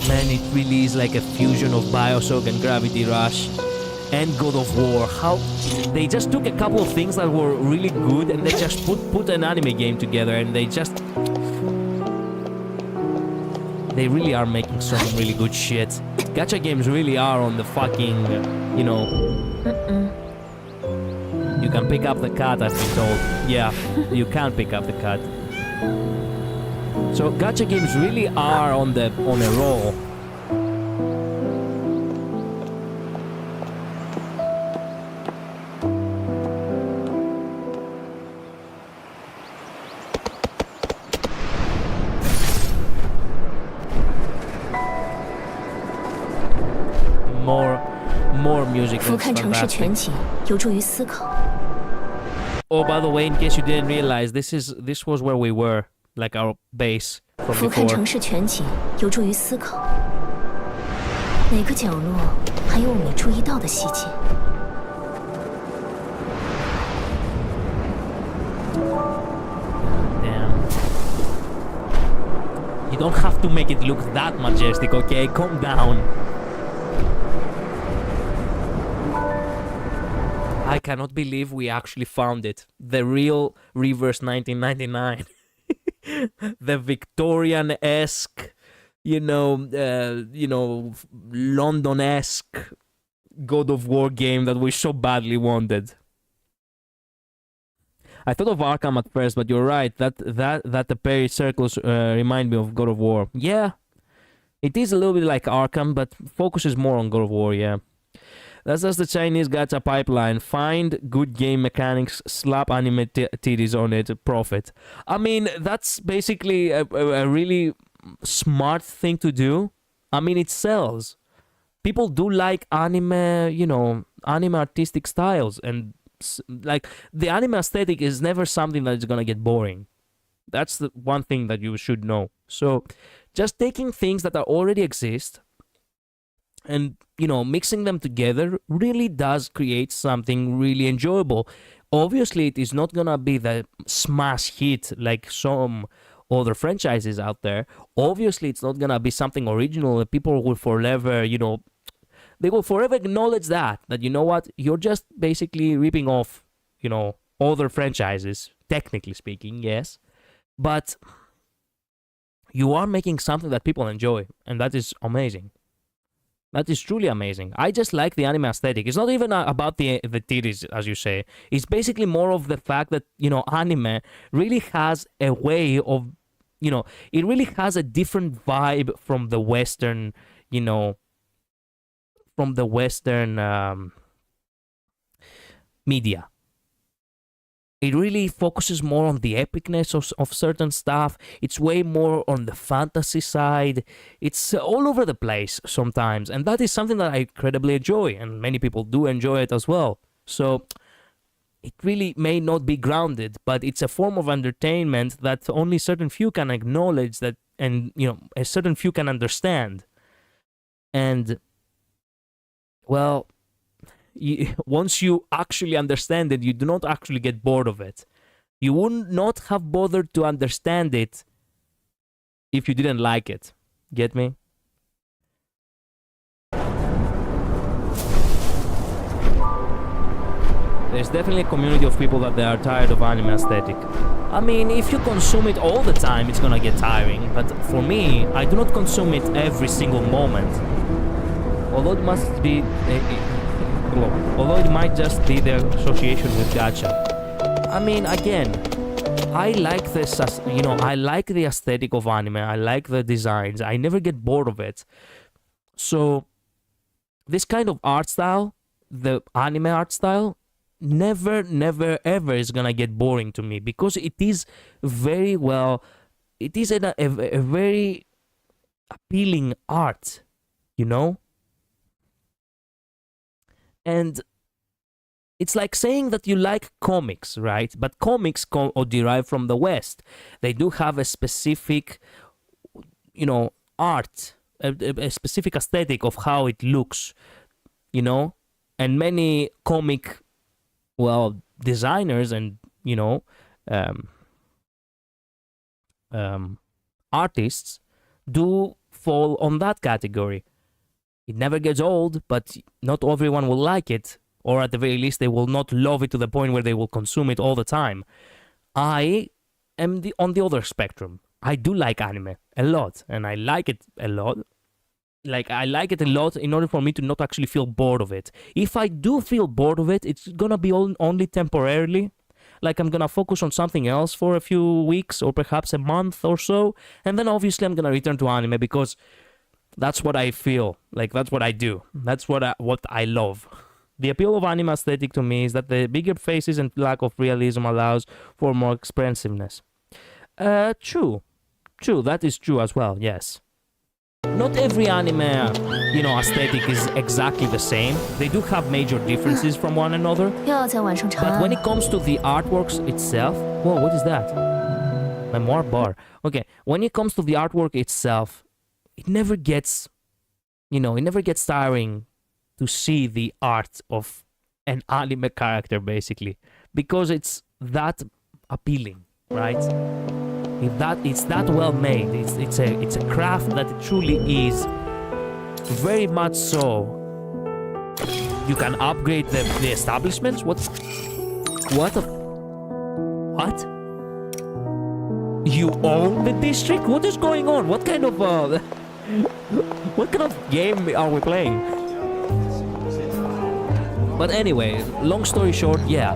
Man, it really is like a fusion of Bioshock and Gravity Rush and God of War. How they just took a couple of things that were really good and they just put an anime game together, and they really are making some really good shit. Gacha games really are on the fucking, you know. You can pick up the cat, I've been told. Yeah, you can pick up the cat. So gacha games really are on a roll. More music. 俯瞰城市全景，有助于思考。 Oh, by the way, in case you didn't realize, this was where we were, like our base from 俯瞰 before. 城市全景，有助于思考。哪个角落还有我没注意到的细节？ Damn. You don't have to make it look that majestic, okay? Calm down. I cannot believe we actually found it. The real Reverse 1999. The Victorian-esque, London-esque God of War game that we so badly wanted. I thought of Arkham at first, but you're right. That the Perry circles remind me of God of War. Yeah, it is a little bit like Arkham, but focuses more on God of War. Yeah. That's just the Chinese gacha pipeline. Find good game mechanics, slap anime titties on it, profit. I mean, that's basically a really smart thing to do. I mean, it sells. People do like anime, anime artistic styles. And, like, the anime aesthetic is never something that is gonna get boring. That's the one thing that you should know. So, just taking things that already exist and, mixing them together really does create something really enjoyable. Obviously, it is not gonna be the smash hit like some other franchises out there. Obviously, it's not gonna be something original that people will forever, they will forever acknowledge that you know what, you're just basically ripping off, other franchises, technically speaking, yes. But you are making something that people enjoy, and that is amazing. That is truly amazing. I just like the anime aesthetic. It's not even about the titties, as you say. It's basically more of the fact that, anime really has a way of, it really has a different vibe from the Western, media. It really focuses more on the epicness of certain stuff. It's way more on the fantasy side. It's all over the place sometimes. And that is something that I incredibly enjoy. And many people do enjoy it as well. So it really may not be grounded, but it's a form of entertainment that only certain few can acknowledge that, and, a certain few can understand. And, well, once you actually understand it, you do not actually get bored of it. You would not have bothered to understand it if you didn't like it. Get me? There's definitely a community of people that they are tired of anime aesthetic. I mean, if you consume it all the time, it's gonna get tiring. But for me, I do not consume it every single moment. Although it must be, although it might just be the association with gacha. I mean, again, I like this, you know, I like the aesthetic of anime. I like the designs. I never get bored of it. So, this kind of art style, the anime art style, never ever is gonna get boring to me, because it is very well, it is a very appealing art, you know. And it's like saying that you like comics, right? But comics derive from the West. They do have a specific, you know, art, a specific aesthetic of how it looks, you know. And many comic, well, designers and, you know, artists do fall on that category. It never gets old, but not everyone will like it, or at the very least they will not love it to the point where they will consume it all the time. I am on the other spectrum. I do like anime a lot, and I like it a lot. Like, I like it a lot in order for me to not actually feel bored of it. If I do feel bored of it, it's gonna be only temporarily. Like, I'm gonna focus on something else for a few weeks or perhaps a month or so, and then obviously I'm gonna return to anime, because that's what I feel. Like, that's what I do. That's what I love. The appeal of anime aesthetic to me is that the bigger faces and lack of realism allows for more expressiveness. True. That is true as well, yes. Not every anime, you know, aesthetic is exactly the same. They do have major differences from one another. But when it comes to the artworks itself... Whoa, what is that? Memoir bar. Okay, when it comes to the artwork itself, it never gets, you know, it never gets tiring to see the art of an anime character, basically. Because it's that appealing, right? It's that well made. It's a craft that it truly is. Very much so. You can upgrade the establishments. What? You own the district? What is going on? What kind of game are we playing? But anyway, long story short, yeah.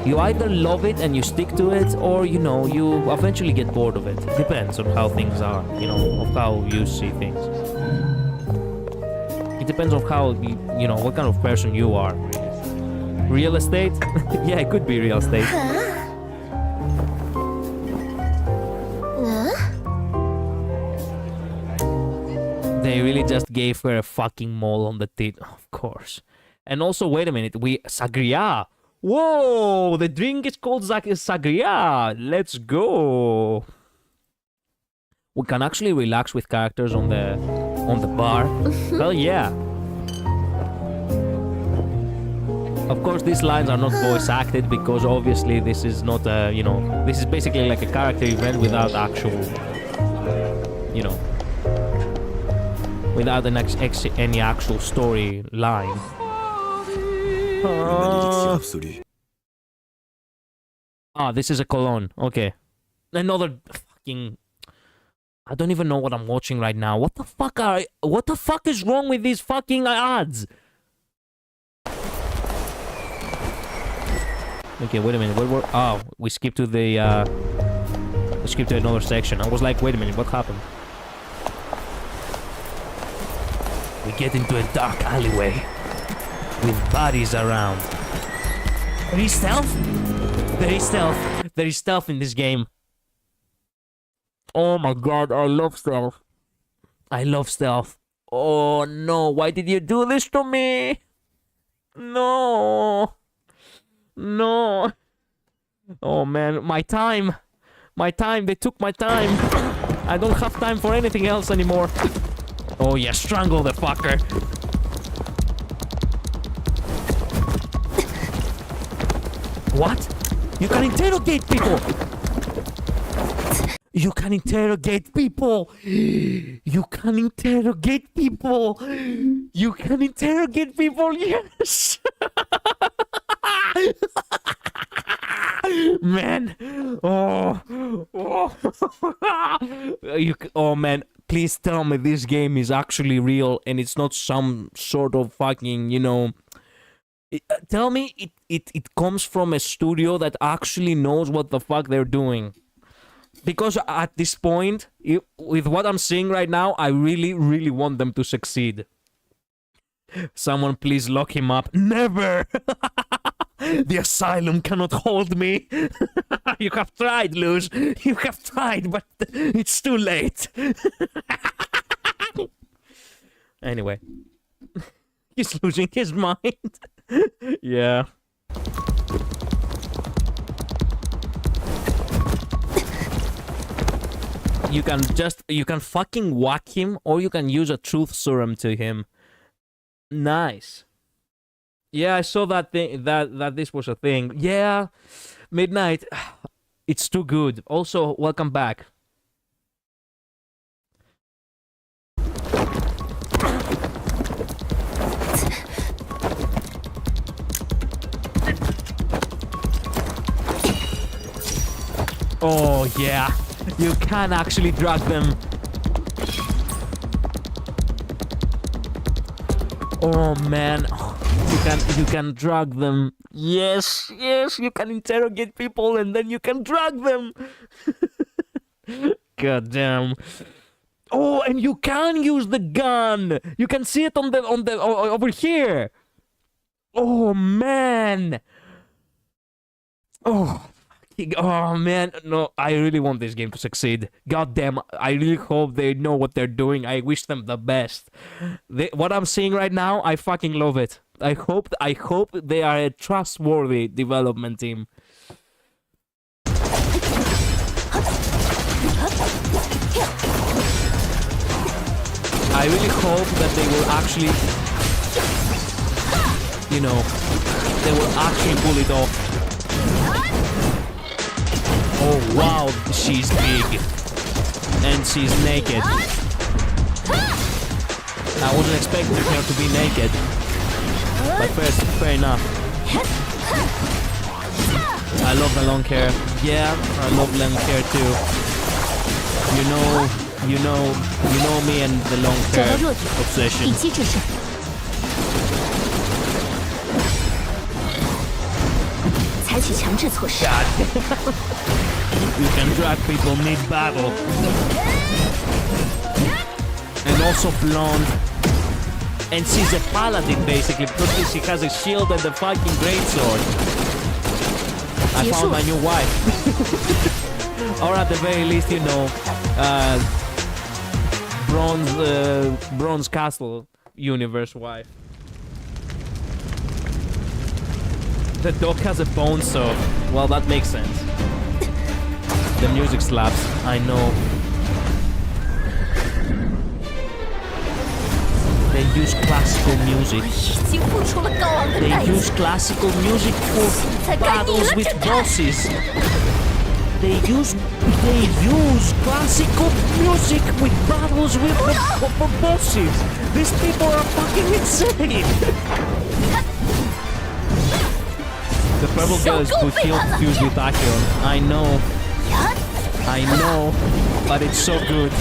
You either love it and you stick to it, or, you know, you eventually get bored of it. Depends on how things are, you know, of how you see things. It depends on how, you know, what kind of person you are, really. Real estate? Yeah, it could be real estate. They really just gave her a fucking mole on the tit, of course. And also, wait a minute, Sagria! Whoa, the drink is called Sagria. Let's go. We can actually relax with characters on the bar. Hell yeah. Of course, these lines are not voice acted, because obviously this is not a, you know, this is basically like a character event without actual, you know, without any actual storyline. This is a cologne. Okay. Another fucking... I don't even know what I'm watching right now. What the fuck is wrong with these fucking ads? Okay, wait a minute. We skipped to the we skipped to another section. I was like, wait a minute, what happened? We get into a dark alleyway with bodies around. There is stealth? There is stealth. There is stealth in this game. Oh my god, I love stealth. I love stealth. Oh no, why did you do this to me? No. No. Oh man, my time. My time, they took my time. I don't have time for anything else anymore. Oh yeah, strangle the fucker. What? You can interrogate people! You can interrogate people! You can interrogate people! You can interrogate people, yes! Man! Oh! Oh man, please tell me this game is actually real and it's not some sort of fucking, you know... Tell me it comes from a studio that actually knows what the fuck they're doing. Because at this point, with what I'm seeing right now, I really, really want them to succeed. Someone please lock him up. Never! The asylum cannot hold me. You have tried, Luz. You have tried, but it's too late. Anyway. He's losing his mind. Yeah. You can fucking whack him, or you can use a truth serum to him. Nice. Yeah, I saw that thing, that this was a thing. Yeah, Midnight. It's too good. Also, welcome back. Oh yeah, you can actually drag them. Oh man, you can drag them. Yes, you can interrogate people and then you can drag them. God damn. Oh, and you can use the gun. You can see it on the over here. Oh man. Oh man, no, I really want this game to succeed. God damn, I really hope they know what they're doing. I wish them the best. What I'm seeing right now, I fucking love it. I hope they are a trustworthy development team. I really hope that they will actually, you know, they will actually pull it off. Oh wow, she's big. And she's naked. I wasn't expecting her to be naked. But fair enough. I love the long hair. Yeah, I love long hair too. You know me and the long hair obsession. God. You can drag people mid-battle. And also blonde. And she's a paladin basically, because she has a shield and a fucking greatsword. I found my new wife. Or at the very least, you know, Bronze Castle universe wife. The dog has a bone saw. Well, that makes sense. The music slaps. I know. They use classical music. They use classical music for battles with bosses. They use classical music with battles with for bosses. These people are fucking insane. The purple girl is fused with Acheron. I know, but it's so good.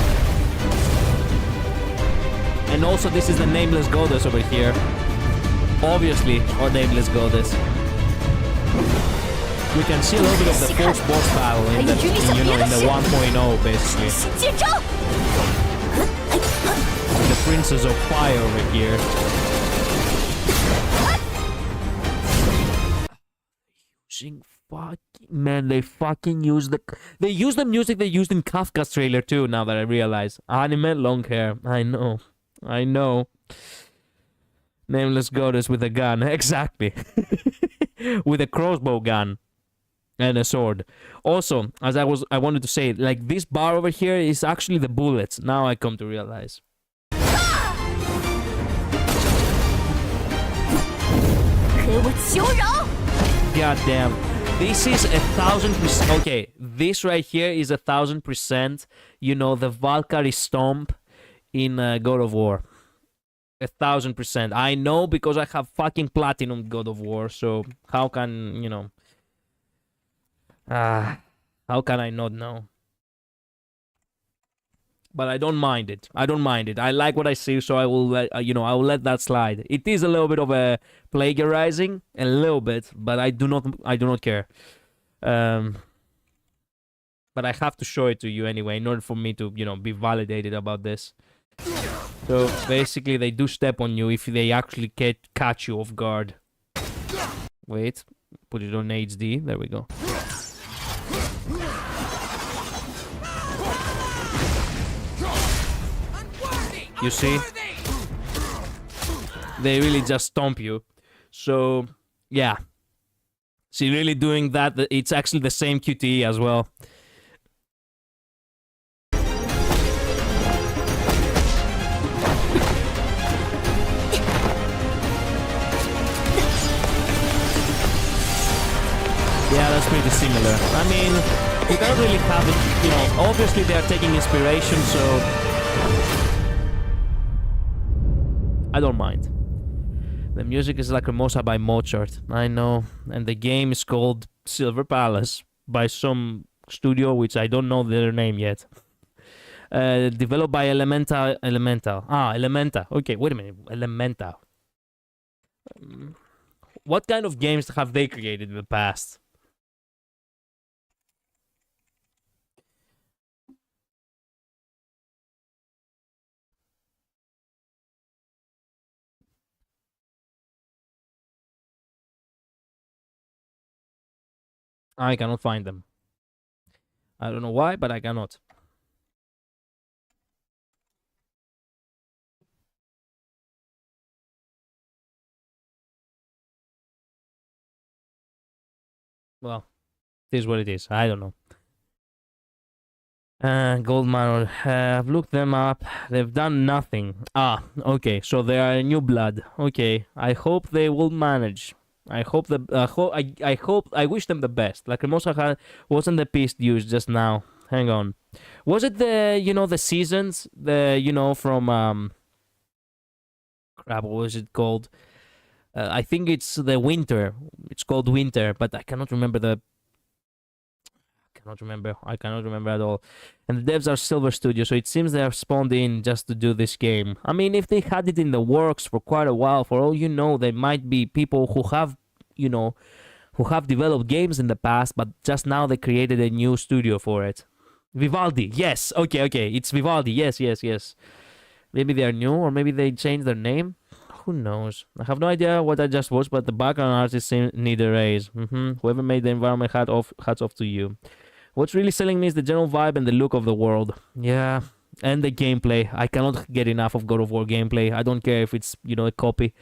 And also, this is the nameless goddess over here. Obviously, our nameless goddess. We can see a little bit of the first boss battle in the 1.0, basically. The Princess of Fire over here. Man, they fucking use the music they used in Kafka's trailer too. Now that I realize, anime, long hair. I know. Nameless goddess with a gun, exactly. With a crossbow gun and a sword. Also, as I wanted to say, like this bar over here is actually the bullets. Now I come to realize. God damn. This is 1000%. Okay, this right here is 1000%. You know, the Valkyrie Stomp in God of War. 1000%. I know because I have fucking platinum God of War. So how can, you know, how can I not know? But I don't mind it. I don't mind it. I like what I see, so I will let I will let that slide. It is a little bit of a plagiarizing, a little bit, but I do not care. But I have to show it to you anyway, in order for me to, be validated about this. So basically, they do step on you if they actually catch you off guard. Wait, put it on HD. There we go. You see? They really just stomp you. So, yeah. See, really doing that, it's actually the same QTE as well. Yeah, that's pretty similar. I mean, you can't really have it, obviously they are taking inspiration, so I don't mind. The music is Lacrimosa by Mozart. I know. And the game is called Silver Palace by some studio which I don't know their name yet. Developed by Elementa. Elementa. Okay, wait a minute. Elementa. What kind of games have they created in the past? I cannot find them. I don't know why, but I cannot. Well, it is what it is. I don't know. Gold Manor. I've looked them up. They've done nothing. Okay. So they are new blood. Okay. I hope they will manage. I hope I wish them the best. Lacrimosa wasn't the piece used just now. Hang on. Was it the seasons? From crap, what was it called? I think it's the winter. It's called winter, but I cannot remember I cannot remember at all. And the devs are Silver Studio, so it seems they have spawned in just to do this game. I mean, if they had it in the works for quite a while, for all you know, there might be people who have, who have developed games in the past, but just now they created a new studio for it. Vivaldi, yes, okay, it's Vivaldi, yes. Maybe they are new, or maybe they changed their name. Who knows? I have no idea what I just watched, but the background artist need a raise. Whoever made the environment, hats off to you. What's really selling me is the general vibe and the look of the world. Yeah, and the gameplay. I cannot get enough of God of War gameplay. I don't care if it's, a copy.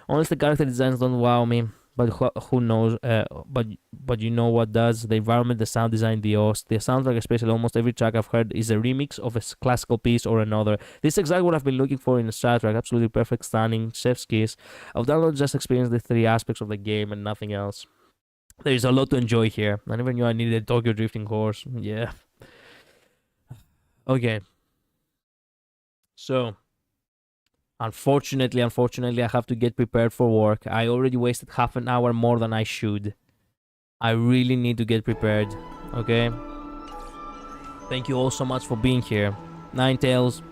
Honestly, the character designs don't wow me. But who knows? But you know what does? The environment, the sound design, the soundtrack, especially almost every track I've heard is a remix of a classical piece or another. This is exactly what I've been looking for in a soundtrack. Absolutely perfect, stunning, chef's kiss. I've downloaded just experienced the 3 aspects of the game and nothing else. There's a lot to enjoy here. I never knew I needed a Tokyo drifting horse. Yeah. Okay. So, unfortunately, I have to get prepared for work. I already wasted half an hour more than I should. I really need to get prepared. Okay? Thank you all so much for being here. Ninetales,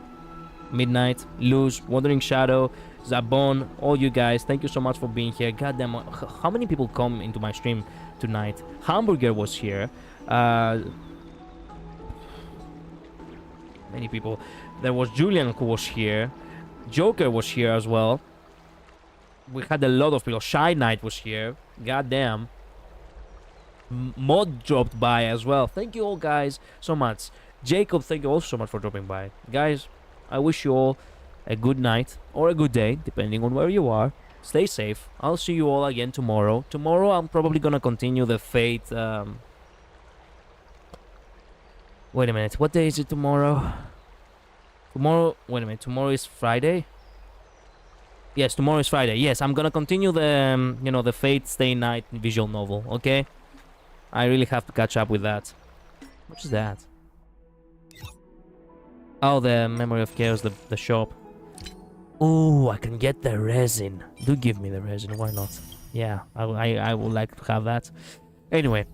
Midnight, Luz, Wandering Shadow, Zabon, all you guys, thank you so much for being here. Goddamn, how many people come into my stream tonight? Hamburger was here. Many people. There was Julian who was here. Joker was here as well. We had a lot of people. Shy Knight was here. Goddamn. Mod dropped by as well. Thank you all guys so much. Jacob, thank you also so much for dropping by. Guys, I wish you all a good night or a good day, depending on where you are. Stay safe. I'll see you all again tomorrow. Tomorrow I'm probably gonna continue the Fate. Wait a minute. What day is it tomorrow? Tomorrow. Wait a minute. Tomorrow is Friday. Yes, tomorrow is Friday. Yes, I'm gonna continue the, you know, the Fate Stay Night visual novel, okay? I really have to catch up with that. What is that? Oh, the Memory of Chaos, the shop. Oh, I can get the resin. Do give me the resin, why not? Yeah, I would like to have that. Anyway,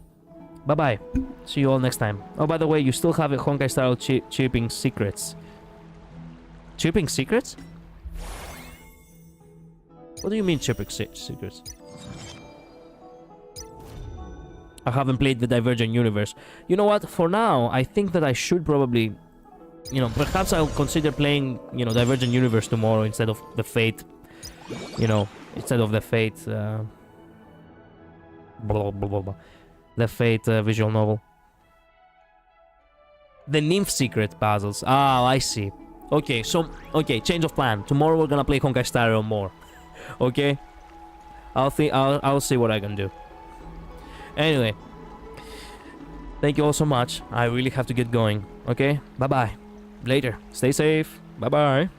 bye-bye. See you all next time. Oh, by the way, you still have a Honkai Star Rail chipping secrets. Chipping secrets? What do you mean chipping secrets? I haven't played the Divergent Universe. You know what? For now, I think that I should probably... You know, perhaps I'll consider playing, you know, Divergent Universe tomorrow instead of the Fate... You know, instead of the Fate... blah, blah, blah, blah. The Fate visual novel. The Nymph Secret puzzles. Ah, I see. Okay, so... Okay, change of plan. Tomorrow we're gonna play Honkai Star Rail more. Okay? I'll see what I can do. Anyway. Thank you all so much. I really have to get going. Okay? Bye-bye. Later. Stay safe. Bye-bye.